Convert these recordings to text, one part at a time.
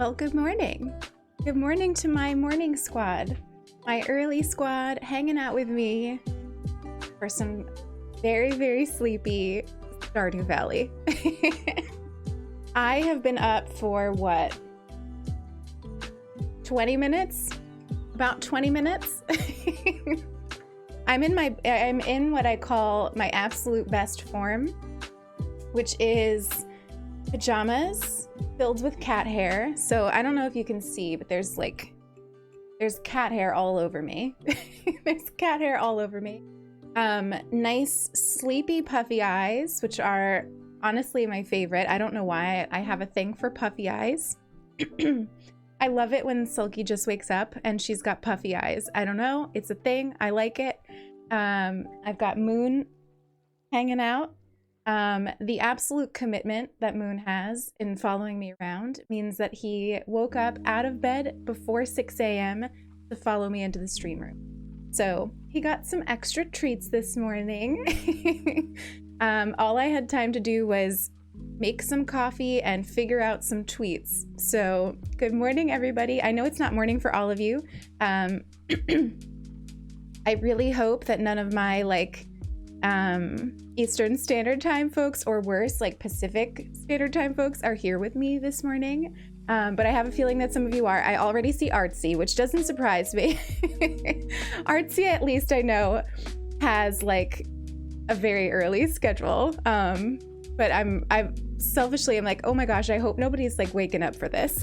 Well, good morning. Good morning to my morning squad, my early squad hanging out with me for some very, very sleepy Stardew Valley. I have been up for what? 20 minutes? About 20 minutes? I'm in what I call my absolute best form, which is pajamas filled with cat hair. So I don't know if you can see, but there's cat hair all over me. There's cat hair all over me. Nice sleepy puffy eyes, which are honestly my favorite. I don't know why I have a thing for puffy eyes. I love it when Sulky just wakes up and she's got puffy eyes. I don't know, it's a thing. I like it. I've got Moon hanging out. The absolute commitment that Moon has in following me around means that he woke up out of bed before 6 a.m. to follow me into the stream room. So he got some extra treats this morning. All I had time to do was make some coffee and figure out some tweets. So good morning, everybody. I know it's not morning for all of you. I really hope that none of my Eastern Standard Time folks, or worse, Pacific Standard Time folks, are here with me this morning. But I have a feeling that some of you are. I already see Artsy, which doesn't surprise me. Artsy, at least I know, has a very early schedule. But I'm selfishly, I'm like, oh my gosh, I hope nobody's waking up for this.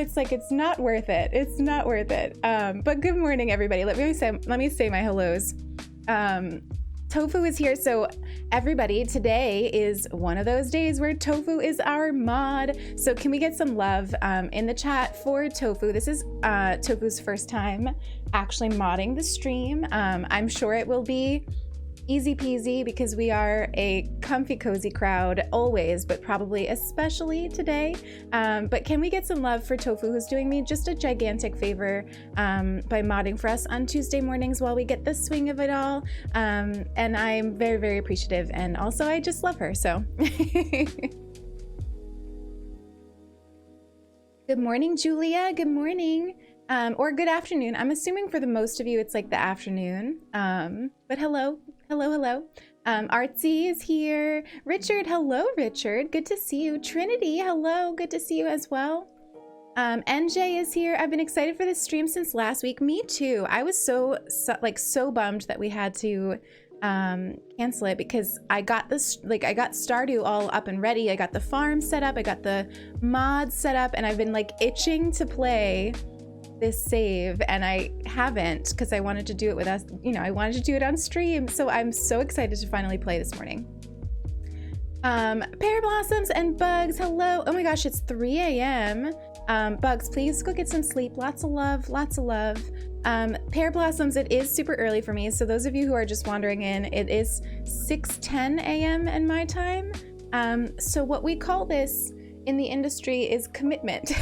It's not worth it. It's not worth it. But good morning, everybody. Let me say my hellos. Tofu is here. So everybody, today is one of those days where Tofu is our mod. So can we get some love in the chat for Tofu? This is Tofu's first time actually modding the stream. I'm sure it will be easy peasy because we are a comfy cozy crowd always, but probably especially today. But can we get some love for Tofu, who's doing me just a gigantic favor by modding for us on Tuesday mornings while we get the swing of it all. And I'm very, very appreciative, and also I just love her, so. Good morning, Julia. Good morning. Or good afternoon. I'm assuming for the most of you it's the afternoon. But hello. Artsy is here. Richard, hello, Richard. Good to see you. Trinity, hello. Good to see you as well. NJ is here. I've been excited for this stream since last week. Me too. I was so bummed that we had to cancel it because I got this, I got Stardew all up and ready. I got the farm set up. I got the mods set up, and I've been itching to play this save, and I haven't because I wanted to do it with us. I wanted to do it on stream, so I'm so excited to finally play this morning. Pear Blossoms and Bugs, hello. Oh my gosh, it's 3 a.m. Bugs, please go get some sleep. Lots of love, lots of love. Pear Blossoms, it is super early for me, so those of you who are just wandering in, it is 6:10 a.m. in my time. So what we call this in the industry is commitment.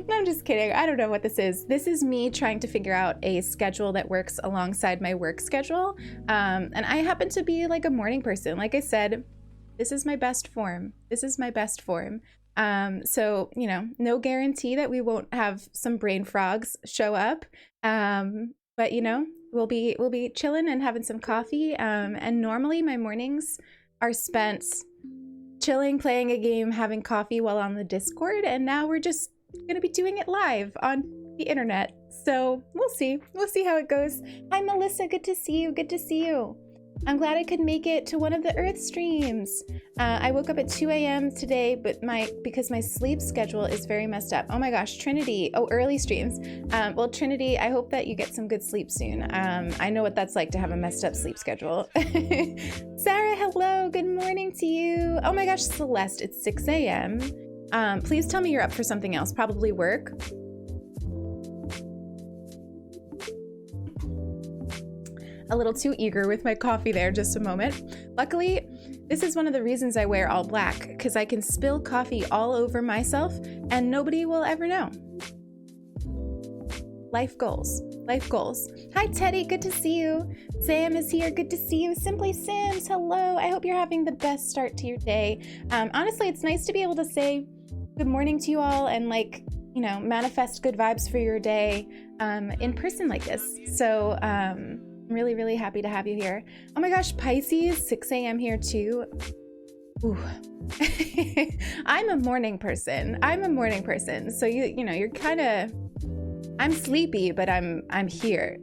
No, I'm just kidding. I don't know what this is. This is me trying to figure out a schedule that works alongside my work schedule. And I happen to be a morning person. Like I said, this is my best form. This is my best form. So, no guarantee that we won't have some brain frogs show up. But we'll be chilling and having some coffee. And normally my mornings are spent chilling, playing a game, having coffee while on the Discord, and now we're just gonna be doing it live on the internet. So we'll see how it goes. Hi Melissa, good to see you. I'm glad I could make it to one of the Earth streams. I woke up at 2 a.m. today, but because my sleep schedule is very messed up. Oh my gosh, Trinity. Oh, early streams. Well, Trinity, I hope that you get some good sleep soon. I know what that's like to have a messed up sleep schedule. Sarah, hello. Good morning to you. Oh my gosh, Celeste, it's 6 a.m. Please tell me you're up for something else, probably work. A little too eager with my coffee there, just a moment. Luckily, this is one of the reasons I wear all black, because I can spill coffee all over myself and nobody will ever know. life goals, life goals. Hi, Teddy, good to see you. Sam is here, good to see you. Simply Sims, hello. I hope you're having the best start to your day. Honestly, it's nice to be able to say good morning to you all and like, you know, manifest good vibes for your day in person like this. So I'm really, really happy to have you here. Oh my gosh, Pisces, 6 a.m. here too. Ooh. I'm a morning person. So you know, you're kind of, I'm sleepy, but I'm here.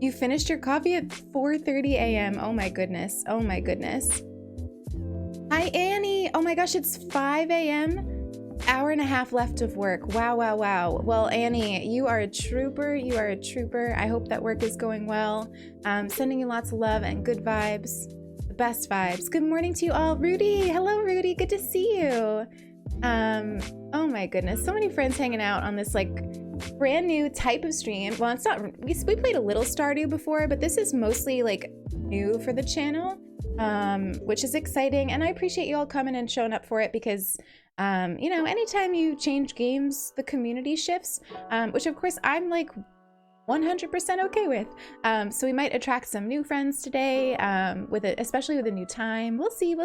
You finished your coffee at 4:30 a.m. Oh my goodness. Oh my goodness. Hi, Annie. Oh my gosh, it's 5 a.m. Hour and a half left of work. Wow, wow, wow. Well, Annie, you are a trooper. You are a trooper. I hope that work is going well. Sending you lots of love and good vibes. The best vibes. Good morning to you all. Rudy. Hello, Rudy. Good to see you. Oh my goodness. So many friends hanging out on this like brand new type of stream. Well, it's not, we played a little Stardew before, but this is mostly like new for the channel, which is exciting. And I appreciate you all coming and showing up for it because you know, anytime you change games, the community shifts, which of course I'm like 100% okay with. So we might attract some new friends today, especially with a new time. We'll see.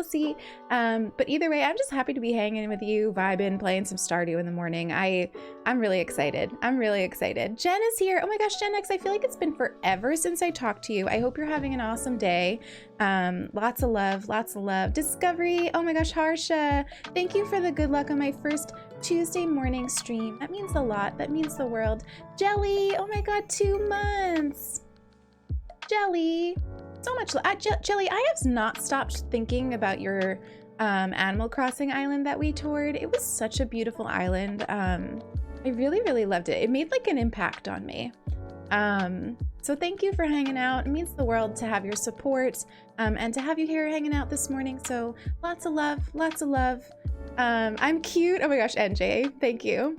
But either way, I'm just happy to be hanging with you, vibing, playing some Stardew in the morning. I'm really excited. Jen is here. Oh my gosh, Gen X, I feel like it's been forever since I talked to you. I hope you're having an awesome day. Lots of love. Discovery. Oh my gosh, Harsha. Thank you for the good luck on my first Tuesday morning stream. That means a lot. That means the world. Jelly. Oh my god, 2 months. Jelly. So much. Jelly, I have not stopped thinking about your Animal Crossing island that we toured. It was such a beautiful island. I really, really loved it. It made like an impact on me. So thank you for hanging out. It means the world to have your support and to have you here hanging out this morning. So lots of love. I'm cute. Oh my gosh, NJ, thank you.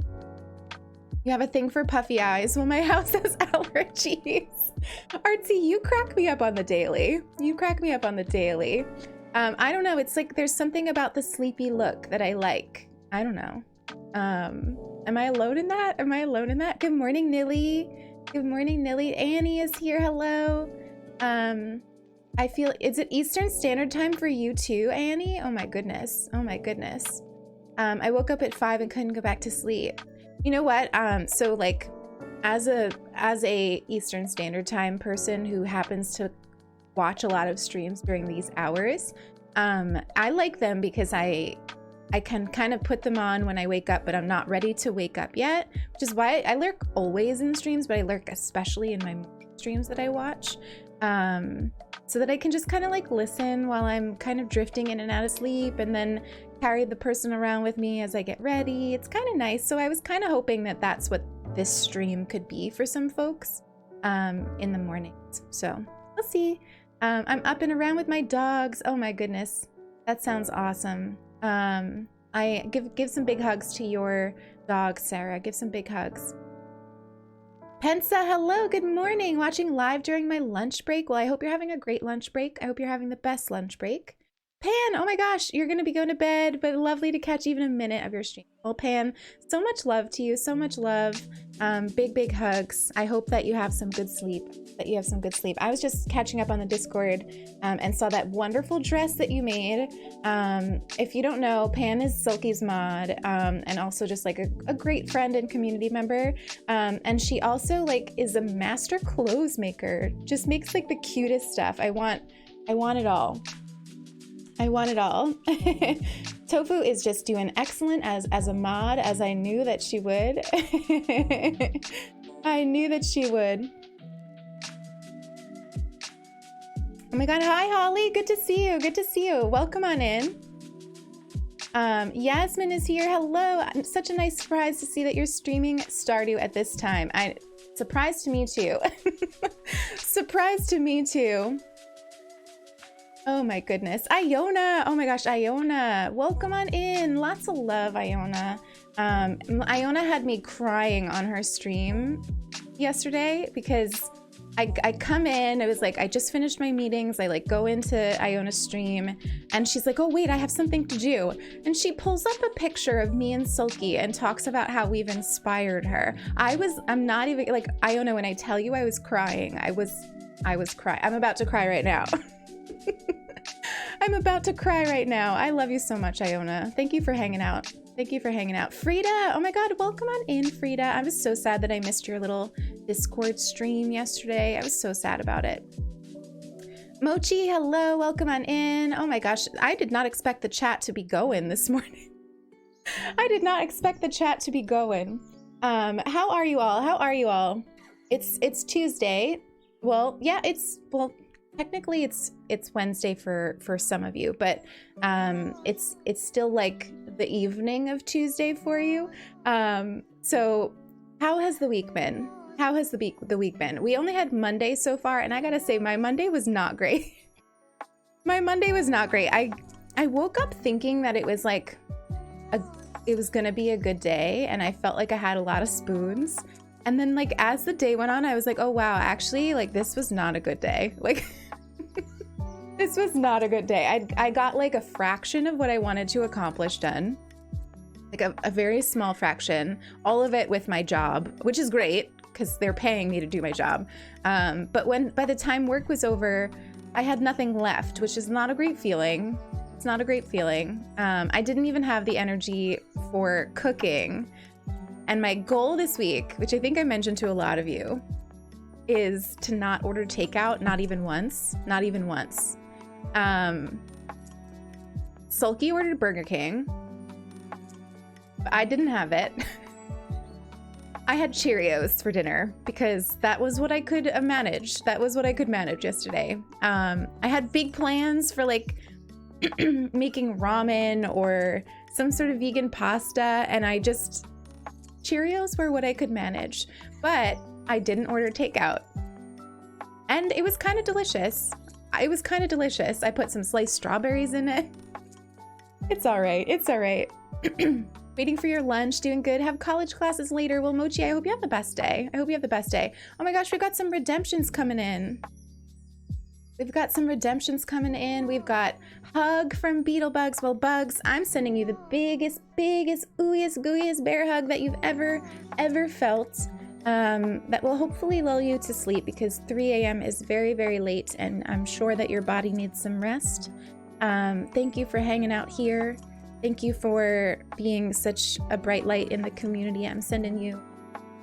You have a thing for puffy eyes. Well, my house has allergies. Artsy, you crack me up on the daily. I don't know. It's like there's something about the sleepy look that I like. I don't know. Am I alone in that? Good morning, Nilly. Annie is here. Hello. I feel, is it Eastern Standard Time for you too, Annie? Oh my goodness. I woke up at 5 and couldn't go back to sleep. You know what? So like as a Eastern Standard Time person who happens to watch a lot of streams during these hours, I like them because I can kind of put them on when I wake up, but I'm not ready to wake up yet, which is why I lurk always in streams, but I lurk especially in my streams that I watch, so that I can just kind of like listen while I'm kind of drifting in and out of sleep and then carry the person around with me as I get ready. It's kind of nice. So I was kind of hoping that that's what this stream could be for some folks in the mornings. So we'll see. I'm up and around with my dogs. Oh my goodness. That sounds awesome. I give some big hugs to your dog, Sarah. Give some big hugs. Pensa, hello, good morning. Watching live during my lunch break. Well, I hope you're having a great lunch break. I hope you're having the best lunch break. Pan, oh my gosh, you're gonna be going to bed, but lovely to catch even a minute of your stream. Well, Pan, so much love to you, so much love. Big hugs. I hope that you have some good sleep. I was just catching up on the Discord and saw that wonderful dress that you made. If you don't know, Pan is Silky's mod and also just like a great friend and community member. And she also like is a master clothes maker. Just makes like the cutest stuff. I want it all. Tofu is just doing excellent as a mod, as I knew that she would. Oh my god, hi Holly, good to see you. Welcome on in. Yasmin is here. Hello. Such a nice surprise to see that you're streaming Stardew at this time. Surprise to me too. Oh my goodness. Iona. Oh my gosh, Iona. Welcome on in. Lots of love, Iona. Iona had me crying on her stream yesterday because I come in, it was like, I just finished my meetings. I like go into Iona's stream and she's like, oh wait, I have something to do. And she pulls up a picture of me and Sulky and talks about how we've inspired her. I'm not even like, Iona, when I tell you I was crying, I was crying. I'm about to cry right now. I'm about to cry right now. I love you so much, Iona. Thank you for hanging out. Thank you for hanging out. Frida, oh my God, welcome on in, Frida. I was so sad that I missed your little Discord stream yesterday. I was so sad about it. Mochi, hello, welcome on in. Oh my gosh, I did not expect the chat to be going this morning. I did not expect the chat to be going. How are you all? How are you all? It's Tuesday. Well, yeah, technically it's Wednesday for some of you, but it's still like the evening of Tuesday for you. So how has the week been? How has the week been? We only had Monday so far, and I gotta say my Monday was not great. My Monday was not great. I woke up thinking that it was like it was gonna be a good day, and I felt like I had a lot of spoons. And then like as the day went on, I was like, oh wow, actually like this was not a good day. Like this was not a good day. I got like a fraction of what I wanted to accomplish done. Like a very small fraction, all of it with my job, which is great because they're paying me to do my job. But by the time work was over, I had nothing left, which is not a great feeling. It's not a great feeling. I didn't even have the energy for cooking. And my goal this week, which I think I mentioned to a lot of you, is to not order takeout, not even once. Not even once. Sulky ordered Burger King. But I didn't have it. I had Cheerios for dinner because that was what I could manage. That was what I could manage yesterday. I had big plans for like making ramen or some sort of vegan pasta, and Cheerios were what I could manage, but I didn't order takeout. And it was kind of delicious. It was kind of delicious. I put some sliced strawberries in it. It's all right. It's all right. Waiting for your lunch, doing good. Have college classes later. Well, Mochi, I hope you have the best day. I hope you have the best day. Oh my gosh, we've got some redemptions coming in. We've got some redemptions coming in. We've got Hug from Beetlebugs. Well, Bugs, I'm sending you the biggest, ooeyest, gooeyest bear hug that you've ever felt. That will hopefully lull you to sleep because 3 a.m. is very, very late, and I'm sure that your body needs some rest. Thank you for hanging out here. Thank you for being such a bright light in the community. I'm sending you,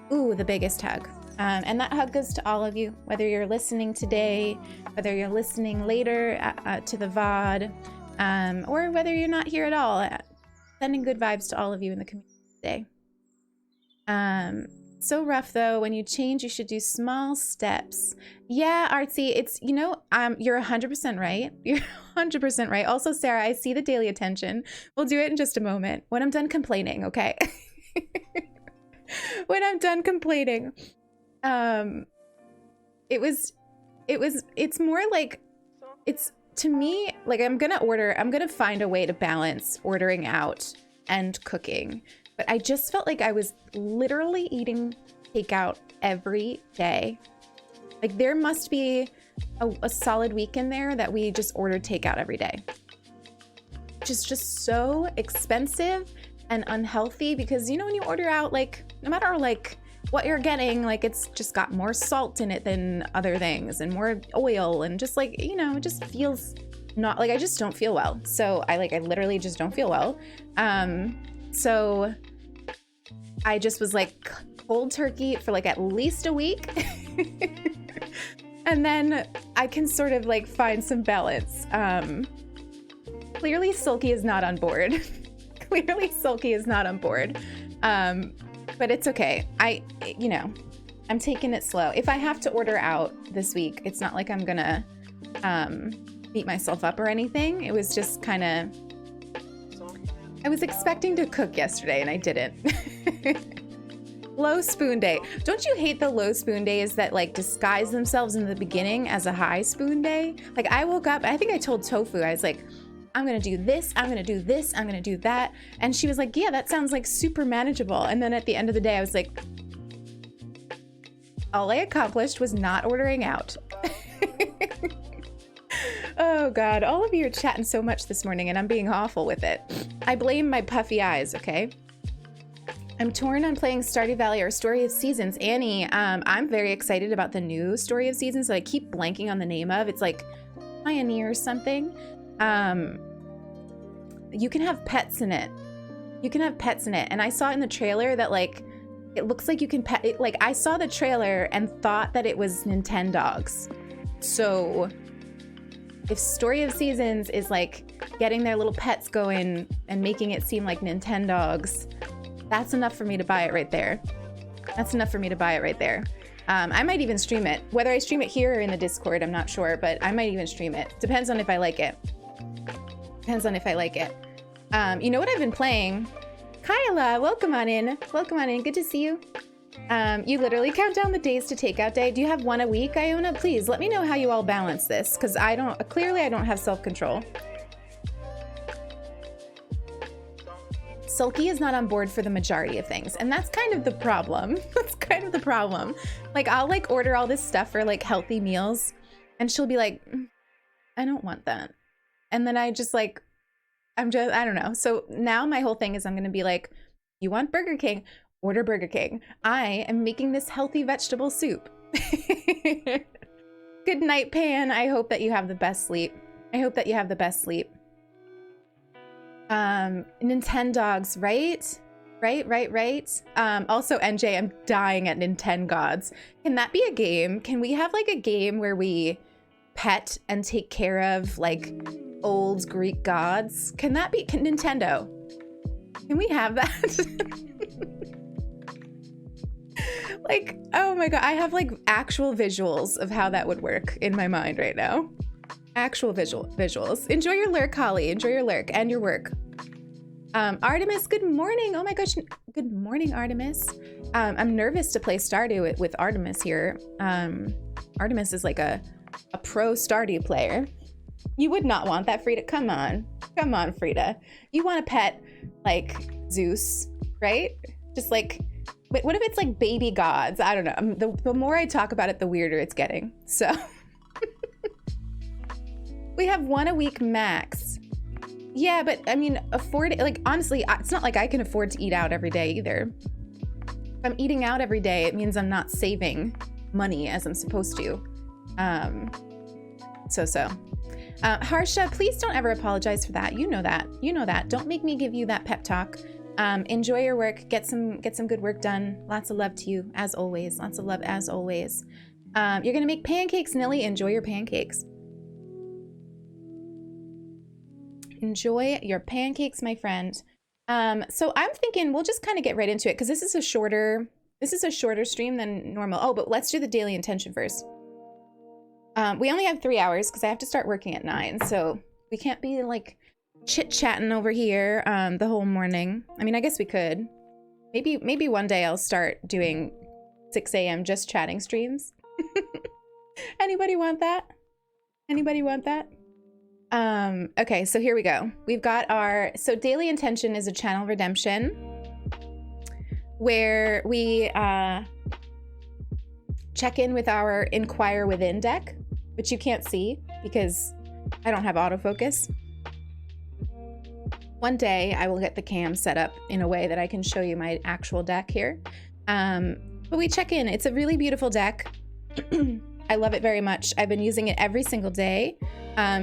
the biggest hug. And that hug goes to all of you, whether you're listening today, whether you're listening later to the VOD, or whether you're not here at all. Sending good vibes to all of you in the community today. So rough though. When you change, you should do small steps. Yeah, Artsy, you're 100% right. You're 100% right. Also, Sarah, I see the daily attention. We'll do it in just a moment when I'm done complaining, okay? When I'm done complaining. It's more like, it's to me, like I'm gonna find a way to balance ordering out and cooking. But I just felt like I was literally eating takeout every day. Like there must be a solid week in there that we just ordered takeout every day. Which is just so expensive and unhealthy because, when you order out, like no matter like what you're getting, like it's just got more salt in it than other things and more oil and just like, it just feels not like I just don't feel well. So I literally just don't feel well. So I just was like cold turkey for like at least a week. And then I can sort of like find some balance. Clearly Sulky is not on board. Clearly Sulky is not on board. But it's okay. I'm taking it slow. If I have to order out this week, it's not like I'm gonna beat myself up or anything. It was just kind of, I was expecting to cook yesterday and I didn't. Low spoon day. Don't you hate the low spoon days that like disguise themselves in the beginning as a high spoon day? Like I woke up, I think I told Tofu, I was like, I'm gonna do this, I'm gonna do this, I'm gonna do that. And she was like, yeah, that sounds like super manageable. And then at the end of the day, I was like, All I accomplished was not ordering out. Oh God, all of you are chatting so much this morning and I'm being awful with it. I blame my puffy eyes, okay? I'm torn on playing Stardew Valley or Story of Seasons. Annie, I'm very excited about the new Story of Seasons that I keep blanking on the name of. It's like Pioneer or something. You can have pets in it. You can have pets in it. And I saw in the trailer that like, it looks like you can pet it. Like I saw the trailer and thought that it was Nintendogs. So if Story of Seasons is like getting their little pets going and making it seem like Nintendogs, that's enough for me to buy it right there. That's enough for me to buy it right there. I might even stream it. Whether I stream it here or in the Discord, I'm not sure, but I might even stream it. Depends on if I like it. Depends on if I like it. You know what I've been playing? Kyla, welcome on in. Welcome on in. Good to see you. You literally count down the days to takeout day. Do you have one a week, Iona? Please let me know how you all balance this, because clearly I don't have self-control. Sulky is not on board for the majority of things, and that's kind of the problem. That's kind of the problem. Like I'll like order all this stuff for like healthy meals and she'll be like, I don't want that. And then I just like, I don't know. So now my whole thing is I'm gonna be like, you want Burger King? Order Burger King. I am making this healthy vegetable soup. Good night, Pan. I hope that you have the best sleep. I hope that you have the best sleep. Nintendogs, right? Right. Also, NJ, I'm dying at Nintendogs. Can that be a game? Can we have like a game where we pet and take care of like old Greek gods? Can Nintendo? Can we have that? Like, oh my God, I have like actual visuals of how that would work in my mind right now. Actual visuals. Enjoy your lurk, Holly. Enjoy your lurk and your work. Artemis, good morning. Oh my gosh, good morning, Artemis. I'm nervous to play Stardew with Artemis here. Artemis is like a pro Stardew player. You would not want that, Frida. Come on, Frida. You want a pet like Zeus, right? Just like, what if it's like baby gods? I don't know. The more I talk about it, the weirder it's getting. So. We have one a week max. Yeah, but I mean, like, honestly, it's not like I can afford to eat out every day either. If I'm eating out every day, it means I'm not saving money as I'm supposed to. Harsha, please don't ever apologize for that. You know that. Don't make me give you that pep talk. Enjoy your work. Get some good work done. Lots of love to you, as always. Lots of love, as always. You're gonna make pancakes, Nilly. Enjoy your pancakes. Enjoy your pancakes, my friend. So I'm thinking we'll just kind of get right into it because this is a shorter stream than normal. Oh, but let's do the daily intention first. We only have 3 hours because I have to start working at 9, so we can't be like chit-chatting over here the whole morning. I mean, I guess we could. Maybe one day I'll start doing 6 a.m. just chatting streams. Anybody want that? Anybody want that? Okay, so here we go. We've got so daily intention is a channel redemption where we check in with our Inquire Within deck, which you can't see because I don't have autofocus. One day I will get the cam set up in a way that I can show you my actual deck here. But we check in. It's a really beautiful deck. I love it very much. I've been using it every single day.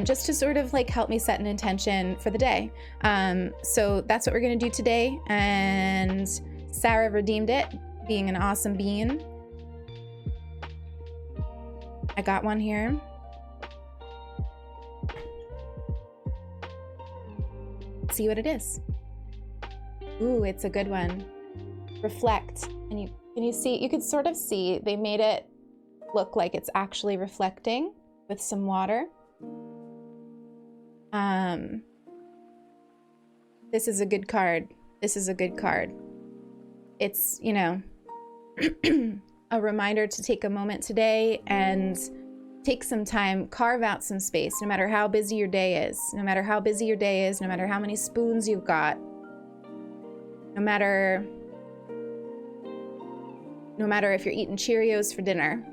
Just to sort of like help me set an intention for the day. So that's what we're gonna do today. And Sarah redeemed it, being an awesome bean. I got one here. See what it is. Ooh, it's a good one. Reflect. And you can sort of see they made it look like it's actually reflecting with some water. This is a good card. This is a good card. It's, you know, a reminder to take a moment today and take some time, carve out some space, no matter how busy your day is, no matter how busy your day is, no matter how many spoons you've got, no matter no matter if you're eating Cheerios for dinner.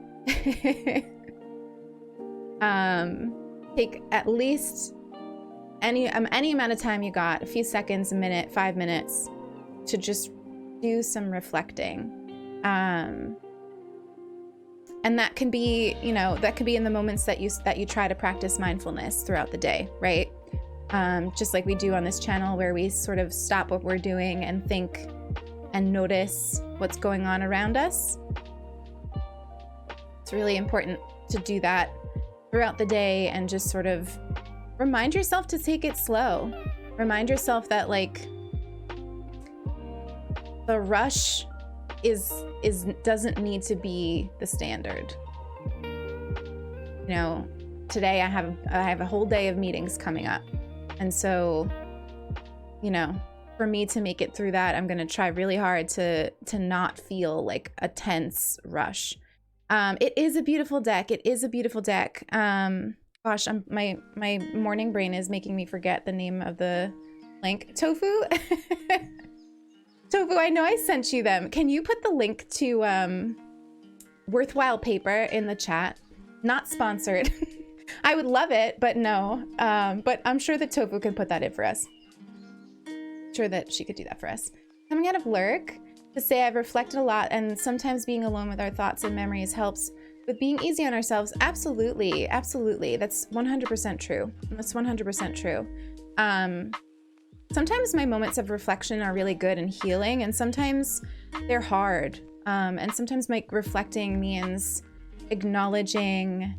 Take at least any amount of time you got, a few seconds, a minute, 5 minutes, to just do some reflecting. And that can be, you know, that could be in the moments that you try to practice mindfulness throughout the day, right? Just like we do on this channel, where we sort of stop what we're doing and think and notice what's going on around us. It's really important to do that throughout the day and just sort of remind yourself to take it slow. Remind yourself that, like, the rush doesn't need to be the standard. You know, today I have a whole day of meetings coming up. And so, you know, for me to make it through that, I'm going to try really hard to not feel like a tense rush. It is a beautiful deck. It is a beautiful deck. Gosh, my morning brain is making me forget the name of the link. Tofu? Tofu, I know I sent you them. Can you put the link to Worthwhile Paper in the chat? Not sponsored. I would love it, but no. But I'm sure that Tofu can put that in for us. Sure that she could do that for us. Coming out of Lurk to say I've reflected a lot, and sometimes being alone with our thoughts and memories helps with being easy on ourselves. Absolutely, absolutely. That's 100% true. That's 100% true. Sometimes my moments of reflection are really good and healing, and sometimes they're hard. And sometimes my reflecting means acknowledging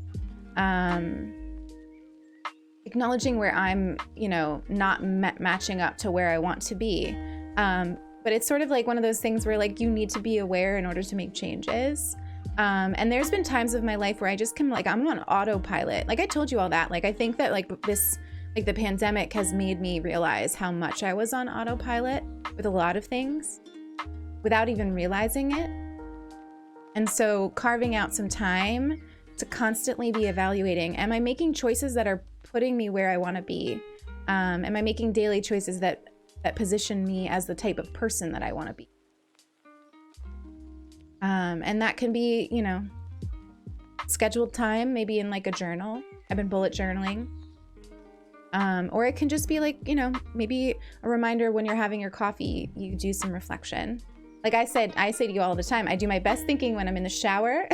where I'm, you know, not matching up to where I want to be. But it's sort of like one of those things where, like, you need to be aware in order to make changes. And there's been times of my life where I just can, like, I'm on autopilot. Like I told you all that. Like, I think that, like, the pandemic has made me realize how much I was on autopilot with a lot of things without even realizing it. And so carving out some time to constantly be evaluating, am I making choices that are putting me where I want to be? Am I making daily choices that position me as the type of person that I want to be? And that can be, you know, scheduled time, maybe in like a journal. I've been bullet journaling. Or it can just be like, you know, maybe a reminder when you're having your coffee, you do some reflection. Like I say to you all the time, I do my best thinking when I'm in the shower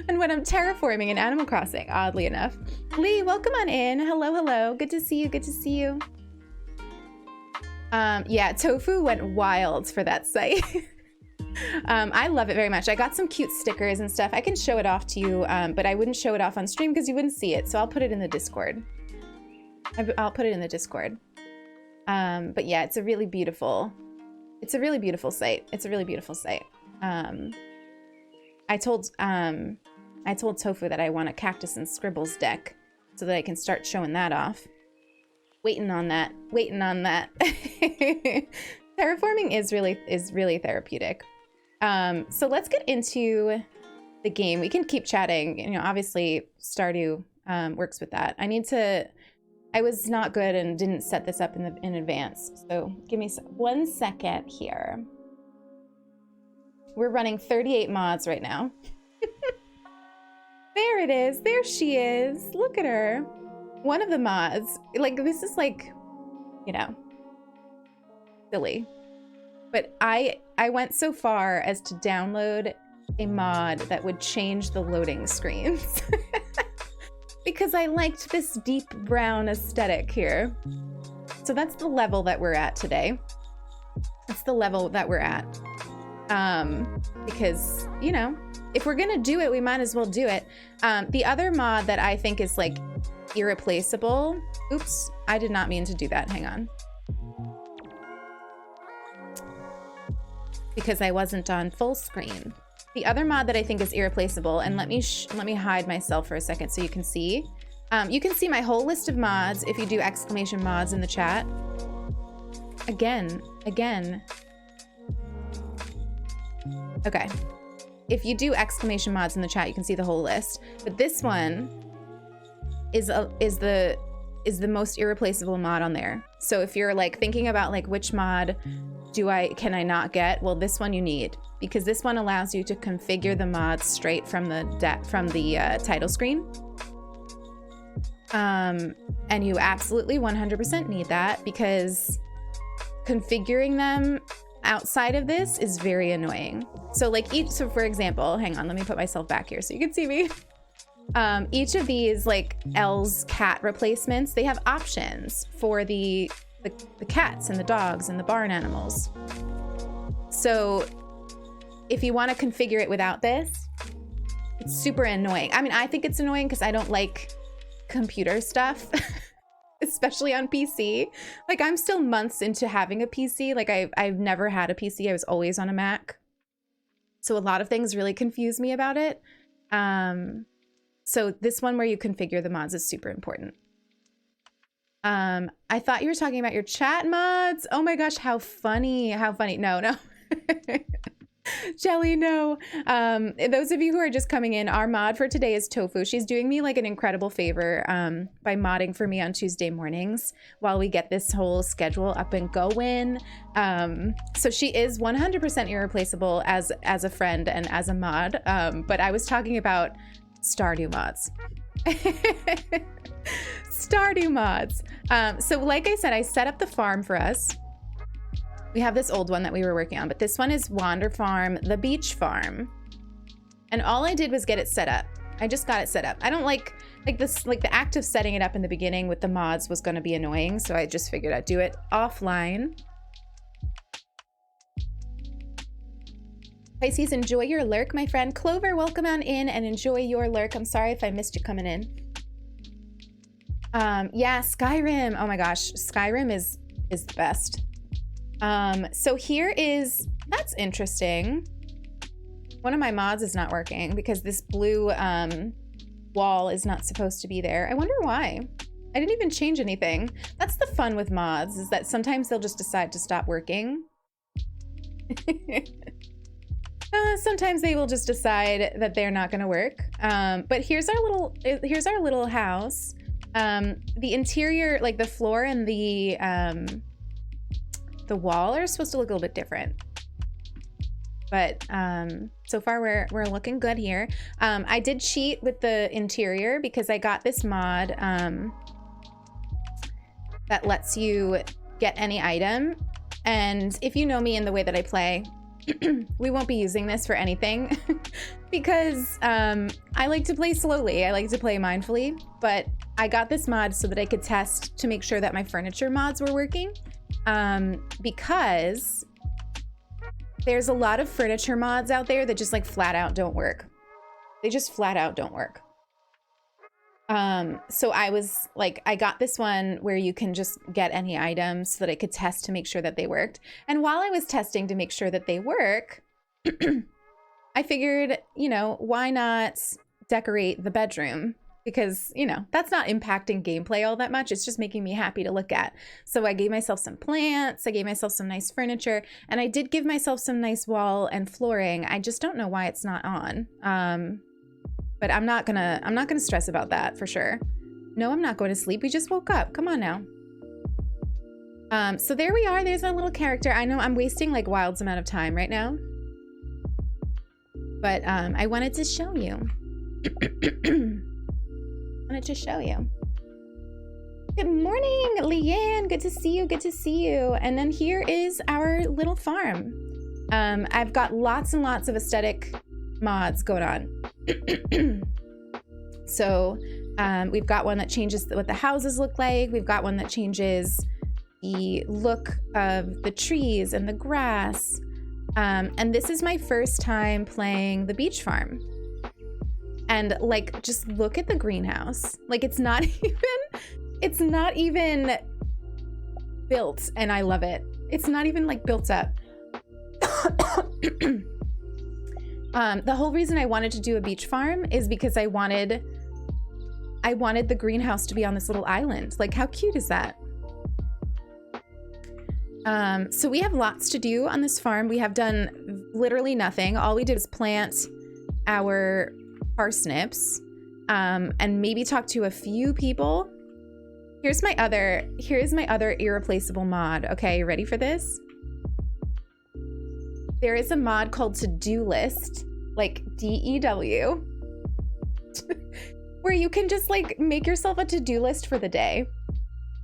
and when I'm terraforming in Animal Crossing, oddly enough. Lee, welcome on in. Hello, hello. Good to see you. Good to see you. Yeah, Tofu went wild for that site. I love it very much. I got some cute stickers and stuff. I can show it off to you, but I wouldn't show it off on stream because you wouldn't see it. So I'll put it in the Discord. I'll put it in the Discord. But yeah, it's a really beautiful site. It's a really beautiful site. I told Tofu that I want a Cactus and Scribbles deck so that I can start showing that off. Waiting on that. Terraforming is really therapeutic. So let's get into the game. We can keep chatting. You know, obviously Stardew works with that. I was not good and didn't set this up in advance. So give me 1 second here. We're running 38 mods right now. There it is. There she is. Look at her. One of the mods. Like, this is like, you know, silly. But I went so far as to download a mod that would change the loading screens. Because I liked this deep brown aesthetic here. So that's the level that we're at today. That's the level that we're at. Because, you know, if we're gonna do it, we might as well do it. The other mod that I think is like irreplaceable. Oops, I did not mean to do that. Hang on. Because I wasn't on full screen. The other mod that I think is irreplaceable, and let me hide myself for a second so you can see. You can see my whole list of mods if you do exclamation mods in the chat. Again. Okay. If you do exclamation mods in the chat, you can see the whole list. But this one is the is the most irreplaceable mod on there. So if you're like thinking about like which mod can I not get, well, this one you need, because this one allows you to configure the mods straight from the title screen. And you absolutely 100% need that, because configuring them outside of this is very annoying. So like so for example, hang on, let me put myself back here so you can see me. Each of these like Elle's cat replacements, they have options for the cats and the dogs and the barn animals. So if you want to configure it without this, it's super annoying. I mean, I think it's annoying because I don't like computer stuff, especially on PC. Like, I'm still months into having a PC. Like, I've never had a PC. I was always on a Mac. So a lot of things really confuse me about it. So this one where you configure the mods is super important. I thought you were talking about your chat mods. Oh my gosh, how funny. How funny. No. Jelly, no. Those of you who are just coming in, our mod for today is Tofu. She's doing me like an incredible favor by modding for me on Tuesday mornings while we get this whole schedule up and going. So she is 100% irreplaceable as a friend and as a mod. But I was talking about Stardew mods. Stardew mods. So like I said, I set up the farm for us. We have this old one that we were working on, but this one is Wander Farm, the beach farm. And all I did was get it set up. I just got it set up. I don't like this, like the act of setting it up in the beginning with the mods was going to be annoying. So I just figured I'd do it offline. Pisces, enjoy your lurk, my friend. Clover, welcome on in and enjoy your lurk. I'm sorry if I missed you coming in. Yeah, Skyrim. Oh my gosh, Skyrim is the best. So here is, that's interesting. One of my mods is not working because this blue wall is not supposed to be there. I wonder why. I didn't even change anything. That's the fun with mods, is that sometimes they'll just decide to stop working. Sometimes they will just decide that they're not gonna work. But here's our little house. The interior, like the floor and the wall are supposed to look a little bit different. But so far we're looking good here. I did cheat with the interior because I got this mod that lets you get any item. And if you know me in the way that I play, we won't be using this for anything because I like to play slowly. I like to play mindfully, but I got this mod so that I could test to make sure that my furniture mods were working. Because there's a lot of furniture mods out there that just like flat out don't work. They just flat out don't work. So I was like, I got this one where you can just get any items so that I could test to make sure that they worked. And while I was testing to make sure that they work, I figured, you know, why not decorate the bedroom? Because, you know, that's not impacting gameplay all that much. It's just making me happy to look at. So I gave myself some plants, I gave myself some nice furniture, and I did give myself some nice wall and flooring. I just don't know why it's not on. But I'm not gonna stress about that for sure. No, I'm not going to sleep. We just woke up. Come on now. So there we are. There's our little character. I know I'm wasting like Wild's amount of time right now. But I wanted to show you. Good morning, Leanne. Good to see you. Good to see you. And then here is our little farm. I've got lots and lots of aesthetic mods going on. So we've got one that changes what the houses look like. We've got one that changes the look of the trees and the grass. And this is my first time playing the beach farm. And like, just look at the greenhouse. Like it's not even built, and I love it. It's not even like built up. The whole reason I wanted to do a beach farm is because I wanted the greenhouse to be on this little island. Like, how cute is that? So we have lots to do on this farm. We have done literally nothing. All we did was plant our parsnips, and maybe talk to a few people. Here's my other irreplaceable mod. Okay, you ready for this? There is a mod called To-Do List, like DEW, where you can just like make yourself a to-do list for the day,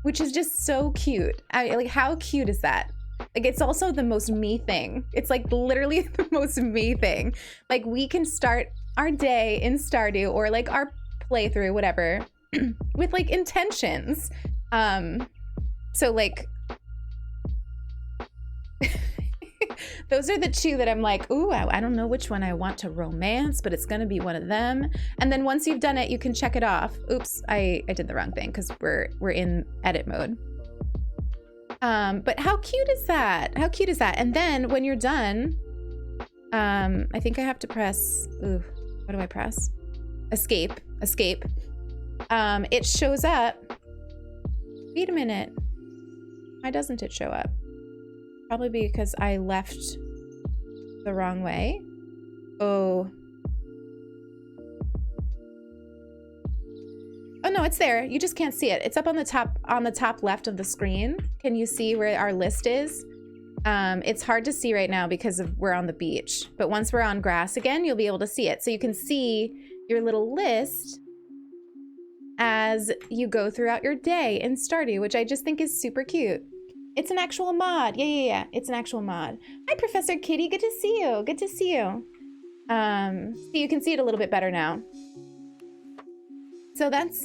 which is just so cute. Like, how cute is that? Like, it's also the most me thing. It's like literally the most me thing. Like, we can start our day in Stardew or like our playthrough, whatever, with like intentions. So like those are the two that I'm like, ooh, I don't know which one I want to romance, but it's gonna be one of them. And then once you've done it, you can check it off. Oops, I did the wrong thing because we're in edit mode. But how cute is that? How cute is that? And then when you're done, I think I have to press, ooh, what do I press? Escape. It shows up. Wait a minute. Why doesn't it show up? Probably because I left the wrong way. Oh. Oh no, it's there. You just can't see it. It's up on the top left of the screen. Can you see where our list is? It's hard to see right now because we're on the beach. But once we're on grass again, you'll be able to see it. So you can see your little list as you go throughout your day in Stardew, which I just think is super cute. It's an actual mod. Yeah. It's an actual mod. Hi, Professor Kitty. Good to see you. Good to see you. So you can see it a little bit better now. So that's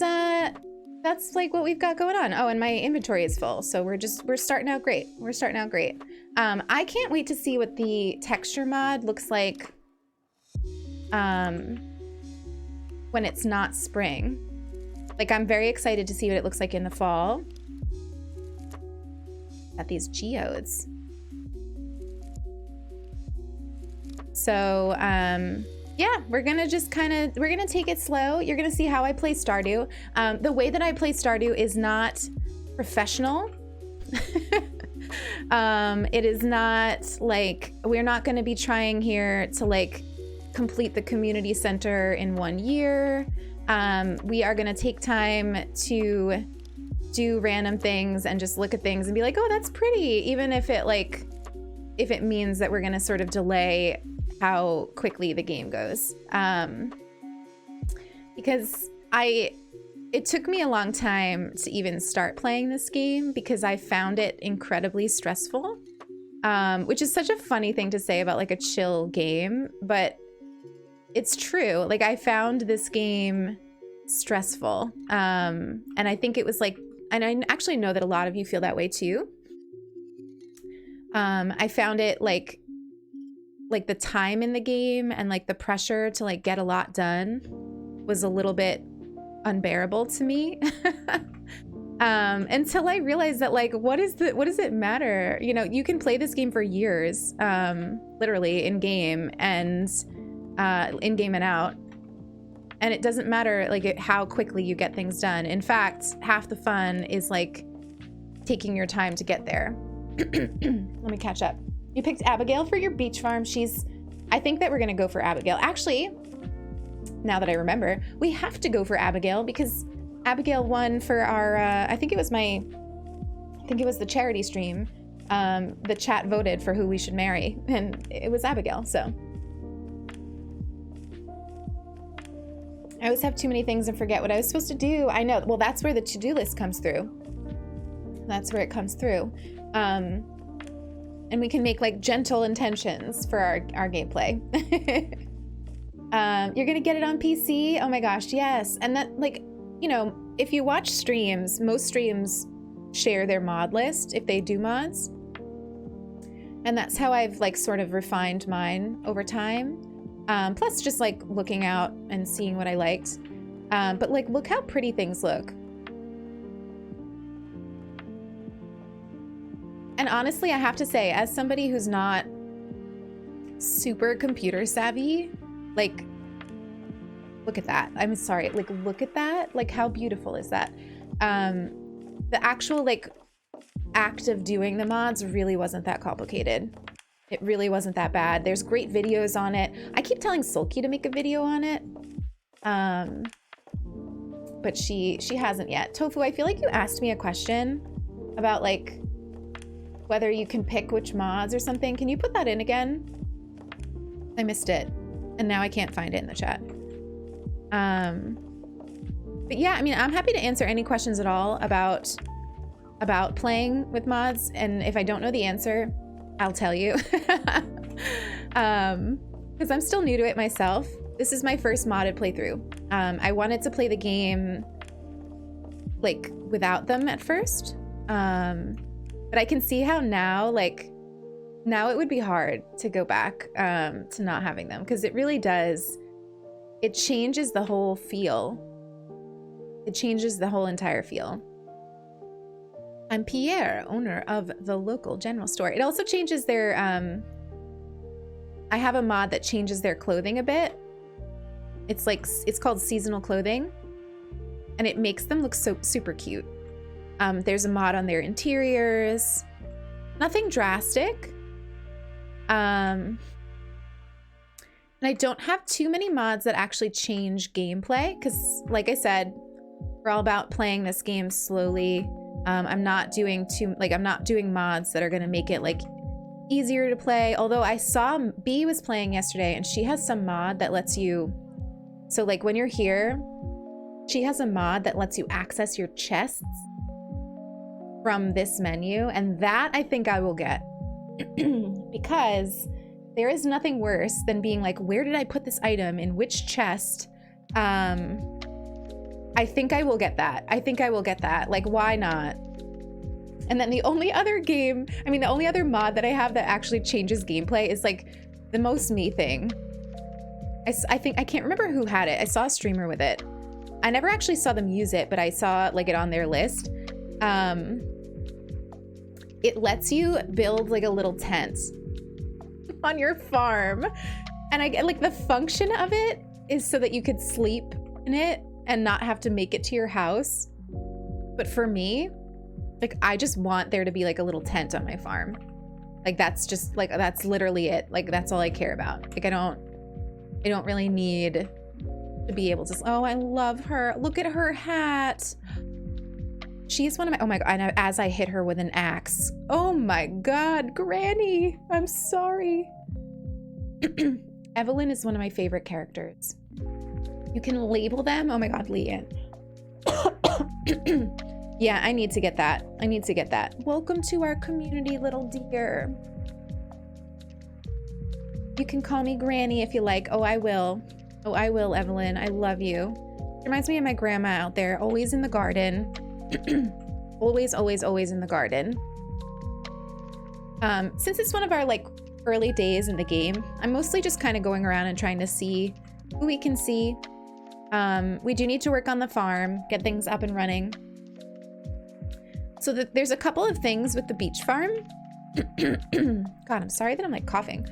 like what we've got going on. Oh, and my inventory is full. So we're starting out great. We're starting out great. I can't wait to see what the texture mod looks like when it's not spring. Like, I'm very excited to see what it looks like in the fall. Got these geodes. So, yeah, we're gonna just we're gonna take it slow. You're gonna see how I play Stardew. The way that I play Stardew is not professional. It is not like, we're not gonna be trying here to like complete the community center in 1 year. We are gonna take time to do random things and just look at things and be like, oh, that's pretty, even if it means that we're gonna sort of delay how quickly the game goes. Because it took me a long time to even start playing this game because I found it incredibly stressful, which is such a funny thing to say about like a chill game, but it's true. Like, I found this game stressful. And I think it was like, and I actually know that a lot of you feel that way too. I found it like the time in the game and like the pressure to like get a lot done was a little bit unbearable to me. Until I realized that like, what does it matter? You know, you can play this game for years, literally in game and out. And it doesn't matter like how quickly you get things done. In fact, half the fun is like taking your time to get there. Let me catch up. You picked Abigail for your beach farm. I think that we're gonna go for Abigail. Actually, now that I remember, we have to go for Abigail because Abigail won for our, I think it was the charity stream. The chat voted for who we should marry and it was Abigail, so. I always have too many things and forget what I was supposed to do. I know, well, that's where the to-do list comes through. That's where it comes through. And we can make like gentle intentions for our gameplay. You're gonna get it on PC? Oh my gosh, yes. And that, like, you know, if you watch streams, most streams share their mod list if they do mods. And that's how I've like sort of refined mine over time. Plus just like looking out and seeing what I liked. But like, look how pretty things look. And honestly, I have to say, as somebody who's not super computer savvy, like, look at that. I'm sorry, like, look at that. Like, how beautiful is that? The actual like act of doing the mods really wasn't that complicated. It really wasn't that bad. There's great videos on it. I keep telling Sulky to make a video on it. but she hasn't yet. Tofu, I feel like you asked me a question about like whether you can pick which mods or something. Can you put that in again? I missed it, and now I can't find it in the chat. But yeah, I mean, I'm happy to answer any questions at all about playing with mods, and if I don't know the answer, I'll tell you. Because I'm still new to it myself. This is my first modded playthrough. I wanted to play the game like without them at first, but I can see how now, like now it would be hard to go back to not having them, because it really does. It changes the whole feel. It changes the whole entire feel. I'm Pierre, owner of the local general store. It also changes their, I have a mod that changes their clothing a bit. It's like, it's called seasonal clothing, and it makes them look so super cute. There's a mod on their interiors. Nothing drastic. And I don't have too many mods that actually change gameplay, because like I said, we're all about playing this game slowly. I'm not doing mods that are gonna make it like easier to play. Although I saw B was playing yesterday, and she has some mod that lets you, so like when you're here, she has a mod that lets you access your chests from this menu, and that I think I will get. Because there is nothing worse than being like, where did I put this item, in which chest? I think I will get that. I think I will get that. Like, why not? And then the only other mod that I have that actually changes gameplay is like the most me thing. I think, I can't remember who had it. I saw a streamer with it. I never actually saw them use it, but I saw like it on their list. It lets you build like a little tent on your farm. And I get like, the function of it is so that you could sleep in it and not have to make it to your house. But for me, like, I just want there to be like a little tent on my farm. Like, that's just like, that's literally it. Like, that's all I care about. Like, I don't really need to be able to, oh, I love her. Look at her hat. She's one of my, oh my God, and as I hit her with an axe. Oh my God, Granny, I'm sorry. Evelyn is one of my favorite characters. You can label them. Oh my God, Leanne. Yeah, I need to get that. I need to get that. Welcome to our community, little dear. You can call me Granny if you like. Oh, I will. Oh, I will, Evelyn. I love you. Reminds me of my grandma out there, always in the garden. Always, always, always in the garden. Since it's one of our like early days in the game, I'm mostly just kind of going around and trying to see who we can see. We do need to work on the farm, get things up and running. So there's a couple of things with the beach farm. God, I'm sorry that I'm like coughing.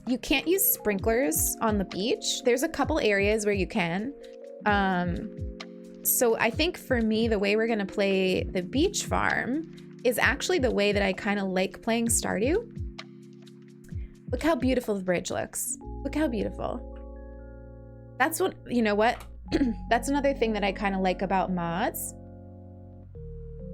You can't use sprinklers on the beach. There's a couple areas where you can. So I think for me, the way we're gonna play the beach farm is actually the way that I kind of like playing Stardew. Look how beautiful the bridge looks. Look how beautiful. That's what, you know what? That's another thing that I kind of like about mods,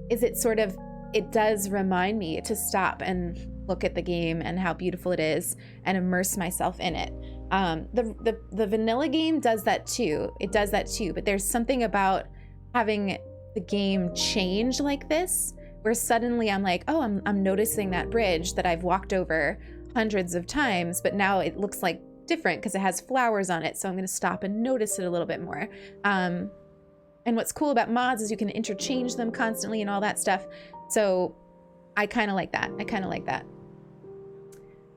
is it does remind me to stop and look at the game and how beautiful it is and immerse myself in it. The vanilla game does that too. It does that too, but there's something about having the game change like this, where suddenly I'm like, oh, I'm noticing that bridge that I've walked over hundreds of times, but now it looks like different because it has flowers on it. So I'm going to stop and notice it a little bit more. And what's cool about mods is you can interchange them constantly and all that stuff. So I kind of like that. I kind of like that.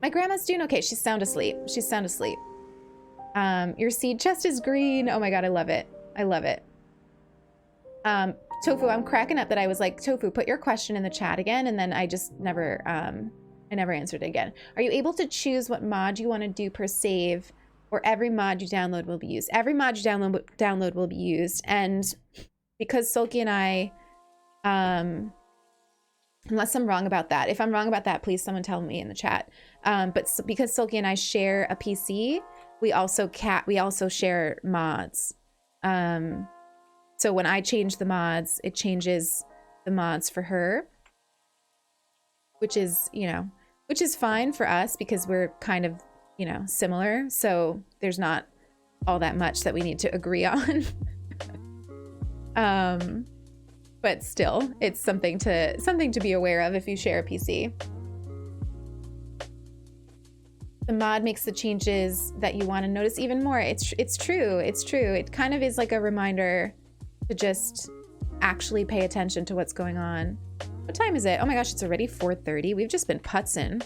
My grandma's doing okay. She's sound asleep. She's sound asleep. Your seed chest is green. Oh my God, I love it. I love it. Tofu, I'm cracking up that I was like, Tofu, put your question in the chat again. And then I just never, I never answered it again. Are you able to choose what mod you want to do per save, or every mod you download will be used? Every mod you download will be used. And because Sulky and I, unless I'm wrong about that, if I'm wrong about that, please someone tell me in the chat. But because Sulky and I share a PC, we also share mods. So when I change the mods, it changes the mods for her, which is, you know, which is fine for us because we're kind of, you know, similar. So there's not all that much that we need to agree on. But still, it's something to be aware of if you share a PC. The mod makes the changes that you want to notice even more. It's true. It's true. It kind of is like a reminder to just actually pay attention to what's going on. What time is it? Oh my gosh, it's already 4:30. We've just been putzing.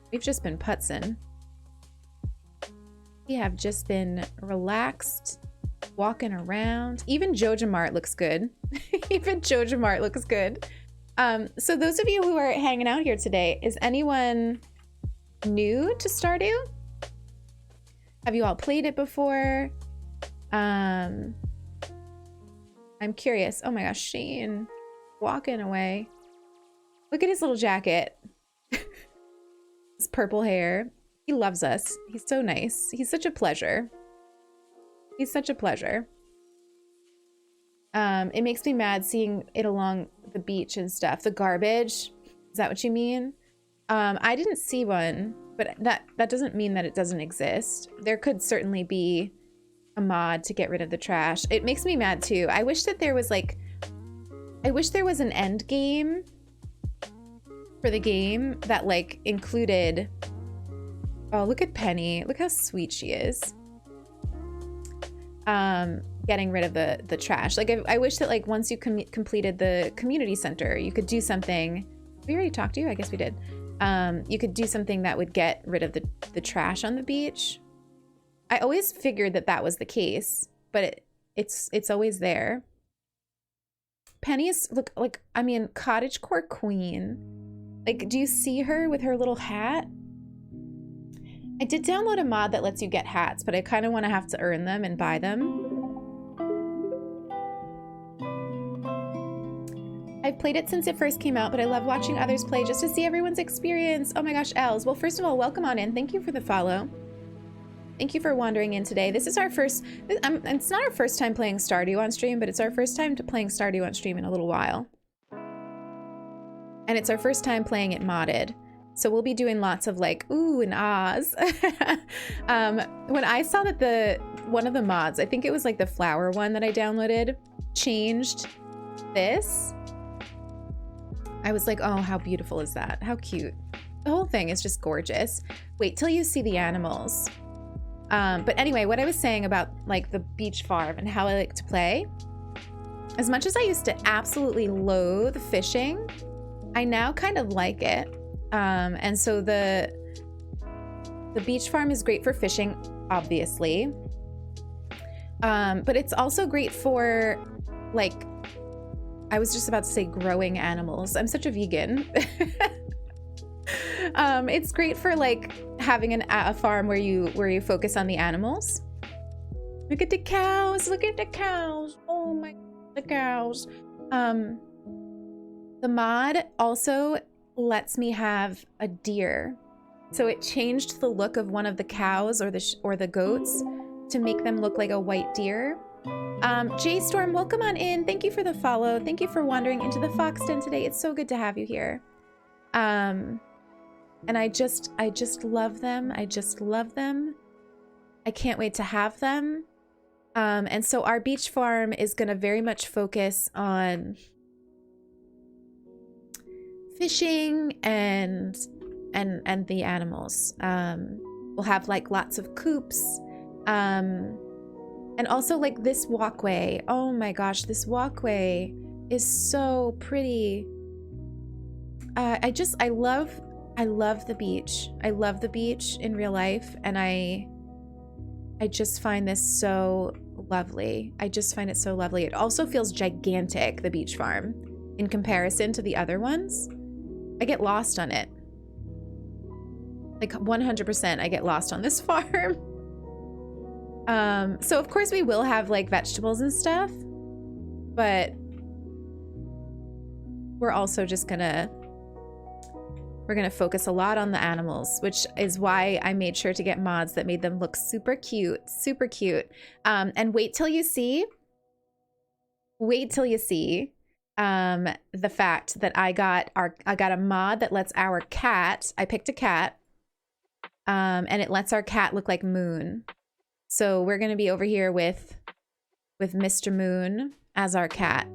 We've just been putzing. We have just been relaxed, walking around. Even Joja Mart looks good. Even Joja Mart looks good. So those of you who are hanging out here today, is anyone new to Stardew? Have you all played it before? I'm curious. Oh my gosh, Shane walking away. Look at his little jacket. His purple hair. He loves us. He's so nice. He's such a pleasure. He's such a pleasure. It makes me mad seeing it along the beach and stuff. The garbage. Is that what you mean? I didn't see one, but that doesn't mean that it doesn't exist. There could certainly be a mod to get rid of the trash. It makes me mad too. I wish that there was like, I wish there was an end game for the game that like included, oh, look at Penny. Look how sweet she is. Getting rid of the trash. Like I wish that like once you completed the community center, you could do something. We already talked to you? I guess we did. You could do something that would get rid of the trash on the beach. I always figured that was the case, but it's always there. Penny is, look, like, I mean, cottagecore queen. Like, do you see her with her little hat? I did download a mod that lets you get hats, but I kind of want to have to earn them and buy them. I've played it since it first came out, but I love watching others play just to see everyone's experience. Oh my gosh, Els. Well, first of all, welcome on in. Thank you for the follow. Thank you for wandering in today. This is our first, it's not our first time playing Stardew on stream, but it's our first time playing Stardew on stream in a little while. And it's our first time playing it modded. So we'll be doing lots of like, ooh and ahs. When I saw that one of the mods, I think it was like the flower one that I downloaded, changed this, I was like, oh, how beautiful is that? How cute. The whole thing is just gorgeous. Wait till you see the animals. But anyway, what I was saying about like the beach farm and how I like to play, as much as I used to absolutely loathe fishing, I now kind of like it. And so the beach farm is great for fishing, obviously. But it's also great for like, I was just about to say growing animals. I'm such a vegan. It's great for like having a farm where you focus on the animals. Look at the cows. Look at the cows. Oh my, the cows. The mod also lets me have a deer. So it changed the look of one of the cows or the goats to make them look like a white deer. J-Storm, welcome on in. Thank you for the follow. Thank you for wandering into the Fox Den today. It's so good to have you here. And I just love them. I just love them. I can't wait to have them. And so our beach farm is going to very much focus on fishing and the animals. We'll have like lots of coops. And also like this walkway. Oh my gosh, this walkway is so pretty. I love the beach. I love the beach in real life, and I just find this so lovely. I just find it so lovely. It also feels gigantic, the beach farm, in comparison to the other ones. I get lost on it. Like 100% I get lost on this farm. So of course we will have like vegetables and stuff, but we're also just we're gonna focus a lot on the animals, which is why I made sure to get mods that made them look super cute, super cute. And wait till you see wait till you see the fact that I got a mod that lets our cat, I picked a cat, and it lets our cat look like Moon. So we're gonna be over here with Mr. Moon as our cat.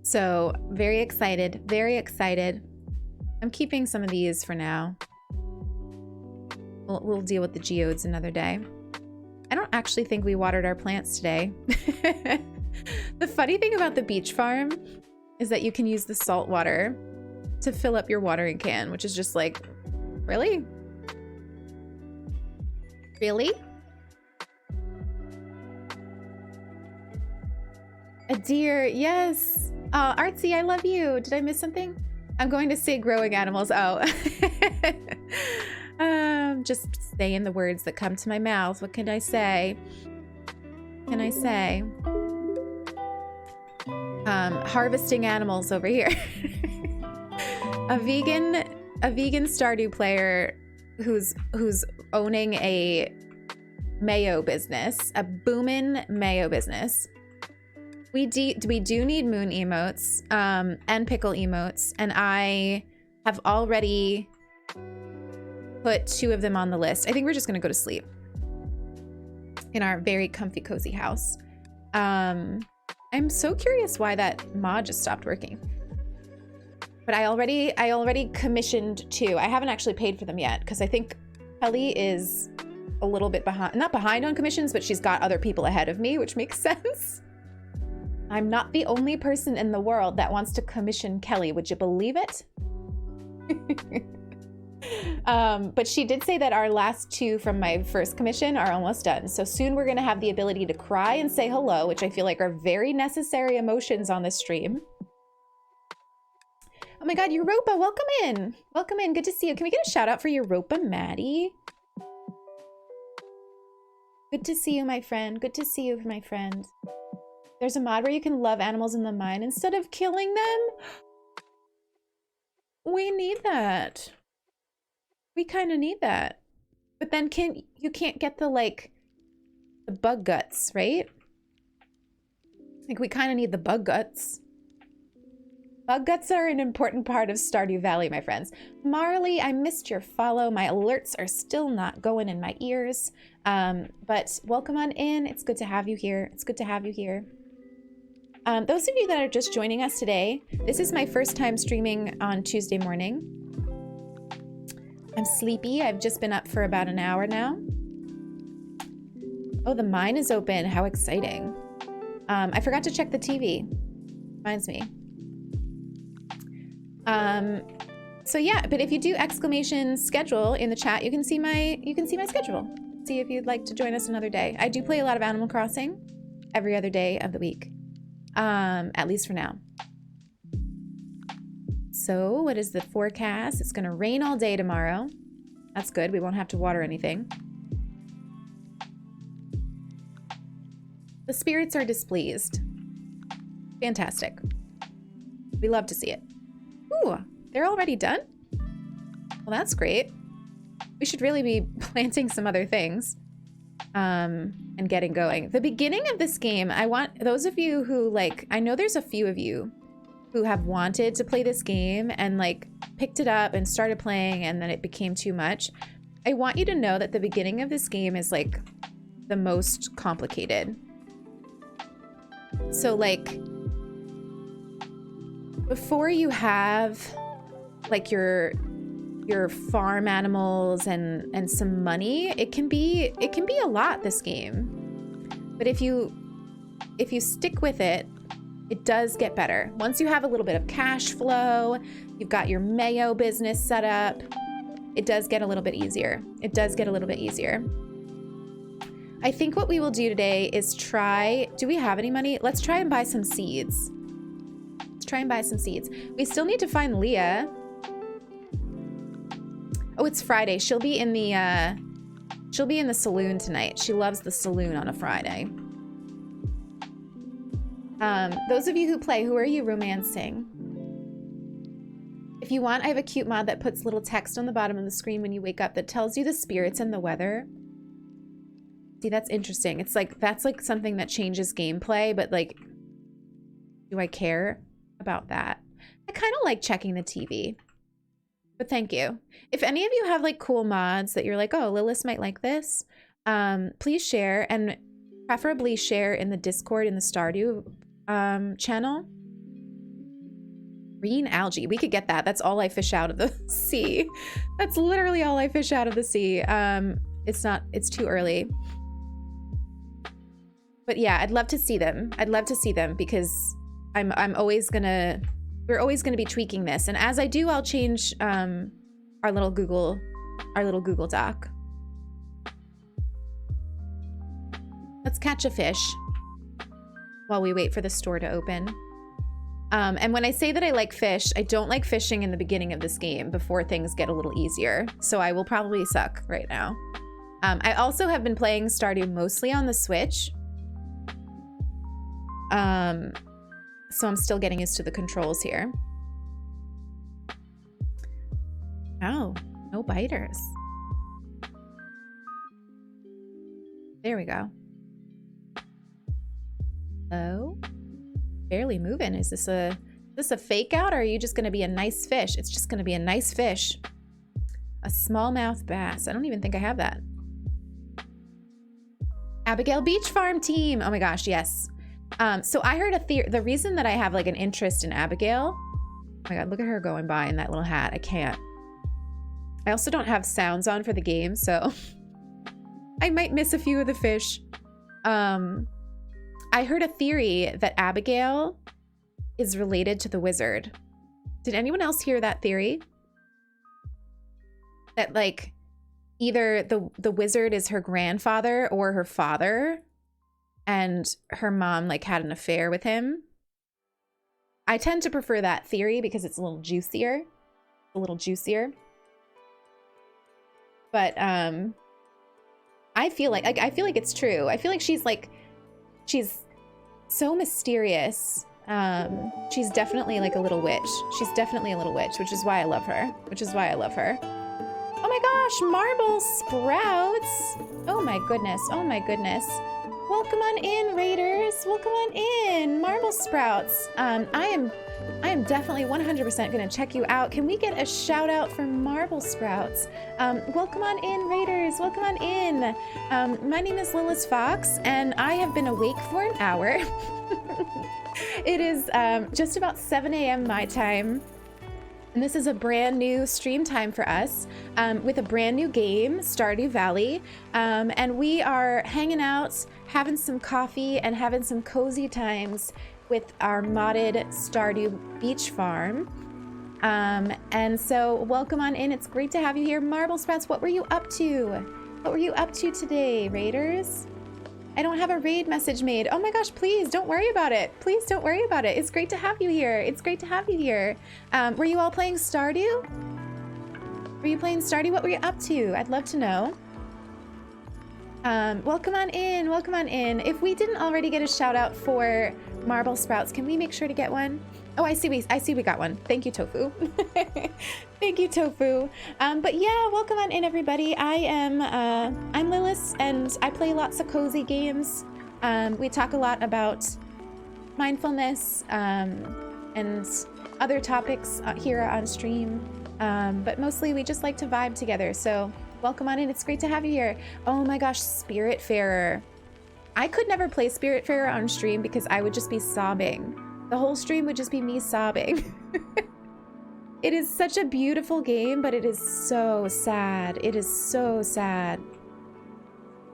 So very excited, very excited. I'm keeping some of these for now. We'll deal with the geodes another day. I don't actually think we watered our plants today. The funny thing about the beach farm is that you can use the salt water to fill up your watering can, which is just like, really? Really? A deer, yes. Oh, Artsy, I love you. Did I miss something? I'm going to say growing animals. Oh. Just saying the words that come to my mouth. What can I say? Can I say? Harvesting animals over here. a vegan Stardew player who's owning a mayo business, a boomin' mayo business. We do need moon emotes and pickle emotes, and I have already put 2 of them on the list. I think we're just gonna go to sleep in our very comfy, cozy house. I'm so curious why that mod just stopped working. But I already commissioned 2. I haven't actually paid for them yet because I think Kelly is a little bit behind, not behind on commissions, but she's got other people ahead of me, which makes sense. I'm not the only person in the world that wants to commission Kelly. Would you believe it? But she did say that our last 2 from my first commission are almost done. So soon we're going to have the ability to cry and say hello, which I feel like are very necessary emotions on this stream. Oh my God, Europa, welcome in. Welcome in. Good to see you. Can we get a shout out for Europa, Maddie? Good to see you, my friend. Good to see you, my friend. There's a mod where you can love animals in the mine instead of killing them. We need that. We kind of need that. But then you can't get the bug guts, right? Like we kind of need the bug guts. Bug guts are an important part of Stardew Valley, my friends. Marley, I missed your follow. My alerts are still not going in my ears. But welcome on in. It's good to have you here. It's good to have you here. Those of you that are just joining us today, this is my first time streaming on Tuesday morning. I'm sleepy. I've just been up for about an hour now. Oh, the mine is open. How exciting. I forgot to check the TV. Reminds me. So yeah, but if you do exclamation schedule in the chat, you can see my schedule. See if you'd like to join us another day. I do play a lot of Animal Crossing every other day of the week. At least for now. So what is the forecast? It's gonna rain all day tomorrow. That's good. We won't have to water anything. The spirits are displeased. Fantastic. We love to see it. Ooh, they're already done? Well, that's great. We should really be planting some other things. And getting going. The beginning of this game, I want those of you who I know there's a few of you who have wanted to play this game and picked it up and started playing and then it became too much. I want you to know that the beginning of this game is the most complicated. So before you have your farm animals and some money, it can be a lot, this game. But if you stick with it, it does get better. Once you have a little bit of cash flow, you've got your mayo business set up, it does get a little bit easier. It does get a little bit easier. I think what we will do today is do we have any money? Let's try and buy some seeds. Let's try and buy some seeds. We still need to find Leah. Oh, it's Friday. She'll be in the saloon tonight. She loves the saloon on a Friday. Those of you who play, who are you romancing? If you want, I have a cute mod that puts little text on the bottom of the screen when you wake up that tells you the spirits and the weather. See, that's interesting. It's like, that's like something that changes gameplay, but like, do I care about that? I kind of like checking the TV, but thank you. If any of you have like cool mods that you're like, oh, Lilith might like this, please share, and preferably share in the Discord in the Stardew channel. Green algae. We could get that. That's all I fish out of the sea. That's literally all I fish out of the sea. It's too early. But yeah, I'd love to see them. I'd love to see them because we're always gonna be tweaking this. And as I do, I'll change our little Google Doc. Let's catch a fish while we wait for the store to open. And when I say that I like fish, I don't like fishing in the beginning of this game before things get a little easier. So I will probably suck right now. I also have been playing Stardew mostly on the Switch. So I'm still getting used to the controls here. Oh, no biters. There we go. Hello? Barely moving. Is this a fake out, or are you just gonna be a nice fish? It's just gonna be a nice fish. A smallmouth bass. I don't even think I have that. Abigail Beach Farm team. Oh my gosh, yes. So I heard the reason that I have like an interest in Abigail. Oh my god, look at her going by in that little hat. I can't. I also don't have sounds on for the game, so I might miss a few of the fish. I heard a theory that Abigail is related to the wizard. Did anyone else hear that theory? That like either the wizard is her grandfather or her father, and her mom like had an affair with him. I tend to prefer that theory because it's a little juicier. But I feel like it's true. I feel like she's so mysterious. She's definitely like a little witch. She's definitely a little witch, which is why I love her. Oh my gosh, marble sprouts. Oh my goodness. Welcome on in, Raiders. Welcome on in, marble sprouts. I am definitely 100% gonna check you out. Can we get a shout out for marble sprouts? Welcome on in, Raiders. Welcome on in. My name is Lilith Fox, and I have been awake for an hour. It is just about 7 a.m. my time. And this is a brand new stream time for us with a brand new game, Stardew Valley. And we are hanging out, having some coffee, and having some cozy times with our modded Stardew Beach Farm. And so welcome on in. It's great to have you here. Marble Sprouts, what were you up to? What were you up to today, Raiders? I don't have a raid message made. Oh my gosh, please don't worry about it. Please don't worry about it. It's great to have you here. Were you all playing Stardew? What were you up to? I'd love to know. Welcome on in. If we didn't already get a shout out for marble sprouts, can we make sure to get one? Oh, I see we got one. Thank you, Tofu. Thank you, Tofu. But yeah, welcome on in, everybody. I'm Lilith, and I play lots of cozy games. We talk a lot about mindfulness and other topics here on stream. But mostly we just like to vibe together. So welcome on in. It's great to have you here. Oh my gosh, Spiritfarer. I could never play Spiritfarer on stream because I would just be sobbing. The whole stream would just be me sobbing. It is such a beautiful game, but it is so sad. It is so sad.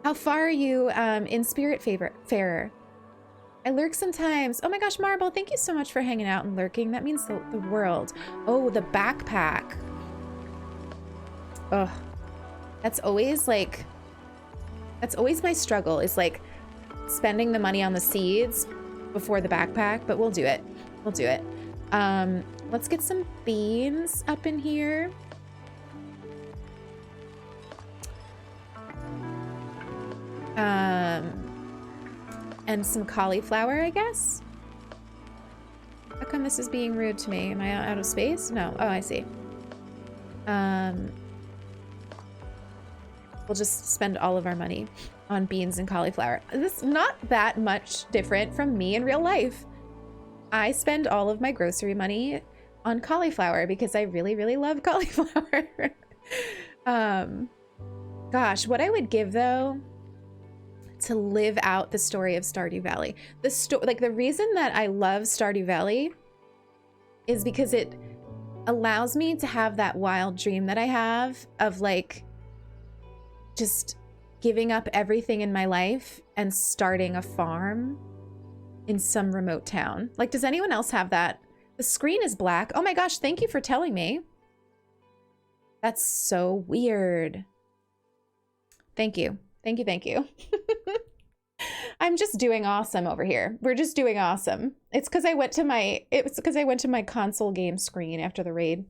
How far are you in Spiritfarer? I lurk sometimes. Oh my gosh, Marble, thank you so much for hanging out and lurking. That means the world. Oh, the backpack. Ugh. That's always my struggle, is like spending the money on the seeds before the backpack, but we'll do it. Let's get some beans up in here. And some cauliflower, I guess. How come this is being rude to me? Am I out of space? No. Oh, I see. We'll just spend all of our money. on beans and cauliflower. This is not that much different from me in real life. I spend all of my grocery money on cauliflower because I really, really love cauliflower. Gosh, what I would give though to live out the story of Stardew Valley. The reason that I love Stardew Valley is because it allows me to have that wild dream that I have of like just giving up everything in my life and starting a farm in some remote town. Like, does anyone else have that? The screen is black. Oh my gosh, thank you for telling me. That's so weird. Thank you. Thank you, thank you. I'm just doing awesome over here. We're just doing awesome. It's because I went to my console game screen after the raid.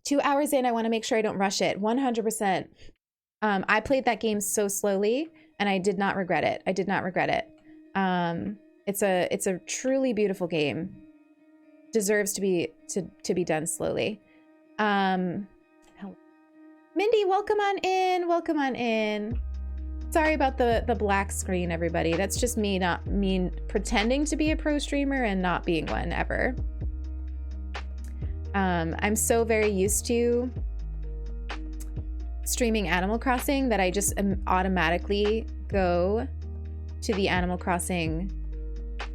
2 hours in, I want to make sure I don't rush it. 100%. I played that game so slowly and I did not regret it. I did not regret it. It's a truly beautiful game. Deserves to be done slowly. Hello. Mindy, welcome on in. Welcome on in. Sorry about the black screen, everybody. That's just me pretending to be a pro streamer and not being one ever. I'm so very used to streaming Animal Crossing that I just automatically go to the Animal Crossing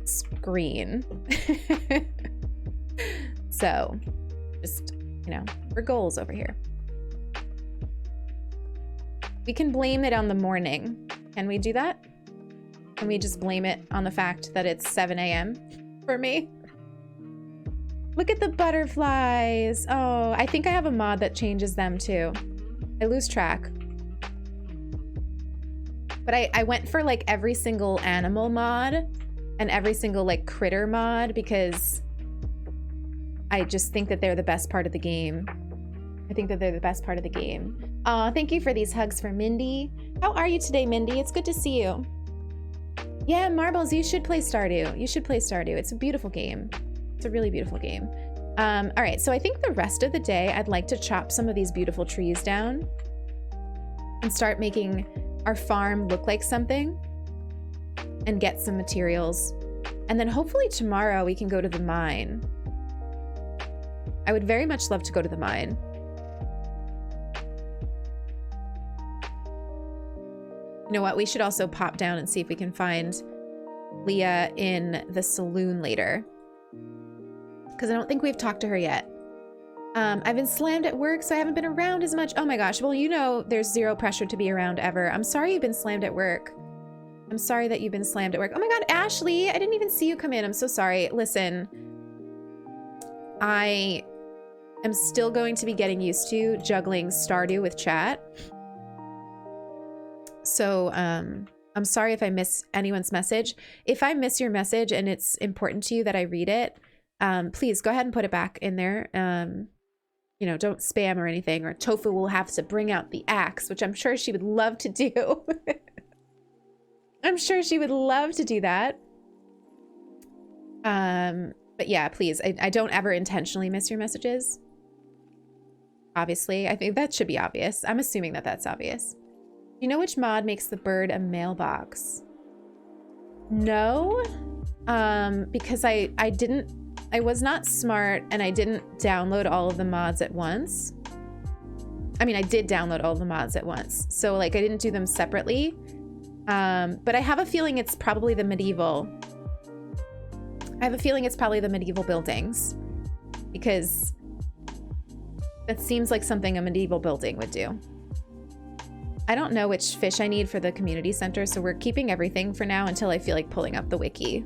screen. So just, we're goals over here. We can blame it on the morning. Can we do that? Can we just blame it on the fact that it's 7 a.m. for me? Look at the butterflies. Oh, I think I have a mod that changes them too. I lose track. But I went for like every single animal mod and every single like critter mod because I just think that they're the best part of the game. I think that they're the best part of the game. Thank you for these hugs for Mindy. How are you today, Mindy? It's good to see you. Yeah, Marbles, you should play Stardew. You should play Stardew. It's a beautiful game. It's a really beautiful game. All right, so I think the rest of the day, I'd like to chop some of these beautiful trees down and start making our farm look like something and get some materials. And then hopefully tomorrow we can go to the mine. I would very much love to go to the mine. You know what? We should also pop down and see if we can find Leah in the saloon later. Because I don't think we've talked to her yet. I've been slammed at work, so I haven't been around as much. Oh my gosh. Well, there's zero pressure to be around ever. I'm sorry you've been slammed at work. I'm sorry that you've been slammed at work. Oh my God, Ashley, I didn't even see you come in. I'm so sorry. Listen, I am still going to be getting used to juggling Stardew with chat. So, I'm sorry if I miss anyone's message. If I miss your message and it's important to you that I read it, please go ahead and put it back in there. Don't spam or anything, or Tofu will have to bring out the axe, which I'm sure she would love to do. I'm sure she would love to do that. But yeah, please, I don't ever intentionally miss your messages. Obviously, I think that should be obvious. I'm assuming that that's obvious. Do you know which mod makes the bird a mailbox? No, because I was not smart and I didn't download all of the mods at once. I mean, I did download all the mods at once. So like I didn't do them separately. But I have a feeling it's probably the medieval. I have a feeling it's probably the medieval buildings because that seems like something a medieval building would do. I don't know which fish I need for the community center, so we're keeping everything for now until I feel like pulling up the wiki.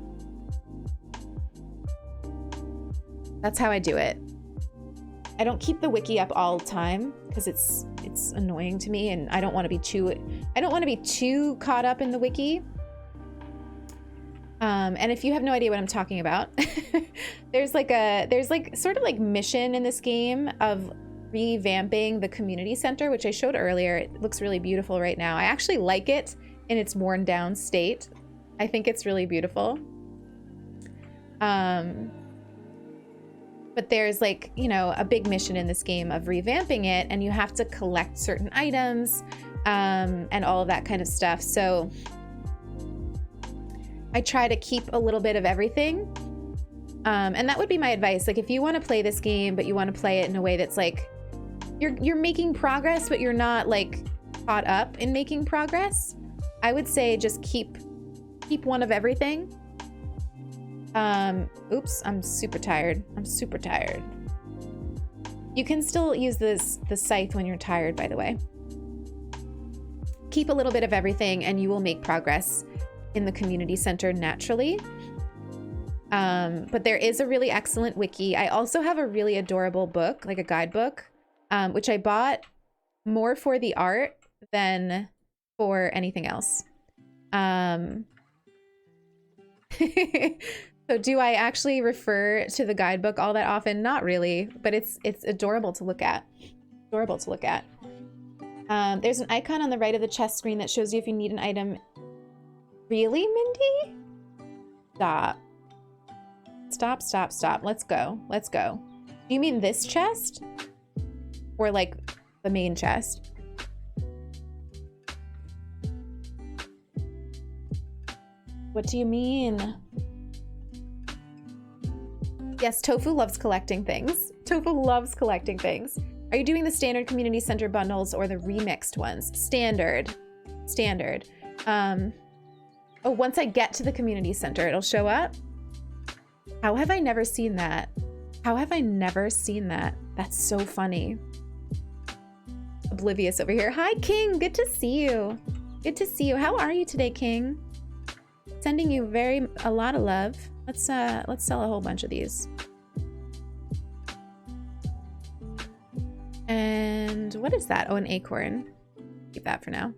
That's how I do it. I don't keep the wiki up all the time because it's annoying to me, and I don't want to be too caught up in the wiki. And if you have no idea what I'm talking about, there's sort of like mission in this game of revamping the community center, which I showed earlier. It looks really beautiful right now. I actually like it in its worn down state. I think it's really beautiful. But there's a big mission in this game of revamping it, and you have to collect certain items and all of that kind of stuff. So I try to keep a little bit of everything. And that would be my advice. Like if you want to play this game, but you want to play it in a way that's like, you're making progress, but you're not like caught up in making progress, I would say just keep one of everything. Oops, I'm super tired. You can still use the scythe when you're tired, by the way. Keep a little bit of everything and you will make progress in the community center naturally. But there is a really excellent wiki. I also have a really adorable book, like a guidebook, which I bought more for the art than for anything else. So do I actually refer to the guidebook all that often? Not really, but it's adorable to look at. There's an icon on the right of the chest screen that shows you if you need an item. Really, Mindy? Stop. Let's go. Do you mean this chest? Or like the main chest? What do you mean? Yes, Tofu loves collecting things. Are you doing the standard community center bundles or the remixed ones? Standard. Oh, once I get to the community center, it'll show up. How have I never seen that? That's so funny. Oblivious over here. Hi, King. Good to see you. How are you today, King? Sending you a lot of love. Let's sell a whole bunch of these. And what is that? Oh, an acorn. Keep that for now.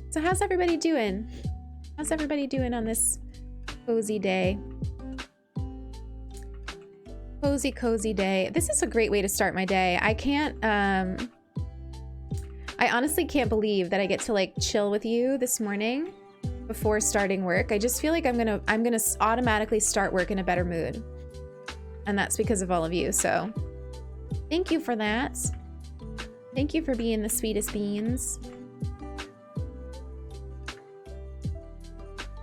So how's everybody doing? On this cozy day? Cozy day. This is a great way to start my day. I honestly can't believe that I get to like chill with you this morning before starting work. I just feel like I'm gonna automatically start work in a better mood. And that's because of all of you. So thank you for that. Thank you for being the sweetest beans.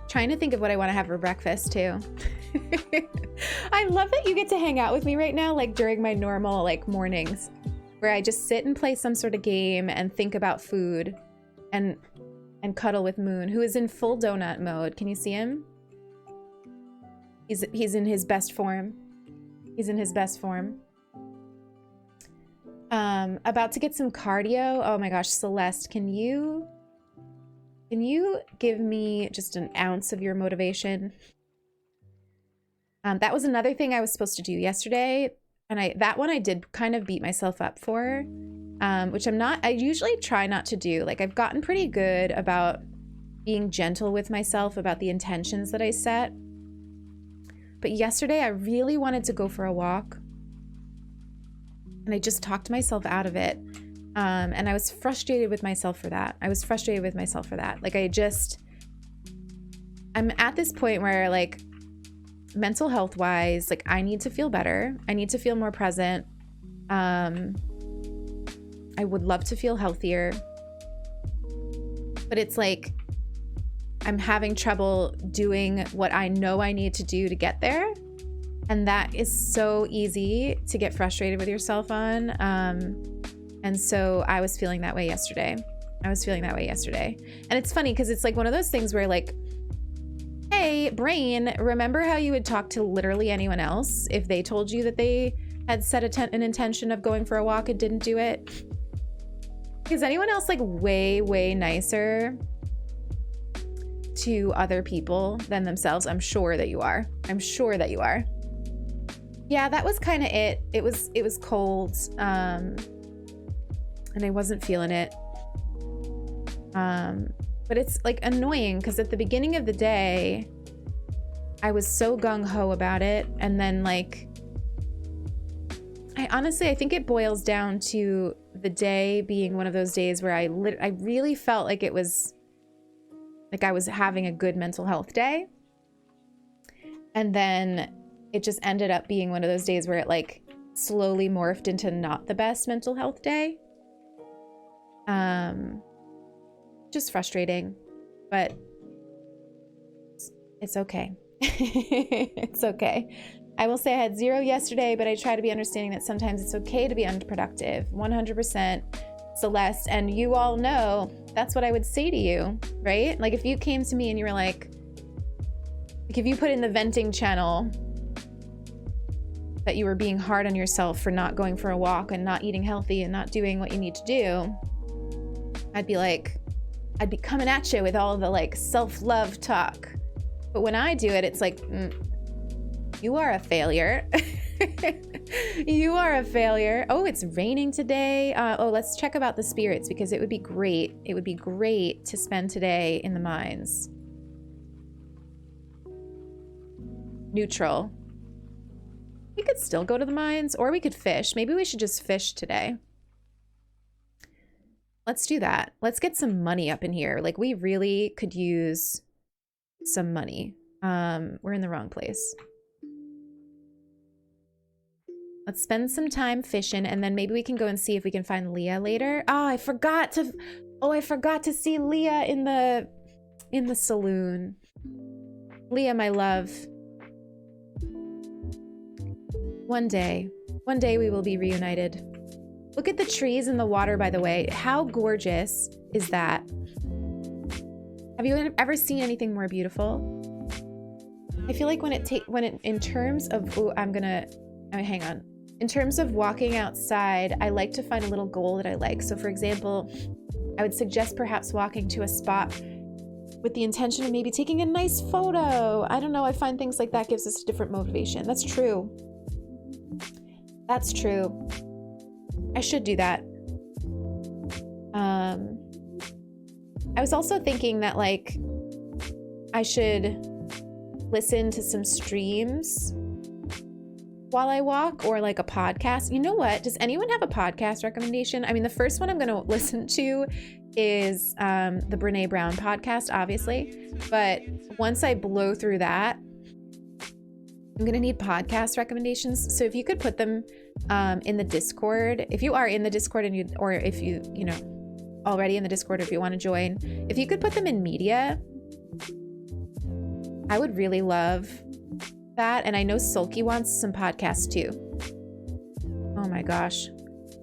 Trying to think of what I want to have for breakfast too. I love that you get to hang out with me right now, like during my normal like mornings, where I just sit and play some sort of game and think about food and cuddle with Moon, who is in full donut mode. Can you see him? He's in his best form. About to get some cardio. Oh my gosh, Celeste, can you give me just an ounce of your motivation? That was another thing I was supposed to do yesterday. And that one I did kind of beat myself up for, which I usually try not to do. Like I've gotten pretty good about being gentle with myself about the intentions that I set. But yesterday I really wanted to go for a walk. And I just talked myself out of it. And I was frustrated with myself for that. Like I'm at this point where like, mental health wise, like I need to feel better. I need to feel more present. I would love to feel healthier, but it's like I'm having trouble doing what I know I need to do to get there. And that is so easy to get frustrated with yourself on. And so I was feeling that way yesterday. And it's funny because it's like one of those things where like, hey, brain, remember how you would talk to literally anyone else if they told you that they had set an intention of going for a walk and didn't do it? Is anyone else like way, way nicer to other people than themselves? I'm sure that you are. Yeah, that was kind of it. It was cold, and I wasn't feeling it. But it's like annoying because at the beginning of the day, I was so gung-ho about it. And then like, I think it boils down to the day being one of those days where I really felt like it was like I was having a good mental health day. And then it just ended up being one of those days where it like slowly morphed into not the best mental health day. Just frustrating, but it's okay. It's okay. I will say I had 0 yesterday, but I try to be understanding that sometimes it's okay to be unproductive. 100% Celeste, and you all know that's what I would say to you, right? Like if you came to me and you were like if you put in the venting channel that you were being hard on yourself for not going for a walk and not eating healthy and not doing what you need to do, I'd be coming at you with all the like self-love talk. But when I do it, it's like, you are a failure. You are a failure. Oh, it's raining today. Let's check about the spirits because it would be great. It would be great to spend today in the mines. Neutral. We could still go to the mines or we could fish. Maybe we should just fish today. Let's do that. Let's get some money up in here. Like we really could use some money. We're in the wrong place. Let's spend some time fishing and then maybe we can go and see if we can find Leah later. Oh, I forgot to see Leah in the saloon. Leah, my love. One day we will be reunited. Look at the trees and the water, by the way. How gorgeous is that? Have you ever seen anything more beautiful? I feel like in terms of, hang on. In terms of walking outside, I like to find a little goal that I like. So for example, I would suggest perhaps walking to a spot with the intention of maybe taking a nice photo. I don't know, I find things like that gives us a different motivation. That's true. That's true. I should do that. I was also thinking that like I should listen to some streams while I walk or like a podcast. You know what? Does anyone have a podcast recommendation? I mean, the first one I'm going to listen to is the Brene Brown podcast, obviously. But once I blow through that, I'm going to need podcast recommendations. So if you could put them in the Discord, if you are in the Discord and or if you already in the Discord, or if you want to join, if you could put them in media, I would really love that. And I know Sulky wants some podcasts too. Oh my gosh.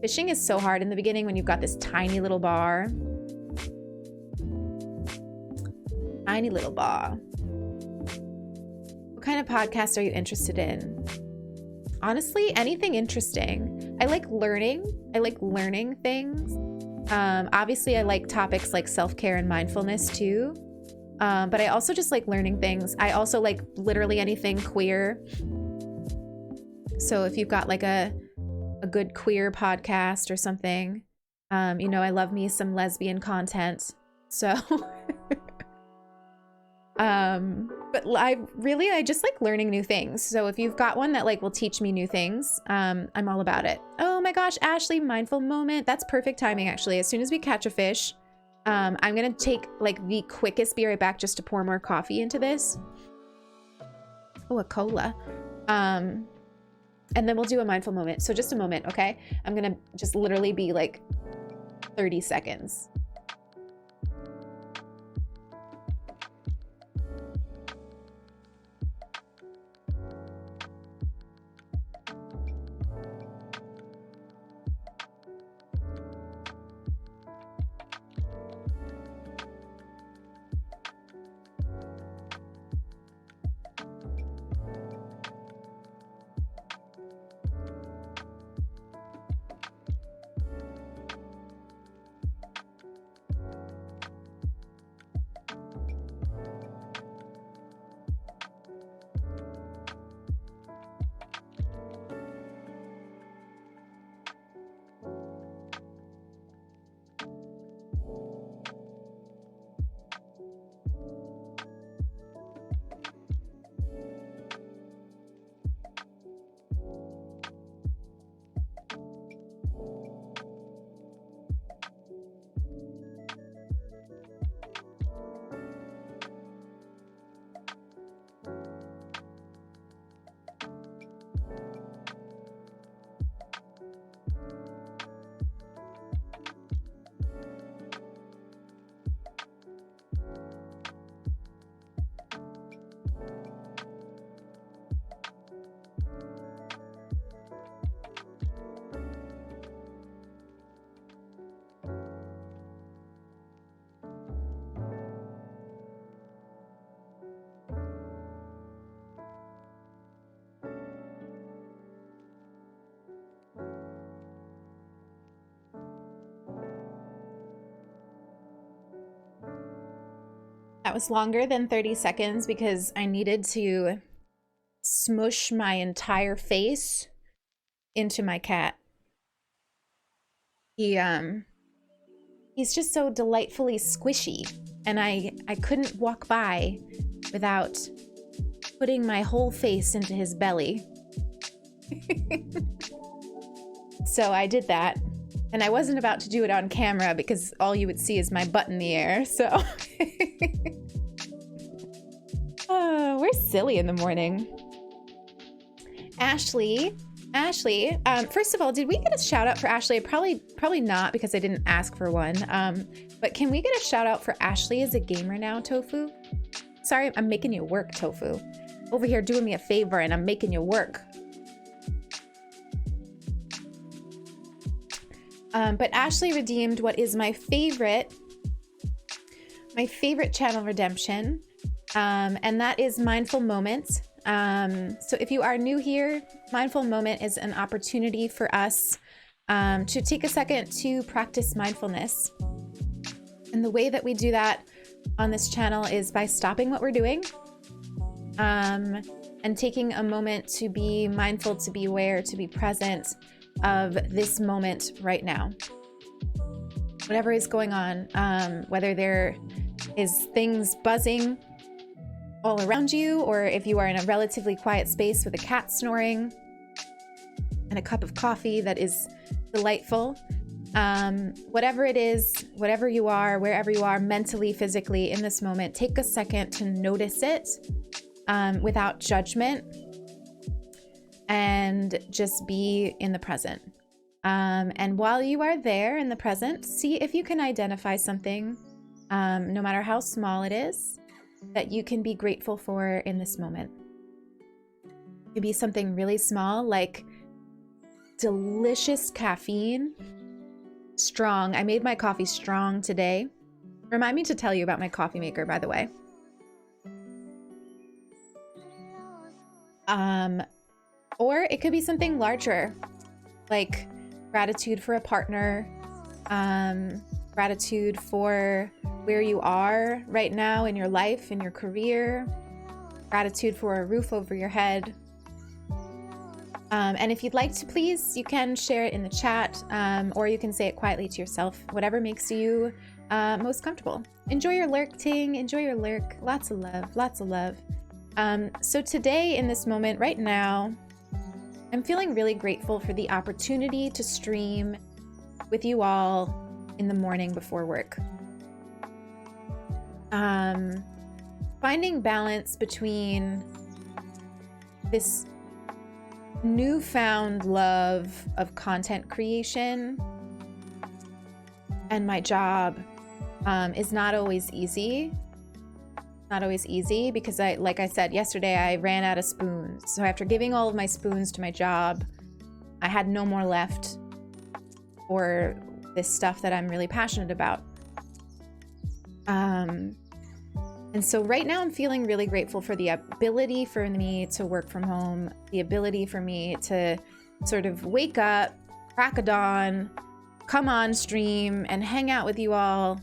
Fishing is so hard in the beginning when you've got this tiny little bar. Tiny little bar. What kind of podcasts are you interested in? Honestly, anything interesting. I like learning things. Obviously, I like topics like self-care and mindfulness too. But I also just like learning things. I also like literally anything queer. So if you've got like a good queer podcast or something, I love me some lesbian content. So, but I just like learning new things. So if you've got one that like will teach me new things, I'm all about it. Oh my gosh, Ashley, mindful moment. That's perfect timing, actually. As soon as we catch a fish, I'm gonna take like the quickest, be right back just to pour more coffee into this. Oh, a cola. And then we'll do a mindful moment. So just a moment, okay? I'm gonna just literally be like 30 seconds. That was longer than 30 seconds because I needed to smush my entire face into my cat. He's just so delightfully squishy, and I couldn't walk by without putting my whole face into his belly. So I did that, and I wasn't about to do it on camera because all you would see is my butt in the air, so. Oh, we're silly in the morning. Ashley, first of all, did we get a shout out for Ashley? Probably not because I didn't ask for one. But can we get a shout out for Ashley as a gamer now, Tofu? Sorry, I'm making you work, Tofu. Over here doing me a favor and I'm making you work. But Ashley redeemed what is my favorite channel redemption, and that is Mindful Moments. So if you are new here, Mindful Moment is an opportunity for us to take a second to practice mindfulness. And the way that we do that on this channel is by stopping what we're doing and taking a moment to be mindful, to be aware, to be present of this moment right now. Whatever is going on, whether there is things buzzing all around you, or if you are in a relatively quiet space with a cat snoring and a cup of coffee that is delightful. Whatever it is, whatever you are, wherever you are mentally, physically in this moment, take a second to notice it without judgment and just be in the present. And while you are there in the present, see if you can identify something, no matter how small it is, that you can be grateful for in this moment. It could be something really small, like delicious caffeine, strong. I made my coffee strong today. Remind me to tell you about my coffee maker, by the way. Or it could be something larger, like gratitude for a partner, gratitude for where you are right now in your life, in your career, gratitude for a roof over your head. And if you'd like to, please, you can share it in the chat, or you can say it quietly to yourself, whatever makes you most comfortable. Enjoy your lurk, Ting. Enjoy your lurk. Lots of love. Lots of love. So today, in this moment, right now, I'm feeling really grateful for the opportunity to stream with you all in the morning before work. Finding balance between this newfound love of content creation and my job is not always easy. Not always easy because like I said yesterday, I ran out of spoons. So after giving all of my spoons to my job, I had no more left for this stuff that I'm really passionate about. And so right now I'm feeling really grateful for the ability for me to work from home, the ability for me to sort of wake up, crack a dawn, come on stream and hang out with you all,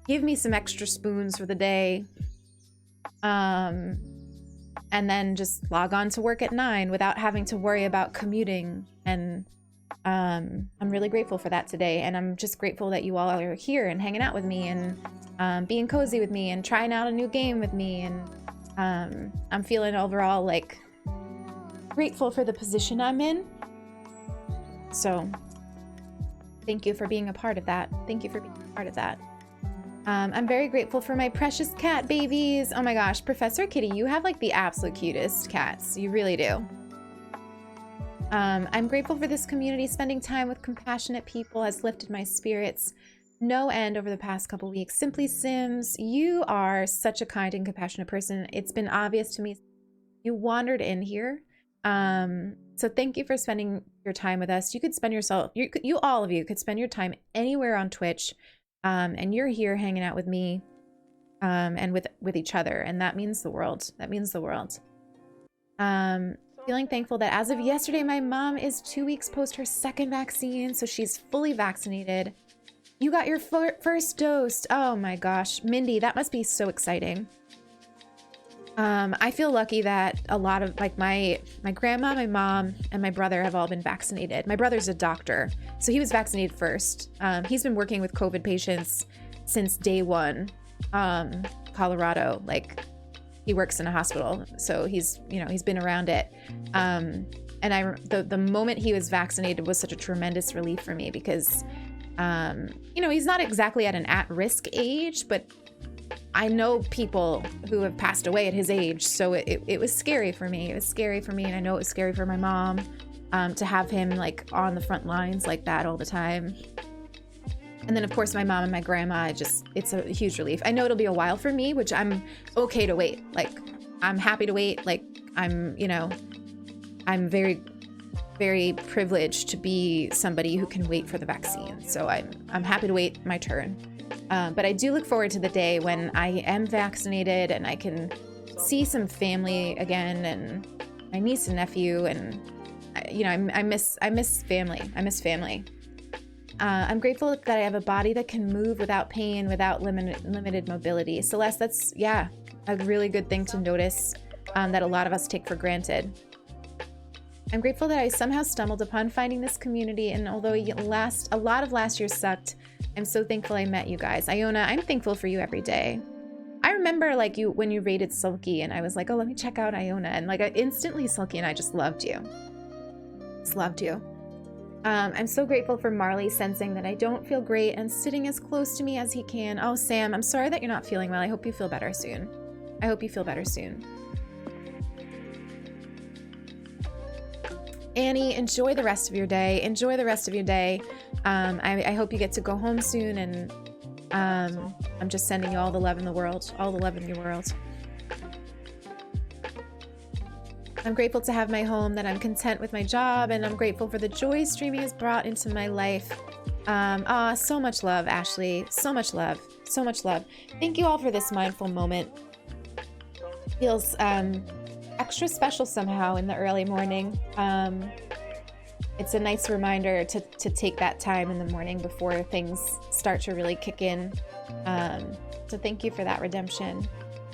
give me some extra spoons for the day, and then just log on to work at 9 without having to worry about commuting. And I'm really grateful for that today, and I'm just grateful that you all are here and hanging out with me and being cozy with me and trying out a new game with me. And I'm feeling overall like grateful for the position I'm in. So thank you for being a part of that. Thank you for being a part of that. I'm very grateful for my precious cat babies. Oh my gosh, Professor Kitty, you have like the absolute cutest cats. You really do. I'm grateful for this community. Spending time with compassionate people has lifted my spirits no end over the past couple weeks. Simply Sims, you are such a kind and compassionate person. It's been obvious to me. You wandered in here. So thank you for spending your time with us. You could spend all of you could spend your time anywhere on Twitch. And you're here hanging out with me, and with each other. And that means the world. That means the world. Feeling thankful that as of yesterday, my mom is 2 weeks post her second vaccine. So she's fully vaccinated. You got your first dose. Oh my gosh. Mindy, that must be so exciting. I feel lucky that a lot of like my grandma, my mom, and my brother have all been vaccinated. My brother's a doctor, so he was vaccinated first. He's been working with COVID patients since day one. Colorado, like he works in a hospital, so he's been around it. And the moment he was vaccinated was such a tremendous relief for me because, he's not exactly at an at-risk age, but I know people who have passed away at his age, so it was scary for me. It was scary for me, and I know it was scary for my mom to have him like on the front lines like that all the time. And then of course my mom and my grandma, it's a huge relief. I know it'll be a while for me, which I'm okay to wait. Like I'm happy to wait. Like I'm very, very privileged to be somebody who can wait for the vaccine. So I'm happy to wait my turn. But I do look forward to the day when I am vaccinated and I can see some family again and my niece and nephew, and I miss family. I miss family. I'm grateful that I have a body that can move without pain, without limited mobility. Celeste, that's a really good thing to notice that a lot of us take for granted. I'm grateful that I somehow stumbled upon finding this community, and although a lot of last year sucked, I'm so thankful I met you guys. Iona, I'm thankful for you every day. I remember like when you raided Sulky, and I was like, oh, let me check out Iona, and like I instantly Sulky, and I just loved you. Just loved you. I'm so grateful for Marley sensing that I don't feel great and sitting as close to me as he can. Oh, Sam, I'm sorry that you're not feeling well. I hope you feel better soon. I hope you feel better soon. Annie, enjoy the rest of your day. Enjoy the rest of your day. I hope you get to go home soon, and I'm just sending you all the love in the world. All the love in your world. I'm grateful to have my home, that I'm content with my job, and I'm grateful for the joy streaming has brought into my life. So much love, Ashley. So much love. So much love. Thank you all for this mindful moment. Feels extra special somehow in the early morning. It's a nice reminder to take that time in the morning before things start to really kick in. So thank you for that redemption.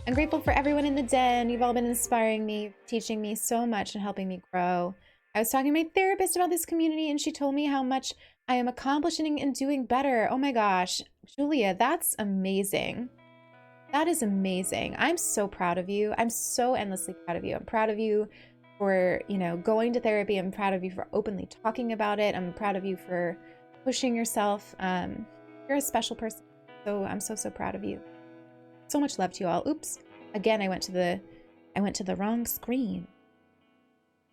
I'm grateful for everyone in the den. You've all been inspiring me, teaching me so much, and helping me grow. I was talking to my therapist about this community, and she told me how much I am accomplishing and doing better. Oh my gosh, Julia, that's amazing. That is amazing. I'm so proud of you. I'm so endlessly proud of you. I'm proud of you for, going to therapy. I'm proud of you for openly talking about it. I'm proud of you for pushing yourself. You're a special person. So I'm so proud of you. So much love to you all. Oops. Again, I went to the wrong screen.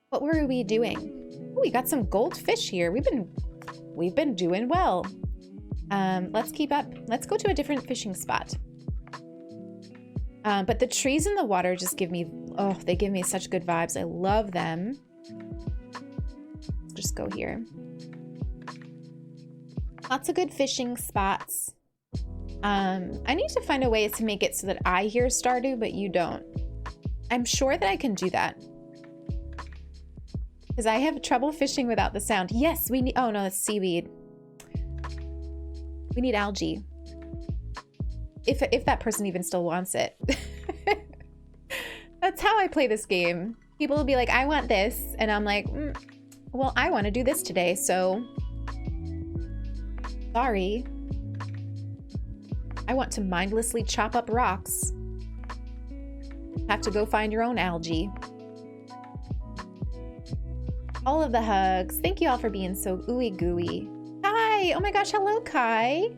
What were we doing? Ooh, we got some goldfish here. We've been doing well. Let's keep up. Let's go to a different fishing spot. But the trees in the water just they give me such good vibes. I love them. Let's just go here. Lots of good fishing spots. I need to find a way to make it so that I hear Stardew, but you don't. I'm sure that I can do that. Because I have trouble fishing without the sound. Yes, we need... Oh, no, that's seaweed. We need algae. If that person even still wants it. That's how I play this game. People will be like, I want this. And I'm like, well, I want to do this today, so... Sorry. I want to mindlessly chop up rocks. Have to go find your own algae. All of the hugs. Thank you all for being so ooey gooey. Kai! Oh my gosh, hello, Kai.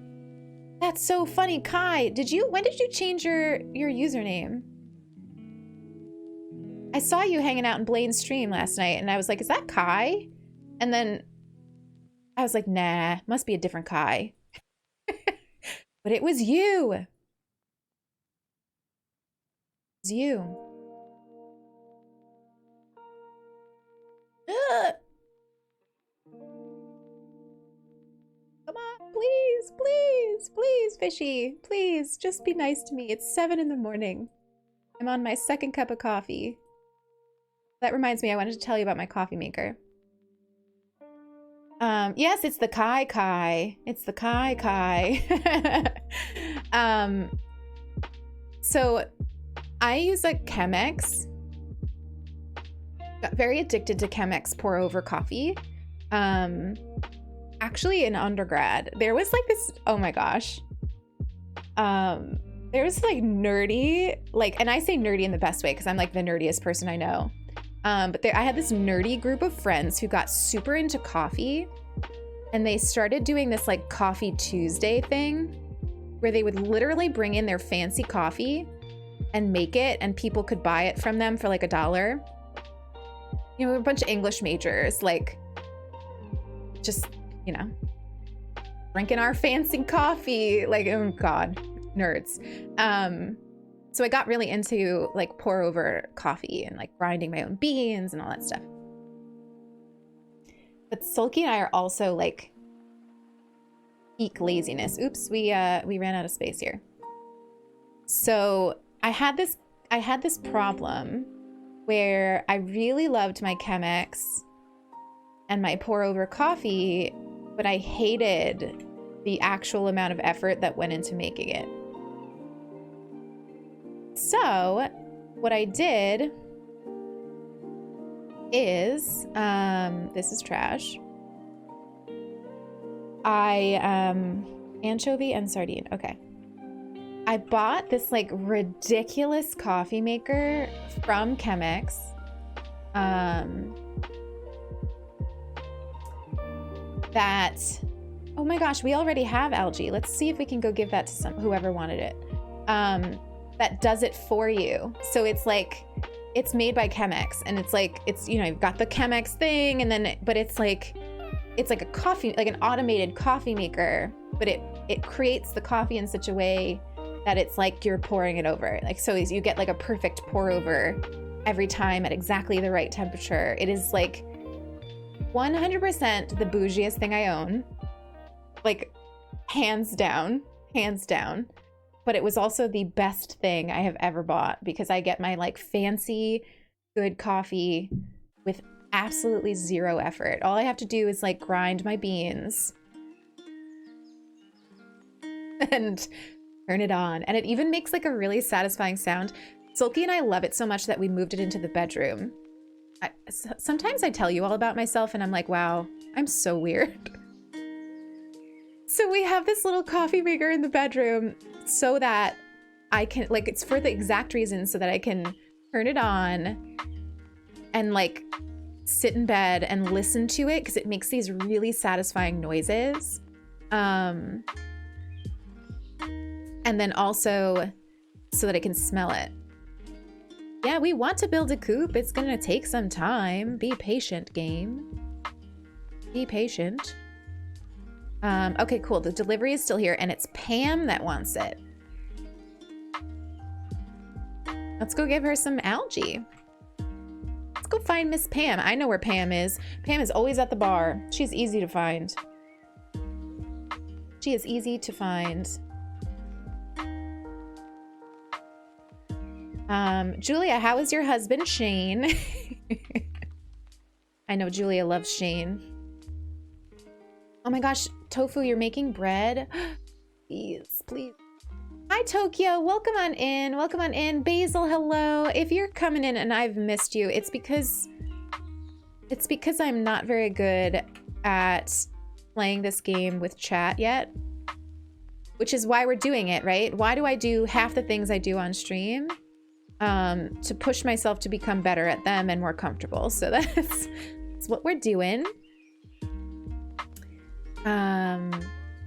That's so funny. Kai, when did you change your username? I saw you hanging out in Blaine's stream last night, and I was like, is that Kai? And then I was like, nah, must be a different Kai. But it was you. It was you. Ugh. Come on, please, please, please, fishy. Please, just be nice to me. It's 7 in the morning. I'm on my second cup of coffee. That reminds me, I wanted to tell you about my coffee maker. Yes, it's the Kai Kai. It's the Kai Kai. So I use a Chemex. Got very addicted to Chemex pour over coffee. Actually in undergrad, there was like this, oh my gosh. There was like nerdy, like, and I say nerdy in the best way because I'm like the nerdiest person I know. But I had this nerdy group of friends who got super into coffee, and they started doing this like Coffee Tuesday thing where they would literally bring in their fancy coffee and make it, and people could buy it from them for like $1. You know, a bunch of English majors, like just, you know, drinking our fancy coffee, like, oh God, nerds. So I got really into like pour over coffee and like grinding my own beans and all that stuff. But Sulky and I are also like peak laziness. Oops, we ran out of space here. So I had this problem where I really loved my Chemex and my pour over coffee, but I hated the actual amount of effort that went into making it. So what I did is, this is trash. Anchovy and sardine, okay. I bought this like ridiculous coffee maker from Chemex. That, oh my gosh, we already have algae. Let's see if we can go give that to whoever wanted it. That does it for you. So it's like, it's made by Chemex, and it's like, it's, you know, you've got the Chemex thing, and then, but it's like a coffee, like an automated coffee maker, but it creates the coffee in such a way that it's like you're pouring it over. Like, so you get like a perfect pour over every time at exactly the right temperature. It is like 100% the bougiest thing I own, like hands down. But it was also the best thing I have ever bought, because I get my like fancy good coffee with absolutely zero effort. All I have to do is like grind my beans and turn it on. And it even makes like a really satisfying sound. Sulky and I love it so much that we moved it into the bedroom. Sometimes I tell you all about myself and I'm like, wow, I'm so weird. So we have this little coffee maker in the bedroom so that I can, like, it's for the exact reason so that I can turn it on and like sit in bed and listen to it, because it makes these really satisfying noises. And then also so that I can smell it. Yeah, we want to build a coop. It's gonna take some time. Be patient, game. Be patient. Okay, cool. The delivery is still here, and it's Pam that wants it. Let's go give her some algae. Let's go find Miss Pam. I know where Pam is. Pam is always at the bar. She's easy to find. She is easy to find. Julia, how is your husband, Shane? I know Julia loves Shane. Oh my gosh, Tofu, you're making bread? Please, please. Hi, Tokyo. Welcome on in. Welcome on in. Basil, hello. If you're coming in and I've missed you, it's because I'm not very good at playing this game with chat yet, which is why we're doing it, right? Why do I do half the things I do on stream? To push myself to become better at them and more comfortable. So that's what we're doing.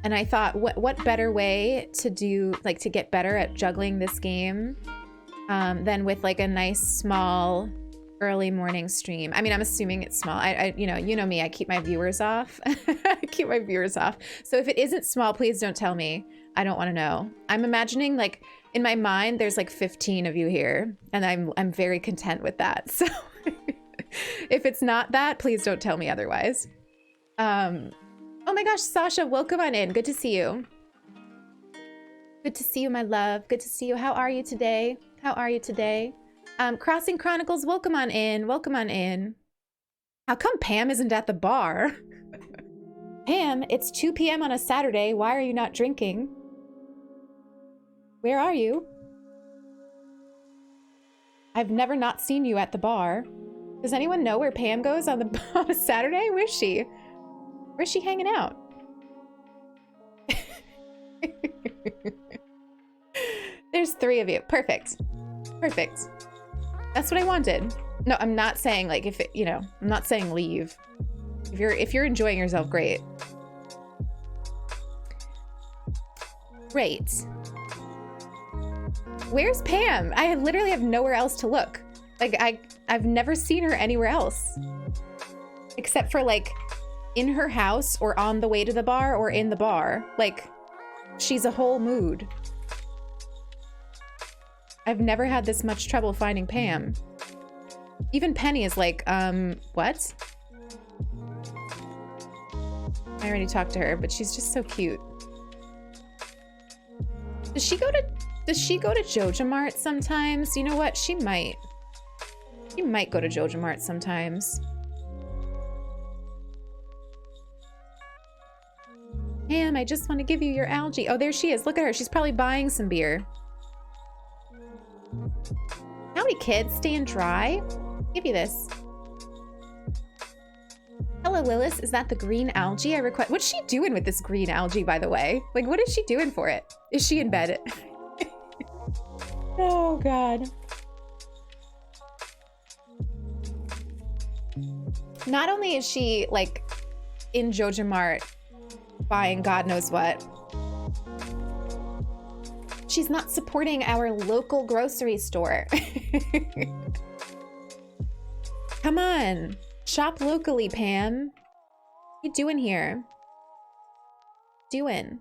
And I thought, what better way to do, like, to get better at juggling this game than with like a nice small early morning stream. I mean, I'm assuming it's small. I you know me, I keep my viewers off. I keep my viewers off. So if it isn't small, please don't tell me. I don't want to know. I'm imagining, like, in my mind, there's like 15 of you here, and I'm very content with that. So if it's not that, please don't tell me otherwise. Oh my gosh, Sasha, welcome on in. Good to see you. Good to see you, my love. Good to see you. How are you today? How are you today? Crossing Chronicles, welcome on in. Welcome on in. How come Pam isn't at the bar? Pam, it's 2 p.m. on a Saturday. Why are you not drinking? Where are you? I've never not seen you at the bar. Does anyone know where Pam goes on a Saturday? Where's she? Where's she hanging out? There's 3 of you. Perfect. Perfect. That's what I wanted. No, I'm not saying like if it, you know, I'm not saying leave. If you're enjoying yourself, great. Great. Where's Pam? I literally have nowhere else to look. Like I've never seen her anywhere else. Except for like in her house or on the way to the bar or in the bar. Like she's a whole mood. I've never had this much trouble finding Pam. Even Penny is like, what? I already talked to her, but she's just so cute. Does she go to Joja Mart sometimes? You know what? She might. She might go to Joja Mart sometimes. Pam, I just want to give you your algae. Oh, there she is. Look at her. She's probably buying some beer. Howdy, kids. Staying dry? Give you this. Hello, Lilith. Is that the green algae I request? What's she doing with this green algae, by the way? Like, what is she doing for it? Is she in bed? Oh, God. Not only is she, like, in Joja Mart buying God knows what, she's not supporting our local grocery store. Come on. Shop locally, Pam. What you doing here? Doing.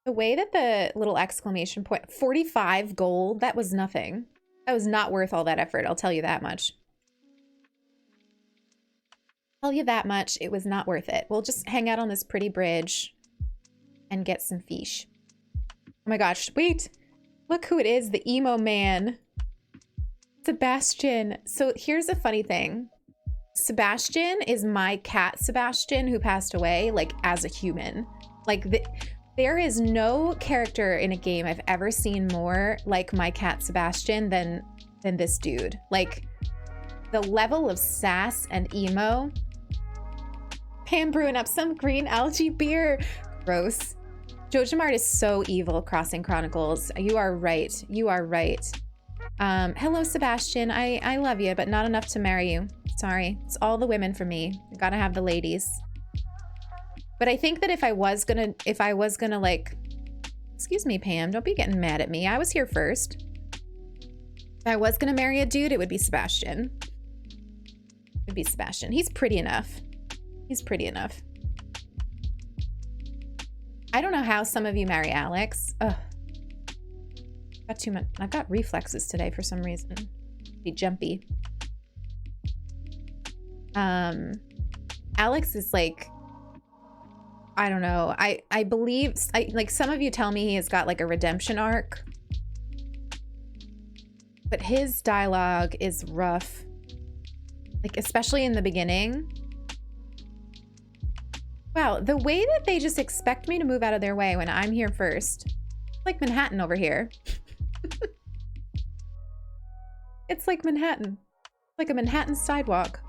The way that the little exclamation point, 45 gold, that was nothing. That was not worth all that effort, I'll tell you that much. Tell you that much, it was not worth it. We'll just hang out on this pretty bridge and get some fish. Oh my gosh, wait. Look who it is, the emo man. Sebastian. So here's a funny thing. Sebastian is my cat Sebastian who passed away, like, as a human. Like, there is no character in a game I've ever seen more like my cat Sebastian than this dude. Like, the level of sass and emo. Pam brewing up some green algae beer. Gross. Joja Mart is so evil, Crossing Chronicles. You are right. You are right. Hello, Sebastian. I love you, but not enough to marry you. Sorry. It's all the women for me. I gotta have the ladies. But I think that if I was gonna like, excuse me, Pam, don't be getting mad at me. I was here first. If I was gonna marry a dude, it would be Sebastian. It'd be Sebastian. He's pretty enough. He's pretty enough. I don't know how some of you marry Alex. Ugh. Got too much. I've got reflexes today for some reason. Be jumpy. Alex is like, I don't know. I believe, like, some of you tell me he has got like a redemption arc, but his dialogue is rough. Like, especially in the beginning. Wow, the way that they just expect me to move out of their way when I'm here first. Like Manhattan over here. It's like Manhattan. Like a Manhattan sidewalk.